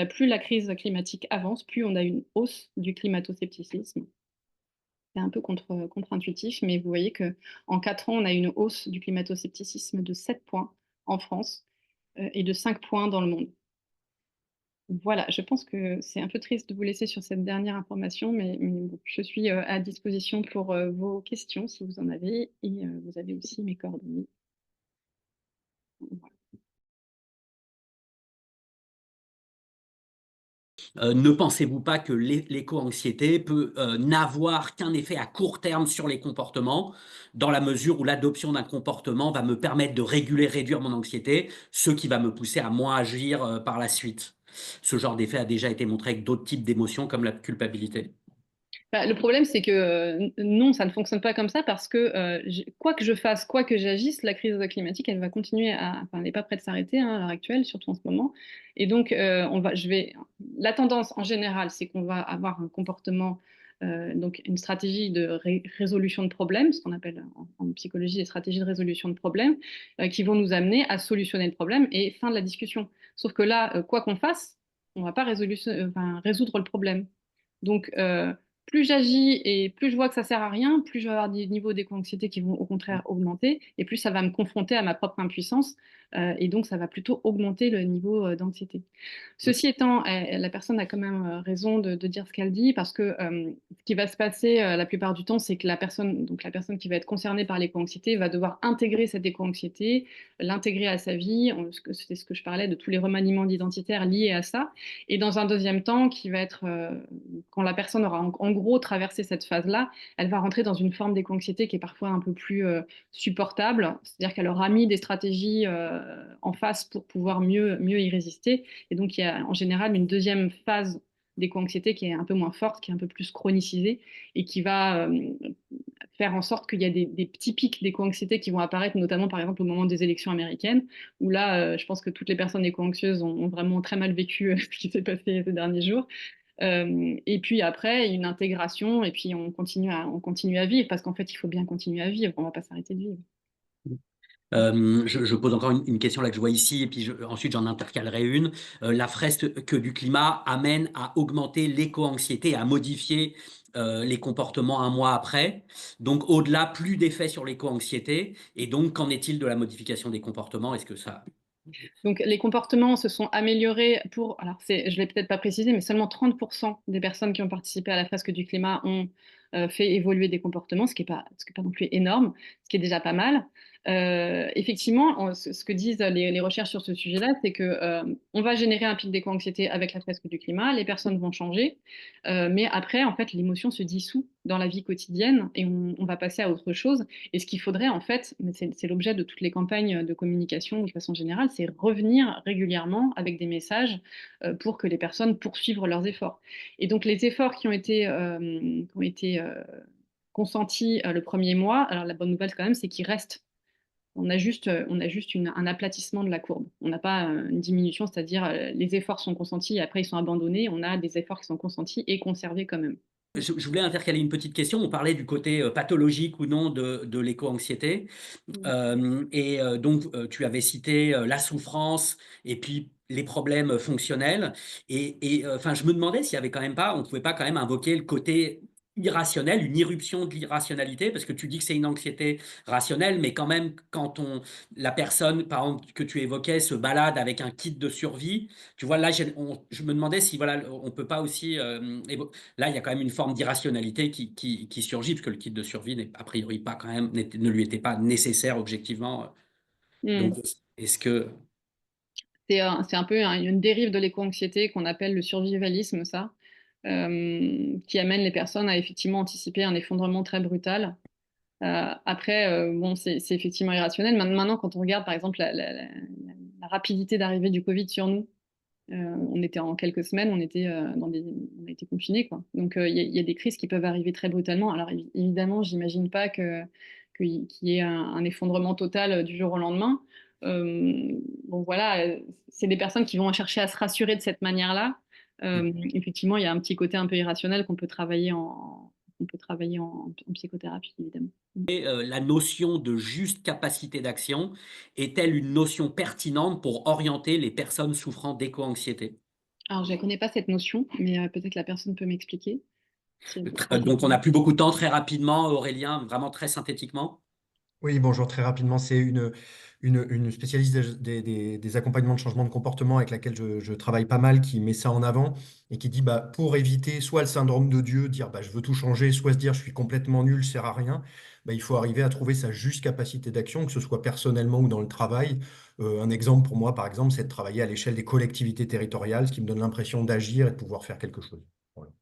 plus la crise climatique avance, plus on a une hausse du climato-scepticisme. C'est un peu contre-intuitif, mais vous voyez qu'en 4 ans, on a une hausse du climato-scepticisme de 7 points en France et de 5 points dans le monde. Voilà, je pense que c'est un peu triste de vous laisser sur cette dernière information, mais bon, je suis à disposition pour vos questions si vous en avez, et vous avez aussi mes coordonnées. Voilà. Ne pensez-vous pas que l'éco-anxiété peut n'avoir qu'un effet à court terme sur les comportements, dans la mesure où l'adoption d'un comportement va me permettre de réguler, réduire mon anxiété, ce qui va me pousser à moins agir par la suite? Ce genre d'effet a déjà été montré avec d'autres types d'émotions comme la culpabilité. Le problème, c'est que non, ça ne fonctionne pas comme ça parce que quoi que je fasse, quoi que j'agisse, la crise climatique, elle va continuer enfin, elle n'est pas prête de s'arrêter hein, à l'heure actuelle, surtout en ce moment. Et donc, la tendance en général, c'est qu'on va avoir un comportement, donc une stratégie de résolution de problèmes, ce qu'on appelle en psychologie des stratégies de résolution de problèmes, qui vont nous amener à solutionner le problème et fin de la discussion. Sauf que là, quoi qu'on fasse, on ne va pas résoudre le problème. Donc, plus j'agis et plus je vois que ça sert à rien, plus je vais avoir des niveaux d'éco-anxiété qui vont au contraire augmenter, et plus ça va me confronter à ma propre impuissance et donc ça va plutôt augmenter le niveau d'anxiété. Ceci étant, la personne a quand même raison de dire ce qu'elle dit, parce que ce qui va se passer la plupart du temps, c'est que donc la personne qui va être concernée par l'éco-anxiété va devoir intégrer cette éco-anxiété, l'intégrer à sa vie. C'est ce que je parlais de tous les remaniements identitaires liés à ça. Et dans un deuxième temps, qui va être quand la personne aura en gros traversé cette phase-là, elle va rentrer dans une forme d'éco-anxiété qui est parfois un peu plus supportable. C'est-à-dire qu'elle aura mis des stratégies en face pour pouvoir mieux y résister. Et donc, il y a en général une deuxième phase d'éco-anxiété qui est un peu moins forte, qui est un peu plus chronicisée et qui va faire en sorte qu'il y a des petits pics d'éco-anxiété qui vont apparaître, notamment par exemple au moment des élections américaines, où là, je pense que toutes les personnes éco-anxieuses ont vraiment très mal vécu ce qui s'est passé ces derniers jours. Et puis après, une intégration, et puis on continue à vivre, parce qu'en fait, il faut bien continuer à vivre, on ne va pas s'arrêter de vivre. Je pose encore une question là que je vois ici, et puis ensuite j'en intercalerai une. La fresque du climat amène à augmenter l'éco-anxiété, à modifier les comportements un mois après. Donc au-delà, plus d'effet sur l'éco-anxiété. Et donc, qu'en est-il de la modification des comportements? Est-ce que ça... Donc les comportements se sont améliorés alors je ne l'ai peut-être pas précisé, mais seulement 30% des personnes qui ont participé à la fresque du climat ont fait évoluer des comportements, ce qui est pas non plus énorme, ce qui est déjà pas mal. Effectivement, ce que disent les recherches sur ce sujet-là, c'est que on va générer un pic d'éco-anxiété avec la fresque du climat, les personnes vont changer, mais après, en fait, l'émotion se dissout dans la vie quotidienne et on va passer à autre chose. Et ce qu'il faudrait, en fait, c'est l'objet de toutes les campagnes de communication de façon générale, c'est revenir régulièrement avec des messages pour que les personnes poursuivent leurs efforts. Et donc, les efforts qui ont été consentis le premier mois, alors la bonne nouvelle quand même, c'est qu'ils restent. On a juste un aplatissement de la courbe. On n'a pas une diminution, c'est-à-dire les efforts sont consentis et après ils sont abandonnés. On a des efforts qui sont consentis et conservés quand même. Je voulais intercaler une petite question. On parlait du côté pathologique ou non de l'éco-anxiété. Donc, tu avais cité la souffrance et puis les problèmes fonctionnels. Enfin, je me demandais s'il y avait quand même pas, on pouvait pas quand même invoquer le côté irrationnel, une irruption de l'irrationalité, parce que tu dis que c'est une anxiété rationnelle, mais quand même, quand la personne, par exemple, que tu évoquais, se balade avec un kit de survie, tu vois, là, je me demandais si, voilà, on peut pas aussi, là, il y a quand même une forme d'irrationalité qui surgit, parce que le kit de survie n'est a priori pas quand même, ne lui était pas nécessaire objectivement. Mm. Donc, est-ce que... C'est un peu une dérive de l'éco-anxiété qu'on appelle le survivalisme, ça, qui amène les personnes à effectivement anticiper un effondrement très brutal. Après, bon, c'est effectivement irrationnel. Maintenant, quand on regarde par exemple la rapidité d'arrivée du Covid sur nous, on était en quelques semaines, on a été confinés, quoi. Donc il y a des crises qui peuvent arriver très brutalement. Alors évidemment, j'imagine pas qu'il y ait un effondrement total du jour au lendemain. Bon voilà, c'est des personnes qui vont chercher à se rassurer de cette manière-là. Effectivement, il y a un petit côté un peu irrationnel qu'on peut travailler en psychothérapie, évidemment. La notion de juste capacité d'action est-elle une notion pertinente pour orienter les personnes souffrant d'éco-anxiété? Alors, je ne connais pas cette notion, mais peut-être la personne peut m'expliquer. Donc, on n'a plus beaucoup de temps, très rapidement, Aurélien, vraiment très synthétiquement. Oui, bonjour, très rapidement. C'est une spécialiste des accompagnements de changement de comportement avec laquelle je travaille pas mal, qui met ça en avant et qui dit, bah, pour éviter soit le syndrome de Dieu, dire bah, je veux tout changer, soit se dire je suis complètement nul, je sers à rien, bah, il faut arriver à trouver sa juste capacité d'action, que ce soit personnellement ou dans le travail. Un exemple pour moi, par exemple, c'est de travailler à l'échelle des collectivités territoriales, ce qui me donne l'impression d'agir et de pouvoir faire quelque chose. Voilà.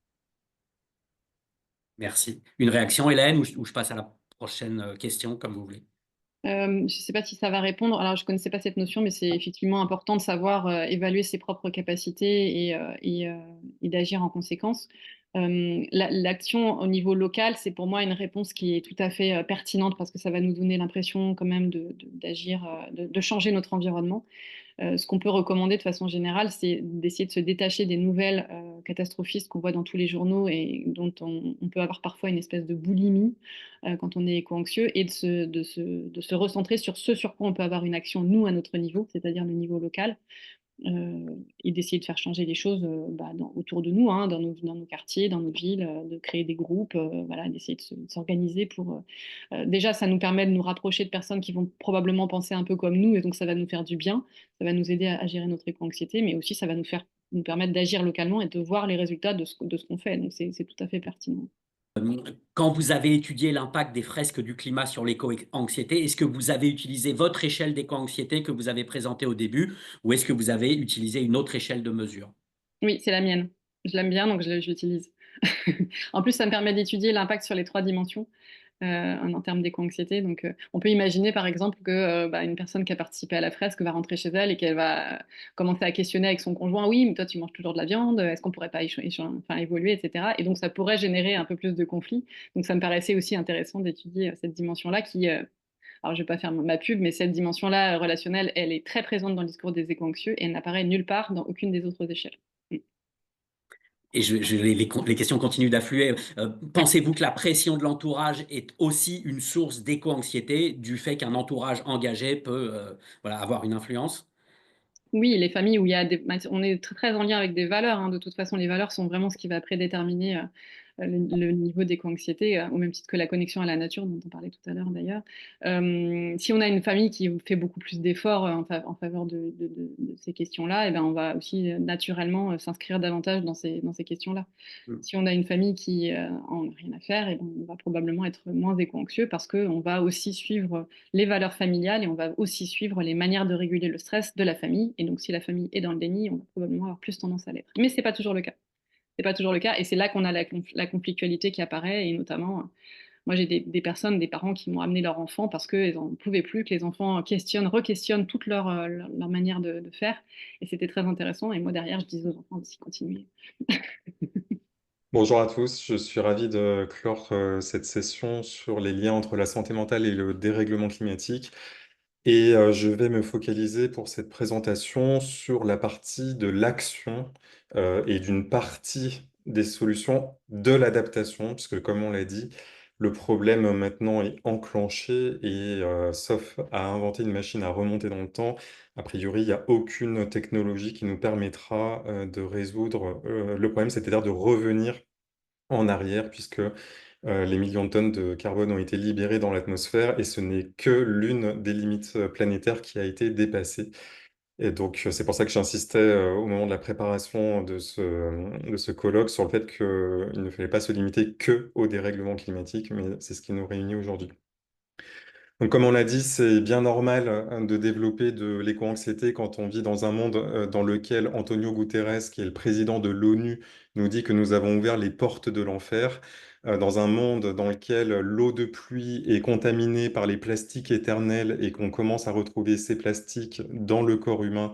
Merci. Une réaction, Hélène, ou je passe à la prochaine question, comme vous voulez. Je ne sais pas si ça va répondre. Alors, je ne connaissais pas cette notion, mais c'est effectivement important de savoir évaluer ses propres capacités et d'agir en conséquence. L'action au niveau local, c'est pour moi une réponse qui est tout à fait pertinente parce que ça va nous donner l'impression quand même d'agir, de changer notre environnement. Ce qu'on peut recommander de façon générale, c'est d'essayer de se détacher des nouvelles catastrophistes qu'on voit dans tous les journaux et dont on peut avoir parfois une espèce de boulimie quand on est éco-anxieux, et de se recentrer sur ce sur quoi on peut avoir une action, nous, à notre niveau, c'est-à-dire le niveau local. et d'essayer de faire changer les choses autour de nous, hein, dans nos quartiers, dans nos villes, de créer des groupes, voilà, d'essayer de s'organiser pour... déjà, ça nous permet de nous rapprocher de personnes qui vont probablement penser un peu comme nous, et donc ça va nous faire du bien, ça va nous aider à gérer notre éco-anxiété, mais aussi ça va nous permettre d'agir localement et de voir les résultats de ce qu'on fait. Donc c'est tout à fait pertinent. Quand vous avez étudié l'impact des fresques du climat sur l'éco-anxiété, est-ce que vous avez utilisé votre échelle d'éco-anxiété que vous avez présentée au début, ou est-ce que vous avez utilisé une autre échelle de mesure? Oui, c'est la mienne. Je l'aime bien, donc je l'utilise. En plus, ça me permet d'étudier l'impact sur les 3 dimensions, en termes d'éco-anxiété. Donc, on peut imaginer, par exemple, que, une personne qui a participé à la fresque va rentrer chez elle et qu'elle va commencer à questionner avec son conjoint: «Oui, mais toi, tu manges toujours de la viande, est-ce qu'on pourrait pas évoluer?» et cetera, et donc ça pourrait générer un peu plus de conflits. Donc ça me paraissait aussi intéressant d'étudier, cette dimension-là qui, alors je vais pas faire ma pub, mais cette dimension-là, relationnelle, elle est très présente dans le discours des éco-anxieux et elle n'apparaît nulle part dans aucune des autres échelles. Mmh. Et les questions continuent d'affluer. Pensez-vous que la pression de l'entourage est aussi une source d'éco-anxiété du fait qu'un entourage engagé peut voilà, avoir une influence? Oui, les familles où il y a on est très, très en lien avec des valeurs, hein. De toute façon, les valeurs sont vraiment ce qui va prédéterminer, le niveau d'éco-anxiété, au même titre que la connexion à la nature dont on parlait tout à l'heure d'ailleurs. Si on a une famille qui fait beaucoup plus d'efforts, en faveur de ces questions-là, et ben, on va aussi, naturellement, s'inscrire davantage dans ces questions-là. Mm. Si on a une famille qui, en a rien à faire, et ben, on va probablement être moins éco-anxieux parce qu'on va aussi suivre les valeurs familiales et on va aussi suivre les manières de réguler le stress de la famille. Et donc, si la famille est dans le déni, on va probablement avoir plus tendance à l'être. Mais c'est pas toujours le cas. C'est pas toujours le cas, et c'est là qu'on a la conflictualité qui apparaît, et notamment, moi j'ai des personnes, des parents qui m'ont amené leur enfant parce qu'ils n'en pouvaient plus que les enfants questionnent, requestionnent toute leur manière de faire, et c'était très intéressant. Et moi derrière, je disais aux enfants aussi continuer. Bonjour à tous, je suis ravi de clore cette session sur les liens entre la santé mentale et le dérèglement climatique. Et je vais me focaliser pour cette présentation sur la partie de l'action et d'une partie des solutions de l'adaptation, puisque comme on l'a dit, le problème maintenant est enclenché et sauf à inventer une machine à remonter dans le temps, a priori, il n'y a aucune technologie qui nous permettra de résoudre le problème, c'est-à-dire de revenir en arrière, puisque les millions de tonnes de carbone ont été libérées dans l'atmosphère et ce n'est que l'une des limites planétaires qui a été dépassée. Et donc, c'est pour ça que j'insistais au moment de la préparation de ce colloque sur le fait qu'il ne fallait pas se limiter que au dérèglement climatique, mais c'est ce qui nous réunit aujourd'hui. Donc, comme on l'a dit, c'est bien normal de développer de l'éco-anxiété quand on vit dans un monde dans lequel Antonio Guterres, qui est le président de l'ONU, nous dit que nous avons ouvert les portes de l'enfer, dans un monde dans lequel l'eau de pluie est contaminée par les plastiques éternels et qu'on commence à retrouver ces plastiques dans le corps humain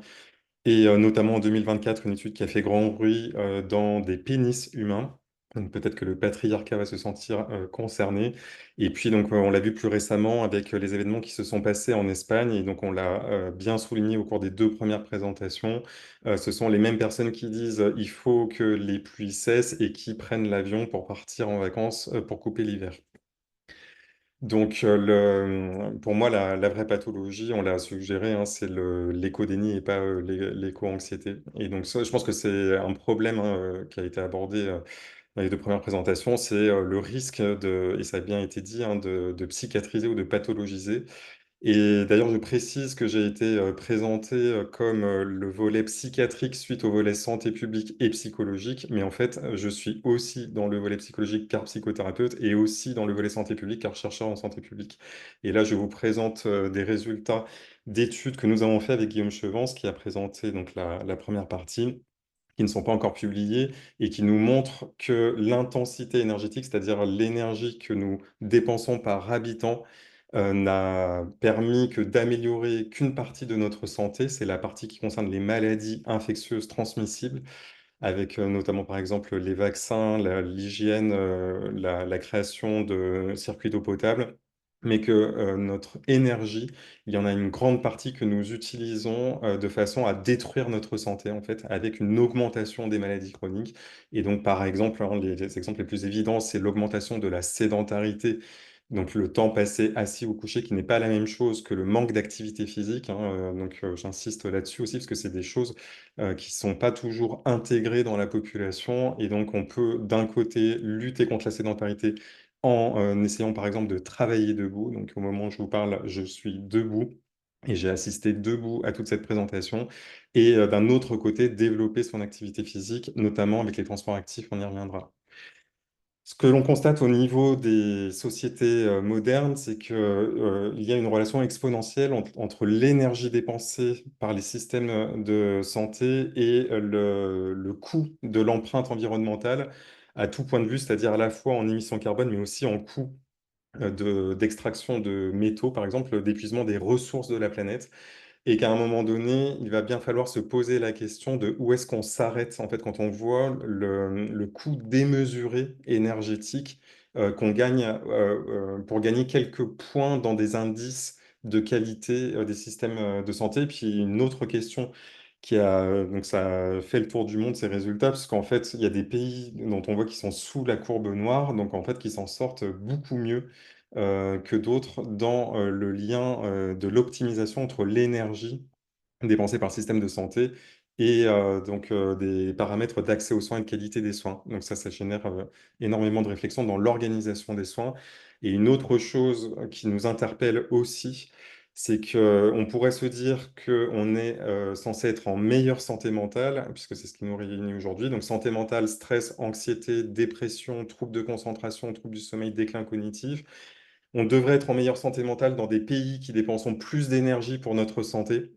et notamment en 2024, une étude qui a fait grand bruit dans des pénis humains. Donc peut-être que le patriarcat va se sentir concerné. Et puis donc on l'a vu plus récemment avec les événements qui se sont passés en Espagne. Et donc on l'a bien souligné au cours des 2 premières présentations. Ce sont les mêmes personnes qui disent il faut que les pluies cessent et qui prennent l'avion pour partir en vacances pour couper l'hiver. Donc, pour moi, la vraie pathologie, on l'a suggéré, hein, c'est l'éco-déni et pas l'éco-anxiété. Et donc, ça, je pense que c'est un problème hein, qui a été abordé dans les 2 premières présentations, c'est le risque et ça a bien été dit, hein, de psychiatriser ou de pathologiser. Et d'ailleurs, je précise que j'ai été présenté comme le volet psychiatrique suite au volet santé publique et psychologique, mais en fait, je suis aussi dans le volet psychologique car psychothérapeute et aussi dans le volet santé publique car chercheur en santé publique. Et là, je vous présente des résultats d'études que nous avons fait avec Guillaume Chevance, qui a présenté donc la première partie, qui ne sont pas encore publiés et qui nous montrent que l'intensité énergétique, c'est-à-dire l'énergie que nous dépensons par habitant, n'a permis que d'améliorer qu'une partie de notre santé, c'est la partie qui concerne les maladies infectieuses transmissibles, avec notamment par exemple les vaccins, l'hygiène, la création de circuits d'eau potable, mais que notre énergie, il y en a une grande partie que nous utilisons de façon à détruire notre santé, en fait, avec une augmentation des maladies chroniques. Et donc, par exemple, hein, les exemples les plus évidents, c'est l'augmentation de la sédentarité Donc le temps passé assis ou couché, qui n'est pas la même chose que le manque d'activité physique, hein, j'insiste là-dessus aussi, parce que c'est des choses qui ne sont pas toujours intégrées dans la population. Et donc on peut d'un côté lutter contre la sédentarité en essayant par exemple de travailler debout. Donc au moment où je vous parle, je suis debout. Et j'ai assisté debout à toute cette présentation. Et d'un autre côté, développer son activité physique, notamment avec les transports actifs, on y reviendra. Ce que l'on constate au niveau des sociétés modernes, c'est qu'il y a une relation exponentielle entre l'énergie dépensée par les systèmes de santé et le coût de l'empreinte environnementale à tout point de vue, c'est-à-dire à la fois en émissions carbone, mais aussi en coût d'extraction de métaux, par exemple, d'épuisement des ressources de la planète et qu'à un moment donné, il va bien falloir se poser la question de où est-ce qu'on s'arrête, en fait, quand on voit le coût démesuré énergétique qu'on gagne pour gagner quelques points dans des indices de qualité des systèmes de santé. Puis une autre question donc ça fait le tour du monde, ces résultats, parce qu'en fait, il y a des pays dont on voit qu'ils sont sous la courbe noire, donc en fait, qui s'en sortent beaucoup mieux que d'autres dans le lien de l'optimisation entre l'énergie dépensée par le système de santé et donc des paramètres d'accès aux soins et de qualité des soins. Donc ça génère énormément de réflexion dans l'organisation des soins. Et une autre chose qui nous interpelle aussi, c'est qu'on pourrait se dire qu'on est censé être en meilleure santé mentale, puisque c'est ce qui nous réunit aujourd'hui. Donc santé mentale, stress, anxiété, dépression, troubles de concentration, troubles du sommeil, déclin cognitif. On devrait être en meilleure santé mentale dans des pays qui dépensent plus d'énergie pour notre santé.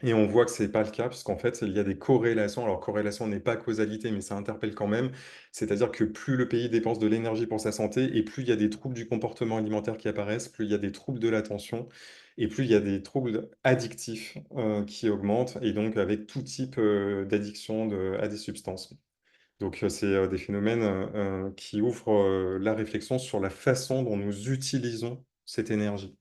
Et on voit que ce n'est pas le cas, puisqu'en fait, il y a des corrélations. Alors, corrélation n'est pas causalité, mais ça interpelle quand même. C'est-à-dire que plus le pays dépense de l'énergie pour sa santé, et plus il y a des troubles du comportement alimentaire qui apparaissent, plus il y a des troubles de l'attention, et plus il y a des troubles addictifs qui augmentent, et donc avec tout type d'addiction à des substances. Donc, c'est des phénomènes qui ouvrent la réflexion sur la façon dont nous utilisons cette énergie.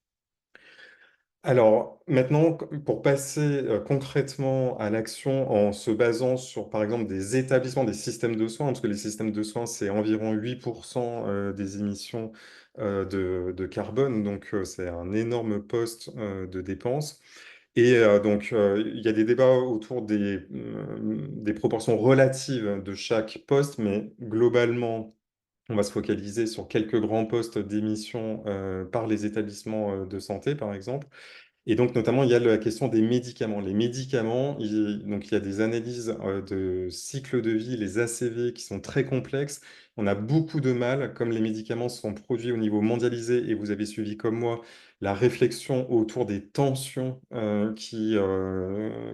Alors, maintenant, pour passer concrètement à l'action en se basant sur, par exemple, des établissements, des systèmes de soins, parce que les systèmes de soins, c'est environ 8% des émissions de carbone, donc c'est un énorme poste de dépenses. Et donc, il y a des débats autour des proportions relatives de chaque poste, mais globalement, on va se focaliser sur quelques grands postes d'émission par les établissements de santé, par exemple. Et donc, notamment, il y a la question des médicaments. Les médicaments, donc, il y a des analyses de cycle de vie, les ACV, qui sont très complexes. On a beaucoup de mal, comme les médicaments sont produits au niveau mondialisé, et vous avez suivi comme moi la réflexion autour des tensions qui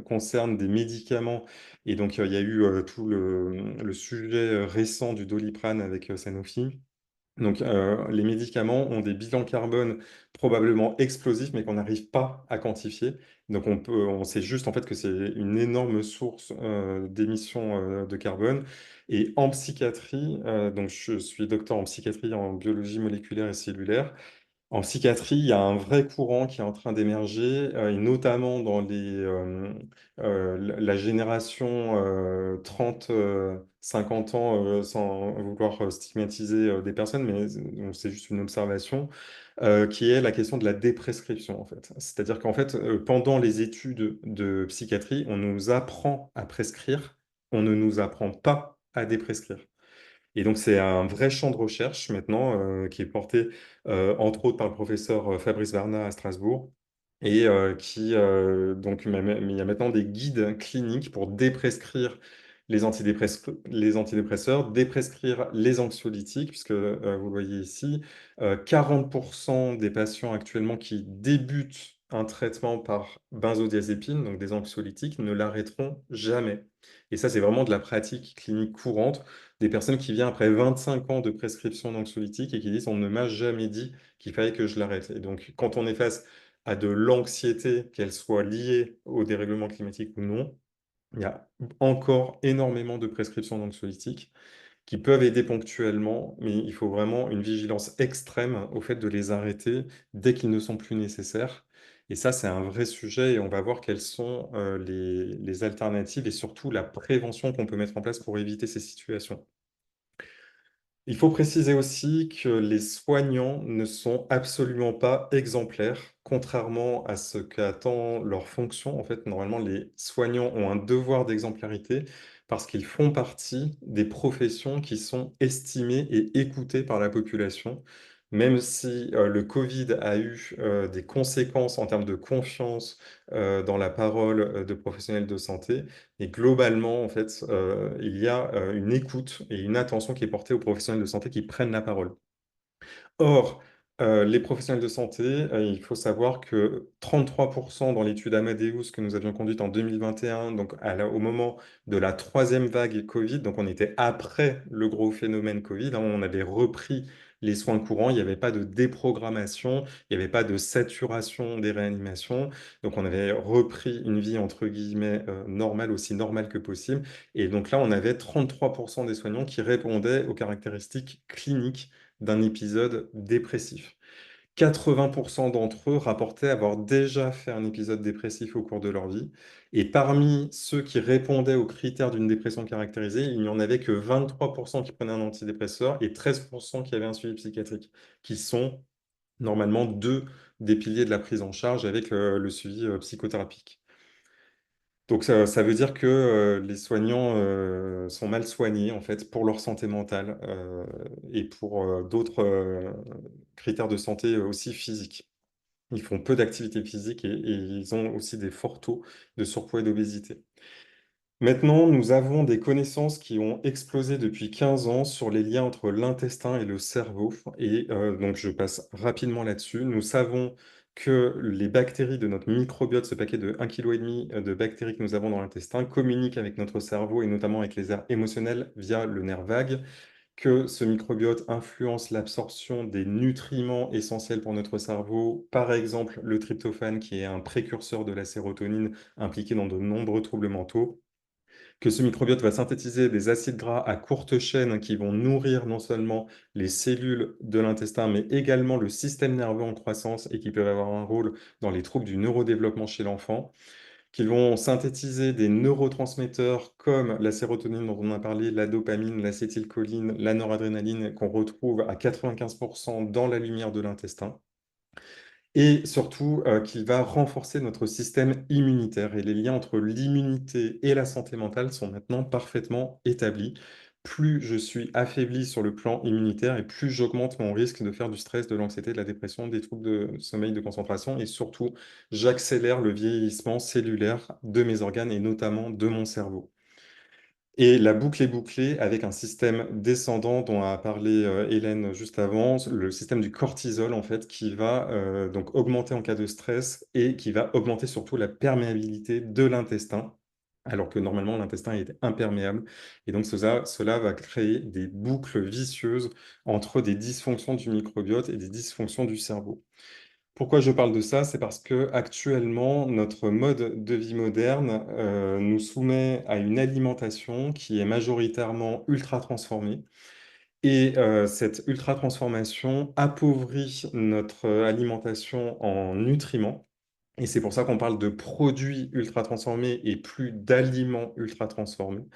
concernent des médicaments. Et donc, il y a eu tout le sujet récent du Doliprane avec Sanofi. Donc, les médicaments ont des bilans carbone probablement explosifs, mais qu'on n'arrive pas à quantifier. Donc, on sait juste en fait que c'est une énorme source d'émissions de carbone. Et en psychiatrie, donc je suis docteur en psychiatrie, en biologie moléculaire et cellulaire. En psychiatrie, il y a un vrai courant qui est en train d'émerger, et notamment dans la génération 30-50 ans, sans vouloir stigmatiser des personnes, mais c'est juste une observation, qui est la question de la déprescription, en fait. C'est-à-dire qu'en fait, pendant les études de psychiatrie, on nous apprend à prescrire, on ne nous apprend pas à déprescrire. Et donc, c'est un vrai champ de recherche maintenant qui est porté entre autres par le professeur Fabrice Varna à Strasbourg et donc, il y a maintenant des guides cliniques pour déprescrire les antidépresseurs, déprescrire les anxiolytiques, puisque vous le voyez ici, 40% des patients actuellement qui débutent un traitement par benzodiazépine, donc des anxiolytiques, ne l'arrêteront jamais. Et ça, c'est vraiment de la pratique clinique courante des personnes qui viennent après 25 ans de prescription d'anxiolytiques et qui disent on ne m'a jamais dit qu'il fallait que je l'arrête. Et donc, quand on est face à de l'anxiété, qu'elle soit liée au dérèglement climatique ou non, il y a encore énormément de prescriptions d'anxiolytiques qui peuvent aider ponctuellement, mais il faut vraiment une vigilance extrême au fait de les arrêter dès qu'ils ne sont plus nécessaires. Et ça, c'est un vrai sujet et on va voir quelles sont les alternatives et surtout la prévention qu'on peut mettre en place pour éviter ces situations. Il faut préciser aussi que les soignants ne sont absolument pas exemplaires, contrairement à ce qu'attend leur fonction. En fait, normalement, les soignants ont un devoir d'exemplarité parce qu'ils font partie des professions qui sont estimées et écoutées par la population. Même si le Covid a eu des conséquences en termes de confiance dans la parole de professionnels de santé, et globalement, en fait, il y a une écoute et une attention qui est portée aux professionnels de santé qui prennent la parole. Or, les professionnels de santé, il faut savoir que 33% dans l'étude Amadeus que nous avions conduite en 2021, donc au moment de la troisième vague Covid, donc on était après le gros phénomène Covid, hein, on avait repris les soins courants, il n'y avait pas de déprogrammation, il n'y avait pas de saturation des réanimations, donc on avait repris une vie entre guillemets normale, aussi normale que possible. Et donc là, on avait 33% des soignants qui répondaient aux caractéristiques cliniques d'un épisode dépressif. 80% d'entre eux rapportaient avoir déjà fait un épisode dépressif au cours de leur vie. Et parmi ceux qui répondaient aux critères d'une dépression caractérisée, il n'y en avait que 23% qui prenaient un antidépresseur et 13% qui avaient un suivi psychiatrique, qui sont normalement deux des piliers de la prise en charge avec le suivi psychothérapique. Donc ça veut dire que les soignants sont mal soignés en fait pour leur santé mentale et pour d'autres critères de santé aussi physiques. Ils font peu d'activité physique et ils ont aussi des forts taux de surpoids et d'obésité. Maintenant, nous avons des connaissances qui ont explosé depuis 15 ans sur les liens entre l'intestin et le cerveau. Et donc, je passe rapidement là-dessus. Nous savons que les bactéries de notre microbiote, ce paquet de 1,5 kg de bactéries que nous avons dans l'intestin, communiquent avec notre cerveau et notamment avec les aires émotionnelles via le nerf vague, que ce microbiote influence l'absorption des nutriments essentiels pour notre cerveau, par exemple le tryptophane, qui est un précurseur de la sérotonine impliqué dans de nombreux troubles mentaux, que ce microbiote va synthétiser des acides gras à courte chaîne qui vont nourrir non seulement les cellules de l'intestin, mais également le système nerveux en croissance et qui peuvent avoir un rôle dans les troubles du neurodéveloppement chez l'enfant, qu'ils vont synthétiser des neurotransmetteurs comme la sérotonine dont on a parlé, la dopamine, l'acétylcholine, la noradrénaline, qu'on retrouve à 95% dans la lumière de l'intestin et surtout qu'il va renforcer notre système immunitaire. Et les liens entre l'immunité et la santé mentale sont maintenant parfaitement établis. Plus je suis affaibli sur le plan immunitaire et plus j'augmente mon risque de faire du stress, de l'anxiété, de la dépression, des troubles de sommeil, de concentration et surtout, j'accélère le vieillissement cellulaire de mes organes et notamment de mon cerveau. Et la boucle est bouclée avec un système descendant dont a parlé Hélène juste avant, le système du cortisol en fait, qui va donc augmenter en cas de stress et qui va augmenter surtout la perméabilité de l'intestin, alors que normalement l'intestin est imperméable. Et donc cela va créer des boucles vicieuses entre des dysfonctions du microbiote et des dysfonctions du cerveau. Pourquoi je parle de ça? C'est parce que actuellement, notre mode de vie moderne nous soumet à une alimentation qui est majoritairement ultra transformée. Et cette ultra transformation appauvrit notre alimentation en nutriments. Et c'est pour ça qu'on parle de produits ultra transformés et plus d'aliments ultra transformés,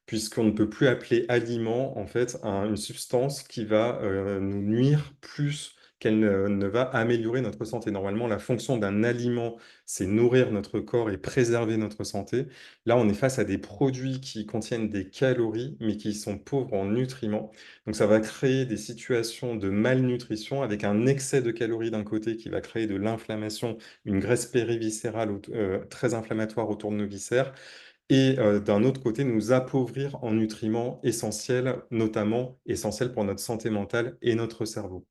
puisqu'on ne peut plus appeler aliment, en fait, une substance qui va nous nuire plus qu'elle ne va améliorer notre santé. Normalement, la fonction d'un aliment, c'est nourrir notre corps et préserver notre santé. Là, on est face à des produits qui contiennent des calories, mais qui sont pauvres en nutriments. Donc, ça va créer des situations de malnutrition avec un excès de calories d'un côté qui va créer de l'inflammation, une graisse périviscérale très inflammatoire autour de nos viscères et d'un autre côté, nous appauvrir en nutriments essentiels, notamment essentiels pour notre santé mentale et notre cerveau.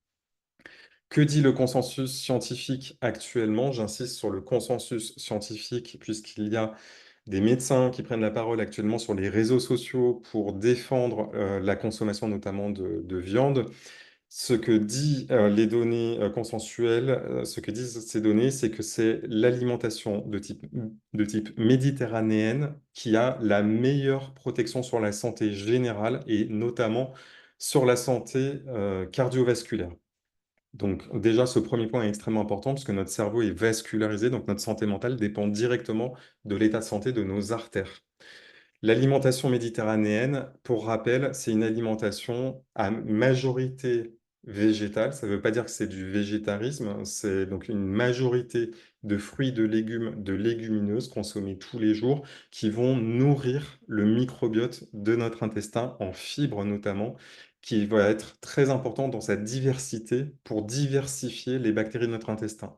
Que dit le consensus scientifique actuellement? J'insiste sur le consensus scientifique puisqu'il y a des médecins qui prennent la parole actuellement sur les réseaux sociaux pour défendre la consommation notamment de viande. Ce que disent les données consensuelles, ce que disent ces données, c'est que c'est l'alimentation de type méditerranéenne qui a la meilleure protection sur la santé générale et notamment sur la santé cardiovasculaire. Donc déjà, ce premier point est extrêmement important parce que notre cerveau est vascularisé, donc notre santé mentale dépend directement de l'état de santé de nos artères. L'alimentation méditerranéenne, pour rappel, c'est une alimentation à majorité végétale. Ça ne veut pas dire que c'est du végétarisme, hein. C'est donc une majorité de fruits, de légumes, de légumineuses consommées tous les jours qui vont nourrir le microbiote de notre intestin, en fibres notamment, qui va être très important dans sa diversité pour diversifier les bactéries de notre intestin.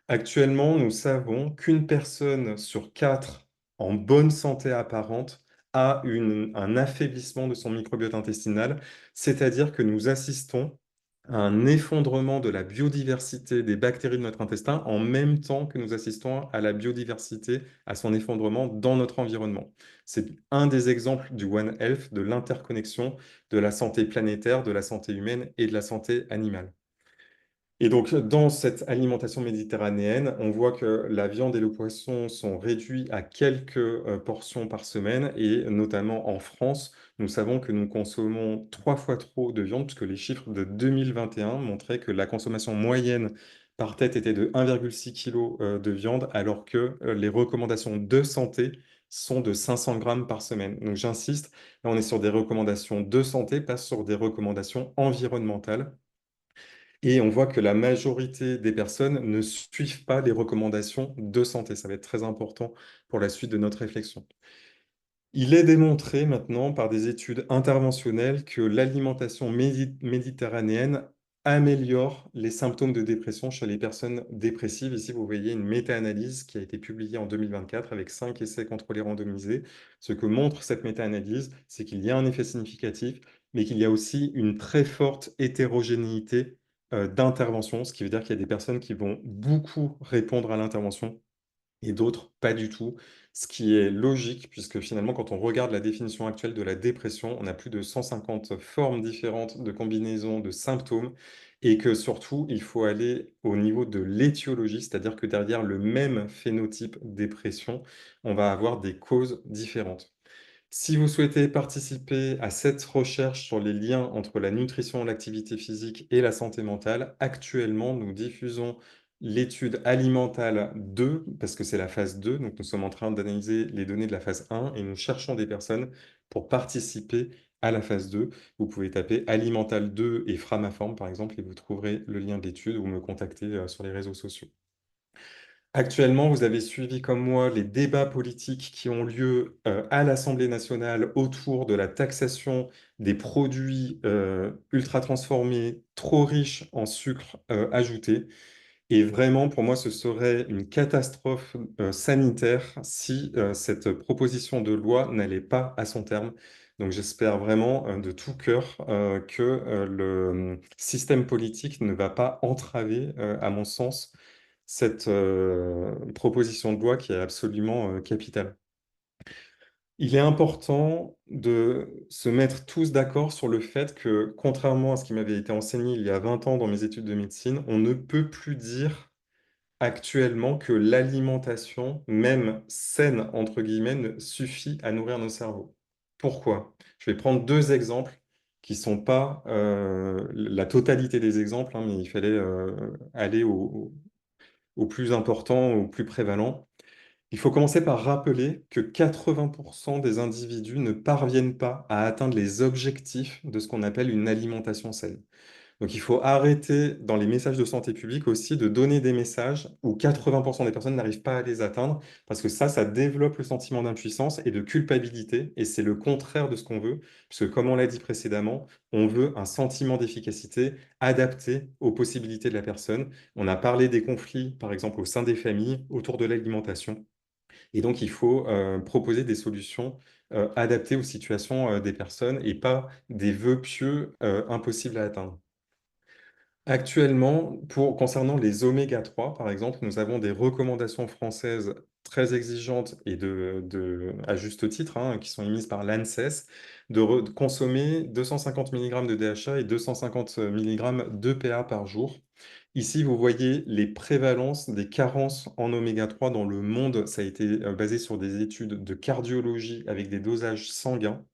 Actuellement, nous savons qu'une personne sur quatre en bonne santé apparente a un affaiblissement de son microbiote intestinal, c'est-à-dire que nous assistons à un effondrement de la biodiversité des bactéries de notre intestin en même temps que nous assistons à la biodiversité, à son effondrement dans notre environnement. C'est un des exemples du One Health, de l'interconnexion de la santé planétaire, de la santé humaine et de la santé animale. Et donc, dans cette alimentation méditerranéenne, on voit que la viande et le poisson sont réduits à quelques portions par semaine. Et notamment en France, nous savons que nous consommons 3 fois trop de viande, puisque les chiffres de 2021 montraient que la consommation moyenne par tête était de 1,6 kg de viande, alors que les recommandations de santé sont de 500 grammes par semaine. Donc, j'insiste, là, on est sur des recommandations de santé, pas sur des recommandations environnementales. Et on voit que la majorité des personnes ne suivent pas les recommandations de santé. Ça va être très important pour la suite de notre réflexion. Il est démontré maintenant par des études interventionnelles que l'alimentation méditerranéenne améliore les symptômes de dépression chez les personnes dépressives. Ici, vous voyez une méta-analyse qui a été publiée en 2024 avec 5 essais contrôlés randomisés. Ce que montre cette méta-analyse, c'est qu'il y a un effet significatif, mais qu'il y a aussi une très forte hétérogénéité d'intervention, ce qui veut dire qu'il y a des personnes qui vont beaucoup répondre à l'intervention et d'autres pas du tout, ce qui est logique puisque finalement, quand on regarde la définition actuelle de la dépression, on a plus de 150 formes différentes de combinaisons de symptômes et que surtout, il faut aller au niveau de l'étiologie, c'est-à-dire que derrière le même phénotype dépression, on va avoir des causes différentes. Si vous souhaitez participer à cette recherche sur les liens entre la nutrition, l'activité physique et la santé mentale, actuellement, nous diffusons l'étude alimentale 2, parce que c'est la phase 2, donc nous sommes en train d'analyser les données de la phase 1 et nous cherchons des personnes pour participer à la phase 2. Vous pouvez taper Alimental 2 et Framaform, par exemple, et vous trouverez le lien de l'étude ou me contacter sur les réseaux sociaux. Actuellement, vous avez suivi comme moi les débats politiques qui ont lieu à l'Assemblée nationale autour de la taxation des produits ultra transformés trop riches en sucre ajouté. Et vraiment, pour moi, ce serait une catastrophe sanitaire si cette proposition de loi n'allait pas à son terme. Donc j'espère vraiment de tout cœur que le système politique ne va pas entraver, à mon sens, cette proposition de loi qui est absolument capitale. Il est important de se mettre tous d'accord sur le fait que, contrairement à ce qui m'avait été enseigné il y a 20 ans dans mes études de médecine, on ne peut plus dire actuellement que l'alimentation, même saine, entre guillemets, suffit à nourrir nos cerveaux. Pourquoi? Je vais prendre 2 exemples qui ne sont pas la totalité des exemples, hein, mais il fallait aller au plus important, au plus prévalent. Il faut commencer par rappeler que 80% des individus ne parviennent pas à atteindre les objectifs de ce qu'on appelle une alimentation saine. Donc il faut arrêter dans les messages de santé publique aussi de donner des messages où 80% des personnes n'arrivent pas à les atteindre, parce que ça développe le sentiment d'impuissance et de culpabilité, et c'est le contraire de ce qu'on veut, puisque comme on l'a dit précédemment, on veut un sentiment d'efficacité adapté aux possibilités de la personne. On a parlé des conflits, par exemple, au sein des familles, autour de l'alimentation. Et donc, il faut proposer des solutions adaptées aux situations des personnes et pas des vœux pieux impossibles à atteindre. Actuellement, concernant les oméga 3, par exemple, nous avons des recommandations françaises très exigeantes et à juste titre, hein, qui sont émises par l'ANSES, de consommer 250 mg de DHA et 250 mg d'EPA par jour. Ici, vous voyez les prévalences des carences en oméga 3 dans le monde. Ça a été basé sur des études de cardiologie avec des dosages sanguins.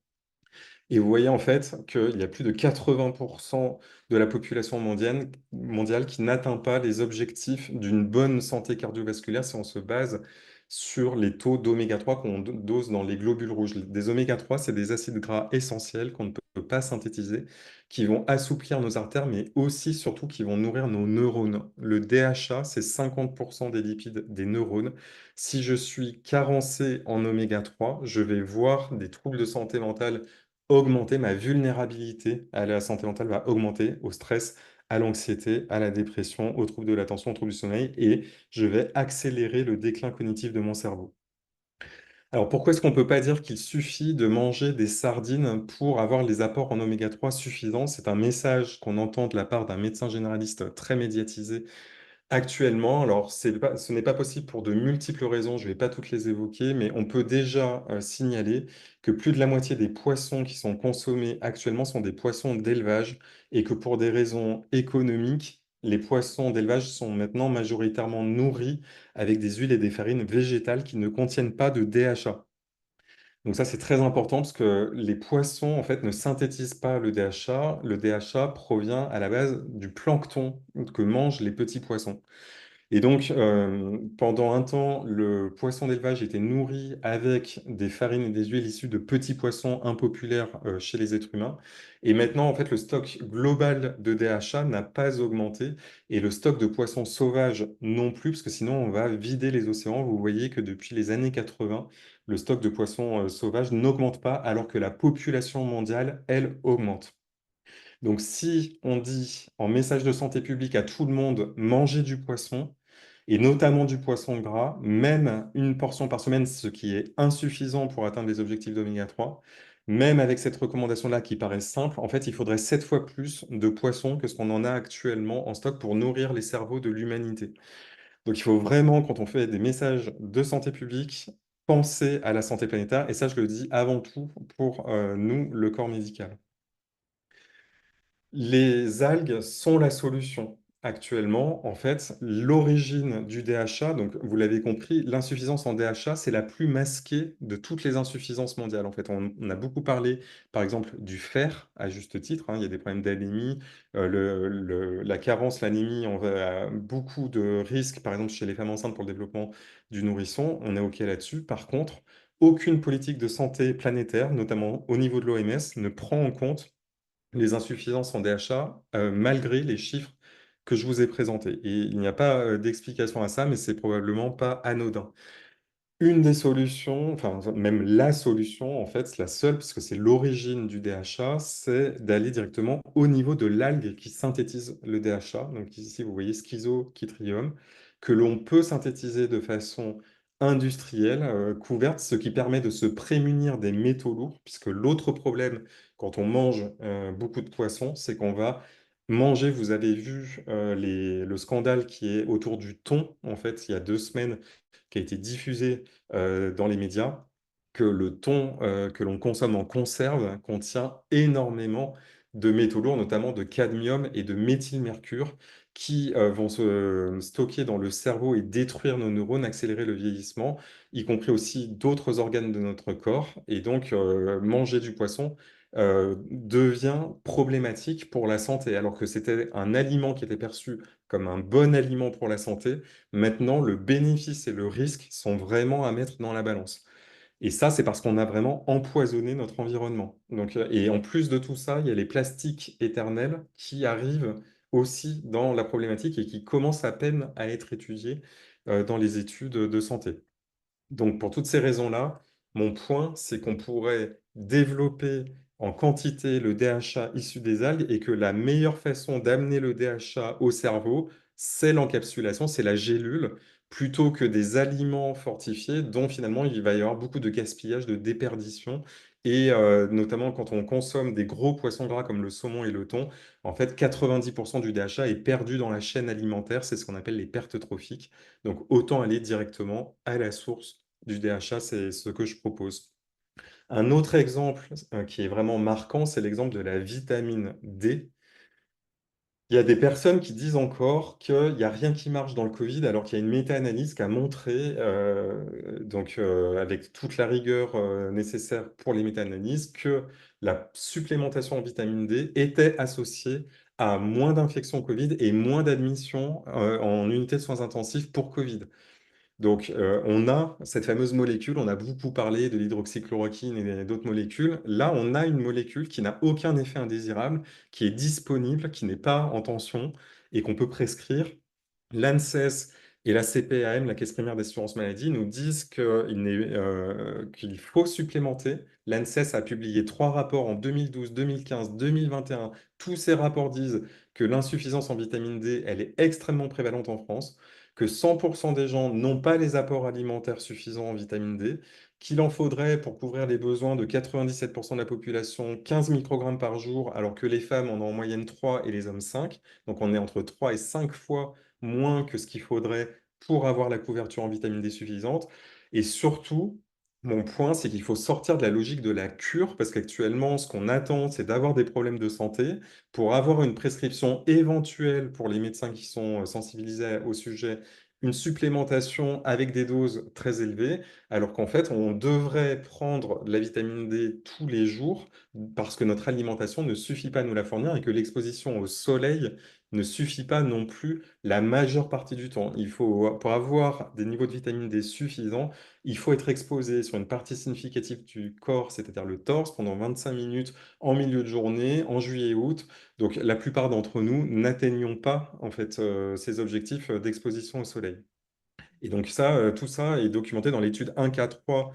Et vous voyez en fait qu'il y a plus de 80% de la population mondiale qui n'atteint pas les objectifs d'une bonne santé cardiovasculaire si on se base sur les taux d'oméga 3 qu'on dose dans les globules rouges. Des oméga 3, c'est des acides gras essentiels qu'on ne peut pas synthétiser, qui vont assouplir nos artères, mais aussi, surtout, qui vont nourrir nos neurones. Le DHA, c'est 50% des lipides des neurones. Si je suis carencé en oméga 3, je vais voir des troubles de santé mentale augmenter, ma vulnérabilité à la santé mentale va augmenter, au stress, à l'anxiété, à la dépression, aux troubles de l'attention, aux troubles du sommeil, et je vais accélérer le déclin cognitif de mon cerveau. Alors pourquoi est-ce qu'on ne peut pas dire qu'il suffit de manger des sardines pour avoir les apports en oméga 3 suffisants? C'est un message qu'on entend de la part d'un médecin généraliste très médiatisé actuellement. Alors ce n'est pas possible pour de multiples raisons, je ne vais pas toutes les évoquer, mais on peut déjà signaler que plus de la moitié des poissons qui sont consommés actuellement sont des poissons d'élevage et que pour des raisons économiques, les poissons d'élevage sont maintenant majoritairement nourris avec des huiles et des farines végétales qui ne contiennent pas de DHA. Donc ça, c'est très important parce que les poissons, en fait, ne synthétisent pas le DHA. Le DHA provient à la base du plancton que mangent les petits poissons. Et donc, pendant un temps, le poisson d'élevage était nourri avec des farines et des huiles issues de petits poissons impopulaires chez les êtres humains. Et maintenant, en fait, le stock global de DHA n'a pas augmenté et le stock de poissons sauvages non plus, parce que sinon, on va vider les océans. Vous voyez que depuis les années 80, le stock de poissons sauvages n'augmente pas alors que la population mondiale, elle, augmente. Donc, si on dit en message de santé publique à tout le monde, mangez du poisson, et notamment du poisson gras, même une portion par semaine, ce qui est insuffisant pour atteindre les objectifs d'oméga 3, même avec cette recommandation-là qui paraît simple, en fait, il faudrait 7 fois plus de poissons que ce qu'on en a actuellement en stock pour nourrir les cerveaux de l'humanité. Donc, il faut vraiment, quand on fait des messages de santé publique, penser à la santé planétaire, et ça, je le dis avant tout pour nous, le corps médical. Les algues sont la solution. Actuellement, en fait, l'origine du DHA, donc vous l'avez compris, l'insuffisance en DHA, c'est la plus masquée de toutes les insuffisances mondiales. En fait, on a beaucoup parlé, par exemple, du fer, à juste titre, hein, il y a des problèmes d'anémie, la carence, l'anémie, on a beaucoup de risques, par exemple, chez les femmes enceintes pour le développement du nourrisson. On est OK là-dessus. Par contre, aucune politique de santé planétaire, notamment au niveau de l'OMS, ne prend en compte les insuffisances en DHA, malgré les chiffres que je vous ai présentés. Et il n'y a pas d'explication à ça, mais c'est probablement pas anodin. Une des solutions, enfin même la solution, en fait, la seule, puisque c'est l'origine du DHA, c'est d'aller directement au niveau de l'algue qui synthétise le DHA. Donc ici, vous voyez Schizochytrium, que l'on peut synthétiser de façon industrielle, couverte, ce qui permet de se prémunir des métaux lourds, puisque l'autre problème quand on mange beaucoup de poissons, c'est qu'on va manger, vous avez vu le scandale qui est autour du thon, en fait, il y a 2 semaines, qui a été diffusé dans les médias, que le thon que l'on consomme en conserve contient énormément de métaux lourds, notamment de cadmium et de méthylmercure, qui vont se stocker dans le cerveau et détruire nos neurones, accélérer le vieillissement, y compris aussi d'autres organes de notre corps. Et donc, manger du poisson devient problématique pour la santé, alors que c'était un aliment qui était perçu comme un bon aliment pour la santé. Maintenant, le bénéfice et le risque sont vraiment à mettre dans la balance. Et ça, c'est parce qu'on a vraiment empoisonné notre environnement. Donc, et en plus de tout ça, il y a les plastiques éternels qui arrivent aussi dans la problématique et qui commencent à peine à être étudiés dans les études de santé. Donc, pour toutes ces raisons-là, mon point, c'est qu'on pourrait développer en quantité le DHA issu des algues et que la meilleure façon d'amener le DHA au cerveau, c'est l'encapsulation, c'est la gélule, plutôt que des aliments fortifiés dont finalement il va y avoir beaucoup de gaspillage, de déperdition. Et notamment quand on consomme des gros poissons gras comme le saumon et le thon, en fait 90% du DHA est perdu dans la chaîne alimentaire, c'est ce qu'on appelle les pertes trophiques. Donc autant aller directement à la source du DHA, c'est ce que je propose. Un autre exemple qui est vraiment marquant, c'est l'exemple de la vitamine D. Il y a des personnes qui disent encore qu'il n'y a rien qui marche dans le Covid, alors qu'il y a une méta-analyse qui a montré, avec toute la rigueur nécessaire pour les méta-analyses, que la supplémentation en vitamine D était associée à moins d'infections Covid et moins d'admissions en unité de soins intensifs pour Covid. Donc, on a cette fameuse molécule, on a beaucoup parlé de l'hydroxychloroquine et d'autres molécules. Là, on a une molécule qui n'a aucun effet indésirable, qui est disponible, qui n'est pas en tension et qu'on peut prescrire. L'ANSES et la CPAM, la Caisse primaire d'assurance maladie, nous disent qu'il faut supplémenter. L'ANSES a publié 3 rapports en 2012, 2015, 2021. Tous ces rapports disent que l'insuffisance en vitamine D, elle est extrêmement prévalente en France, que 100% des gens n'ont pas les apports alimentaires suffisants en vitamine D, qu'il en faudrait pour couvrir les besoins de 97% de la population 15 microgrammes par jour, alors que les femmes en ont en moyenne 3 et les hommes 5. Donc on est entre 3 et 5 fois moins que ce qu'il faudrait pour avoir la couverture en vitamine D suffisante. Et surtout, mon point, c'est qu'il faut sortir de la logique de la cure, parce qu'actuellement, ce qu'on attend, c'est d'avoir des problèmes de santé pour avoir une prescription éventuelle pour les médecins qui sont sensibilisés au sujet, une supplémentation avec des doses très élevées, alors qu'en fait, on devrait prendre de la vitamine D tous les jours parce que notre alimentation ne suffit pas à nous la fournir et que l'exposition au soleil ne suffit pas non plus la majeure partie du temps. Pour avoir des niveaux de vitamine D suffisants, il faut être exposé sur une partie significative du corps, c'est-à-dire le torse, pendant 25 minutes en milieu de journée, en juillet et août. Donc la plupart d'entre nous n'atteignons pas en fait ces objectifs d'exposition au soleil. Et donc ça, tout ça est documenté dans l'étude 1K3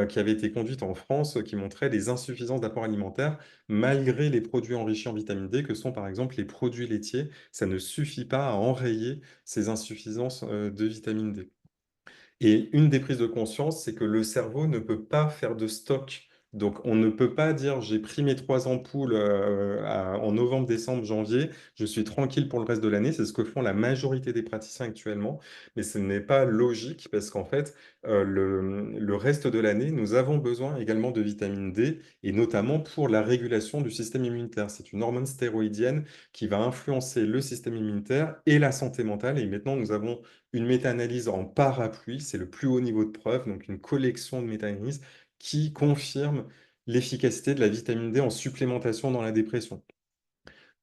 qui avait été conduite en France, qui montrait les insuffisances d'apport alimentaire malgré les produits enrichis en vitamine D, que sont par exemple les produits laitiers. Ça ne suffit pas à enrayer ces insuffisances de vitamine D. Et une des prises de conscience, c'est que le cerveau ne peut pas faire de stock. Donc, on ne peut pas dire j'ai pris mes 3 ampoules en novembre, décembre, janvier, je suis tranquille pour le reste de l'année. C'est ce que font la majorité des praticiens actuellement. Mais ce n'est pas logique parce qu'en fait, le reste de l'année, nous avons besoin également de vitamine D et notamment pour la régulation du système immunitaire. C'est une hormone stéroïdienne qui va influencer le système immunitaire et la santé mentale. Et maintenant, nous avons une méta-analyse en parapluie, c'est le plus haut niveau de preuve, donc une collection de méta-analyses qui confirme l'efficacité de la vitamine D en supplémentation dans la dépression.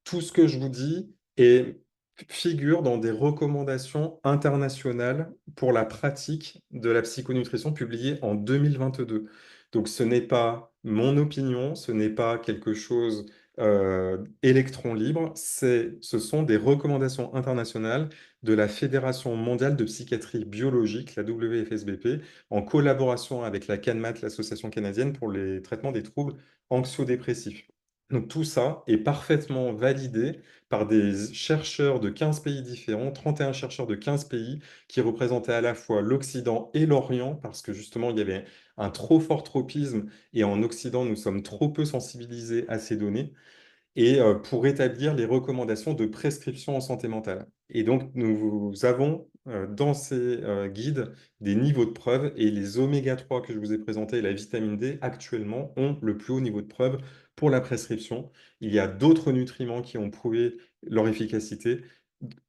Tout ce que je vous dis figure dans des recommandations internationales pour la pratique de la psychonutrition publiées en 2022. Donc ce n'est pas mon opinion, ce n'est pas quelque chose électron libre, ce sont des recommandations internationales de la Fédération mondiale de psychiatrie biologique, la WFSBP, en collaboration avec la CANMAT, l'Association canadienne pour les traitements des troubles anxio-dépressifs. Donc tout ça est parfaitement validé par des chercheurs de 15 pays différents, 31 chercheurs de 15 pays qui représentaient à la fois l'Occident et l'Orient, parce que justement il y avait un trop fort tropisme et en Occident nous sommes trop peu sensibilisés à ces données et pour établir les recommandations de prescription en santé mentale. Et donc, nous avons dans ces guides des niveaux de preuve et les oméga 3 que je vous ai présentés et la vitamine D actuellement ont le plus haut niveau de preuve pour la prescription. Il y a d'autres nutriments qui ont prouvé leur efficacité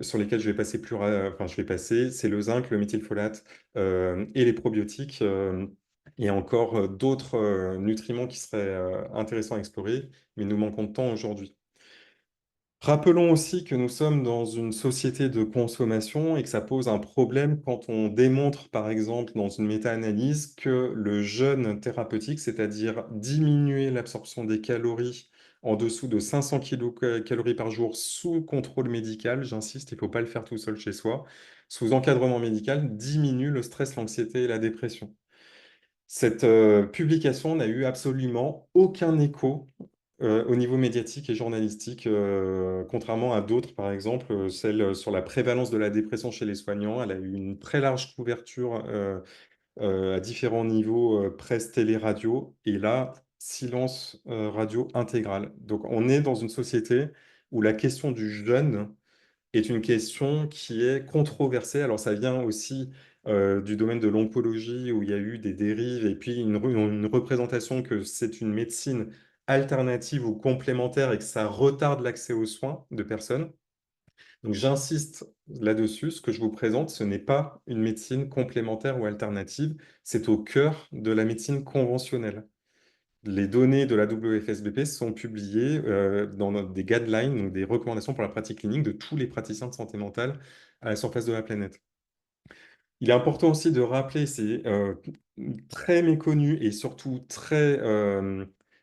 sur lesquels je vais passer c'est le zinc, le méthylfolate et les probiotiques. Il y a encore d'autres nutriments qui seraient intéressants à explorer, mais nous manquons de temps aujourd'hui. Rappelons aussi que nous sommes dans une société de consommation et que ça pose un problème quand on démontre, par exemple, dans une méta-analyse, que le jeûne thérapeutique, c'est-à-dire diminuer l'absorption des calories en dessous de 500 kilocalories par jour sous contrôle médical, j'insiste, il ne faut pas le faire tout seul chez soi, sous encadrement médical, diminue le stress, l'anxiété et la dépression. Cette publication n'a eu absolument aucun écho au niveau médiatique et journalistique, contrairement à d'autres, par exemple, celle sur la prévalence de la dépression chez les soignants. Elle a eu une très large couverture à différents niveaux, presse, télé, radio. Et là, silence radio intégral. Donc on est dans une société où la question du jeûne est une question qui est controversée. Alors ça vient aussi du domaine de l'oncologie où il y a eu des dérives et puis une représentation que c'est une médecine alternative ou complémentaire et que ça retarde l'accès aux soins de personnes. Donc j'insiste là-dessus, ce que je vous présente, ce n'est pas une médecine complémentaire ou alternative, c'est au cœur de la médecine conventionnelle. Les données de la WFSBP sont publiées dans des guidelines, donc des recommandations pour la pratique clinique de tous les praticiens de santé mentale à la surface de la planète. Il est important aussi de rappeler, c'est très méconnu et surtout très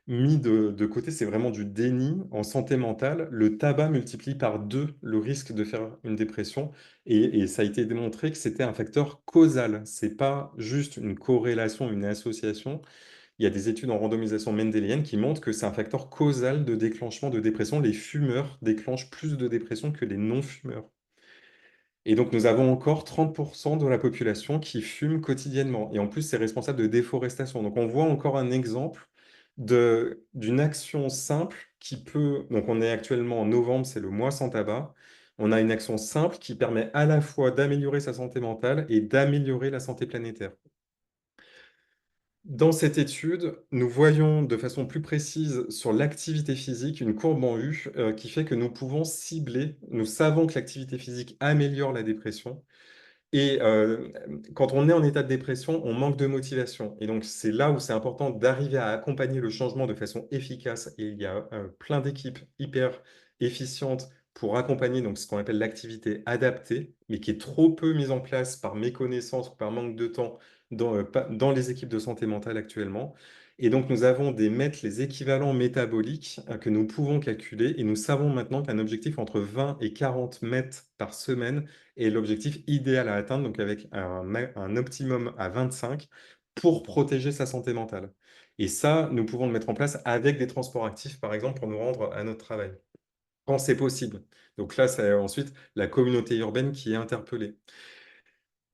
mis de côté, c'est vraiment du déni en santé mentale. Le tabac multiplie par 2 le risque de faire une dépression et ça a été démontré que c'était un facteur causal. C'est pas juste une corrélation, une association. Il y a des études en randomisation mendélienne qui montrent que c'est un facteur causal de déclenchement de dépression. Les fumeurs déclenchent plus de dépression que les non-fumeurs. Et donc, nous avons encore 30% de la population qui fume quotidiennement. Et en plus, c'est responsable de déforestation. Donc, on voit encore un exemple d'une action simple qui peut... Donc, on est actuellement en novembre, c'est le mois sans tabac. On a une action simple qui permet à la fois d'améliorer sa santé mentale et d'améliorer la santé planétaire. Dans cette étude, nous voyons de façon plus précise sur l'activité physique une courbe en U qui fait que nous pouvons cibler, nous savons que l'activité physique améliore la dépression. Et quand on est en état de dépression, on manque de motivation. Et donc, c'est là où c'est important d'arriver à accompagner le changement de façon efficace. Et il y a plein d'équipes hyper efficientes pour accompagner donc, ce qu'on appelle l'activité adaptée, mais qui est trop peu mise en place par méconnaissance ou par manque de temps dans les équipes de santé mentale actuellement. Et donc, nous avons des mètres, les équivalents métaboliques que nous pouvons calculer. Et nous savons maintenant qu'un objectif entre 20 et 40 mètres par semaine est l'objectif idéal à atteindre, donc avec un optimum à 25 pour protéger sa santé mentale. Et ça, nous pouvons le mettre en place avec des transports actifs, par exemple, pour nous rendre à notre travail, quand c'est possible. Donc là, c'est ensuite la communauté urbaine qui est interpellée.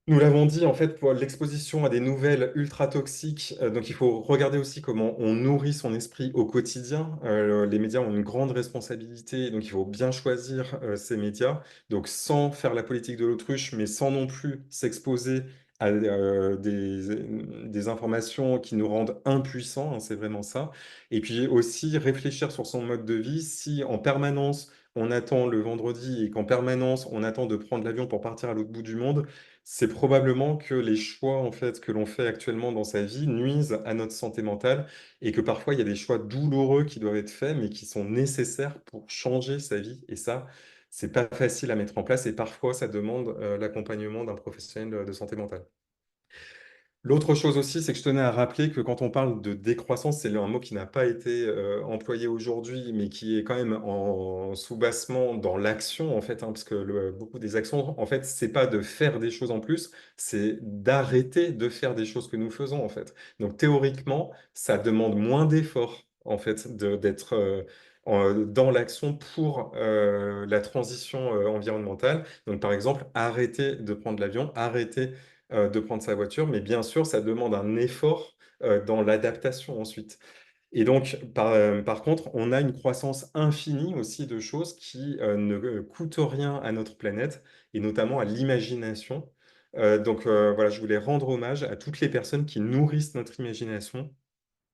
Nous l'avons dit, en fait, pour l'exposition à des nouvelles ultra toxiques, donc il faut regarder aussi comment on nourrit son esprit au quotidien. Les médias ont une grande responsabilité, donc il faut bien choisir ces médias, donc sans faire la politique de l'autruche, mais sans non plus s'exposer à des informations qui nous rendent impuissants, hein, c'est vraiment ça. Et puis aussi réfléchir sur son mode de vie. Si en permanence on attend le vendredi et qu'en permanence on attend de prendre l'avion pour partir à l'autre bout du monde, c'est probablement que les choix en fait que l'on fait actuellement dans sa vie nuisent à notre santé mentale et que parfois il y a des choix douloureux qui doivent être faits mais qui sont nécessaires pour changer sa vie. Et ça, c'est pas facile à mettre en place et parfois ça demande l'accompagnement d'un professionnel de santé mentale. L'autre chose aussi, c'est que je tenais à rappeler que quand on parle de décroissance, c'est un mot qui n'a pas été employé aujourd'hui, mais qui est quand même en sous-bassement dans l'action, en fait, hein, parce que beaucoup des actions, en fait, c'est pas de faire des choses en plus, c'est d'arrêter de faire des choses que nous faisons, en fait. Donc, théoriquement, ça demande moins d'efforts, en fait, d'être dans l'action pour la transition environnementale. Donc, par exemple, arrêter de prendre l'avion, arrêter de prendre sa voiture, mais bien sûr, ça demande un effort dans l'adaptation ensuite. Et donc, par contre, on a une croissance infinie aussi de choses qui ne coûtent rien à notre planète, et notamment à l'imagination. Donc voilà, je voulais rendre hommage à toutes les personnes qui nourrissent notre imagination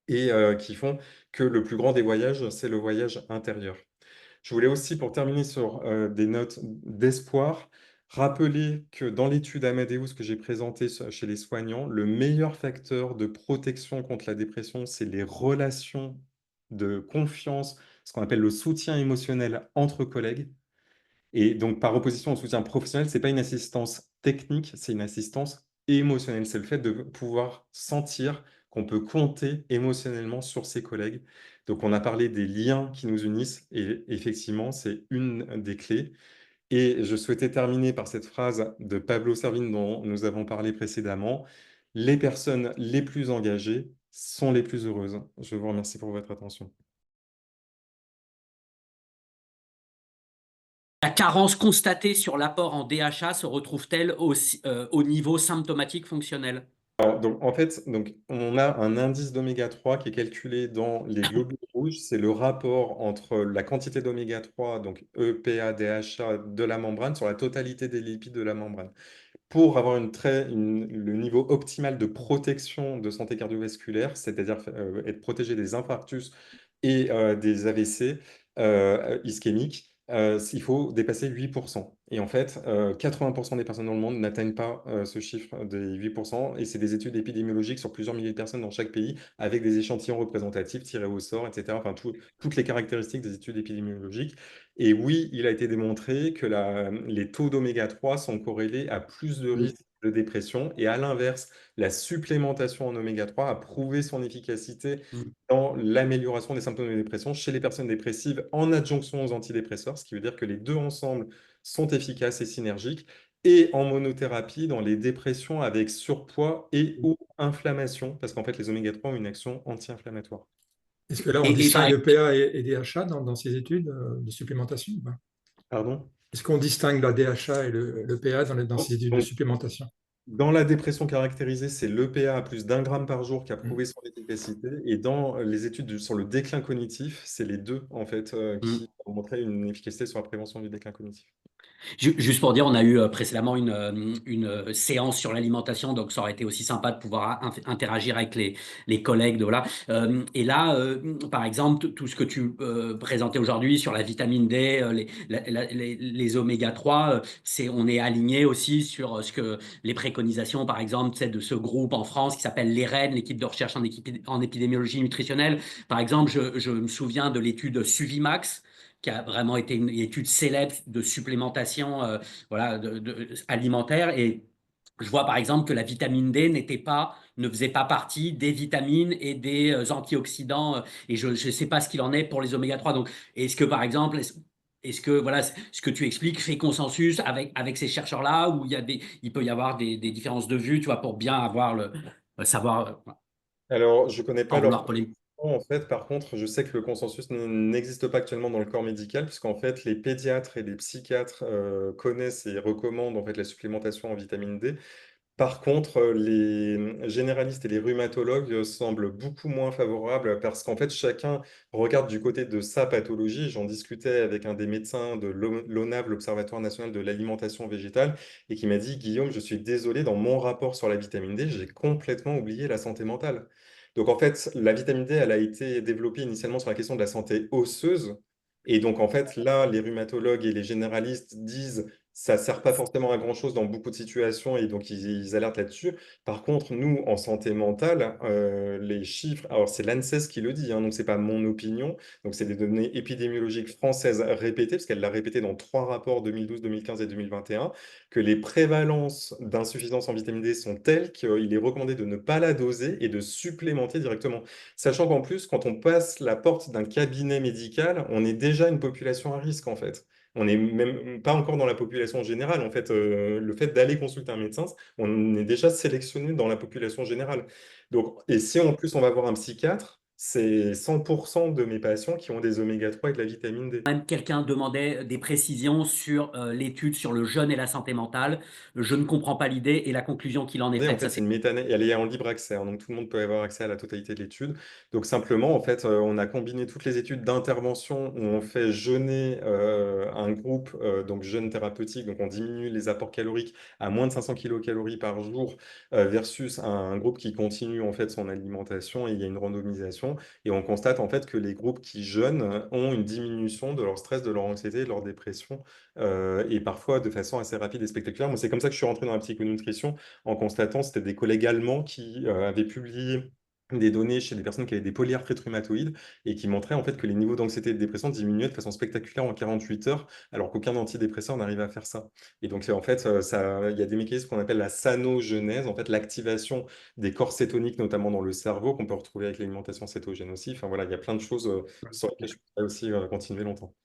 et qui font que le plus grand des voyages, c'est le voyage intérieur. Je voulais aussi, pour terminer sur des notes d'espoir, rappeler que dans l'étude Amadeus que j'ai présentée chez les soignants, le meilleur facteur de protection contre la dépression, c'est les relations de confiance, ce qu'on appelle le soutien émotionnel entre collègues. Et donc, par opposition au soutien professionnel, ce n'est pas une assistance technique, c'est une assistance émotionnelle. C'est le fait de pouvoir sentir qu'on peut compter émotionnellement sur ses collègues. Donc, on a parlé des liens qui nous unissent et effectivement, c'est une des clés. Et je souhaitais terminer par cette phrase de Pablo Servigne dont nous avons parlé précédemment. Les personnes les plus engagées sont les plus heureuses. Je vous remercie pour votre attention. La carence constatée sur l'apport en DHA se retrouve-t-elle au niveau symptomatique fonctionnel? Alors, donc, en fait, donc, on a un indice d'oméga 3 qui est calculé dans les globules rouges. C'est le rapport entre la quantité d'oméga 3, donc EPA, DHA, de la membrane, sur la totalité des lipides de la membrane. Pour avoir le niveau optimal de protection de santé cardiovasculaire, c'est-à-dire être protégé des infarctus et des AVC ischémiques, il faut dépasser 8%. Et en fait, 80% des personnes dans le monde n'atteignent pas ce chiffre des 8%. Et c'est des études épidémiologiques sur plusieurs milliers de personnes dans chaque pays, avec des échantillons représentatifs tirés au sort, etc. Enfin, toutes les caractéristiques des études épidémiologiques. Et oui, il a été démontré que les taux d'oméga 3 sont corrélés à plus de risques de dépression. Et à l'inverse, la supplémentation en oméga 3 a prouvé son efficacité dans l'amélioration des symptômes de dépression chez les personnes dépressives en adjonction aux antidépresseurs, ce qui veut dire que les deux ensemble sont efficaces et synergiques, et en monothérapie dans les dépressions avec surpoids et ou inflammation, parce qu'en fait, les oméga 3 ont une action anti-inflammatoire. Est-ce que là, on Et par distingue DHA et DHA dans ces études de supplémentation ou pas? Pardon? Est-ce qu'on distingue la DHA et le PA dans ces études de Donc, supplémentation? dans la dépression caractérisée, c'est l'EPA à plus d'1 gramme par jour qui a prouvé son efficacité. Et dans les études sur le déclin cognitif, c'est les deux, en fait, qui ont montré une efficacité sur la prévention du déclin cognitif. Juste pour dire, on a eu précédemment une séance sur l'alimentation, donc ça aurait été aussi sympa de pouvoir interagir avec les collègues. Voilà. Et là, par exemple, tout ce que tu présentais aujourd'hui sur la vitamine D, les oméga 3, on est aligné aussi sur ce que les préconisations, par exemple, de ce groupe en France qui s'appelle l'EREN, l'équipe de recherche en épidémiologie nutritionnelle. Par exemple, je me souviens de l'étude Suvimax, qui a vraiment été une étude célèbre de supplémentation voilà, alimentaire. Et je vois par exemple que la vitamine D ne faisait pas partie des vitamines et des antioxydants. Et je ne sais pas ce qu'il en est pour les oméga 3. Donc, est-ce que par exemple, est-ce que voilà, ce que tu expliques fait consensus avec ces chercheurs-là, où il peut y avoir des différences de vue, tu vois, pour bien avoir savoir Alors, je ne connais pas en leur vouloir polémiquer. en fait. Par contre, je sais que le consensus n'existe pas actuellement dans le corps médical, puisqu'en fait, les pédiatres et les psychiatres connaissent et recommandent en fait la supplémentation en vitamine D. Par contre, les généralistes et les rhumatologues semblent beaucoup moins favorables parce qu'en fait, chacun regarde du côté de sa pathologie. J'en discutais avec un des médecins de l'ONAV, l'Observatoire national de l'alimentation végétale, et qui m'a dit, Guillaume, je suis désolé, dans mon rapport sur la vitamine D, j'ai complètement oublié la santé mentale. Donc en fait, la vitamine D, elle a été développée initialement sur la question de la santé osseuse. Et donc en fait, là, les rhumatologues et les généralistes disent ça ne sert pas forcément à grand-chose dans beaucoup de situations et donc ils alertent là-dessus. Par contre, nous, en santé mentale, les chiffres, alors c'est l'ANSES qui le dit, hein, donc ce n'est pas mon opinion, donc c'est des données épidémiologiques françaises répétées, parce qu'elle l'a répété dans 3 rapports 2012, 2015 et 2021, que les prévalences d'insuffisance en vitamine D sont telles qu'il est recommandé de ne pas la doser et de supplémenter directement. Sachant qu'en plus, quand on passe la porte d'un cabinet médical, on est déjà une population à risque en fait. On n'est même pas encore dans la population générale. En fait, le fait d'aller consulter un médecin, on est déjà sélectionné dans la population générale. Donc, et si en plus on va voir un psychiatre, c'est 100% de mes patients qui ont des oméga 3 et de la vitamine D. Même quelqu'un demandait des précisions sur l'étude sur le jeûne et la santé mentale. Je ne comprends pas l'idée et la conclusion qu'il en est En faite. fait, c'est une méta-analyse, elle est en libre accès, hein, donc tout le monde peut avoir accès à la totalité de l'étude. Donc simplement, en fait, on a combiné toutes les études d'intervention où on fait jeûner un groupe, donc jeûne thérapeutique, donc on diminue les apports caloriques à moins de 500 kilocalories par jour, versus un groupe qui continue en fait son alimentation, et il y a une randomisation, et on constate en fait que les groupes qui jeûnent ont une diminution de leur stress, de leur anxiété, de leur dépression, et parfois de façon assez rapide et spectaculaire. Moi, c'est comme ça que je suis rentré dans la psychonutrition, en constatant, c'était des collègues allemands qui avaient publié des données chez des personnes qui avaient des polyarthrites rhumatoïdes et qui montraient en fait que les niveaux d'anxiété et de dépression diminuaient de façon spectaculaire en 48 heures, alors qu'aucun antidépresseur n'arrivait à faire ça. Et donc en fait, il y a des mécanismes qu'on appelle la sanogenèse, en fait l'activation des corps cétoniques, notamment dans le cerveau, qu'on peut retrouver avec l'alimentation cétogène aussi. Enfin voilà, il y a plein de choses sur lesquelles je pourrais aussi continuer longtemps.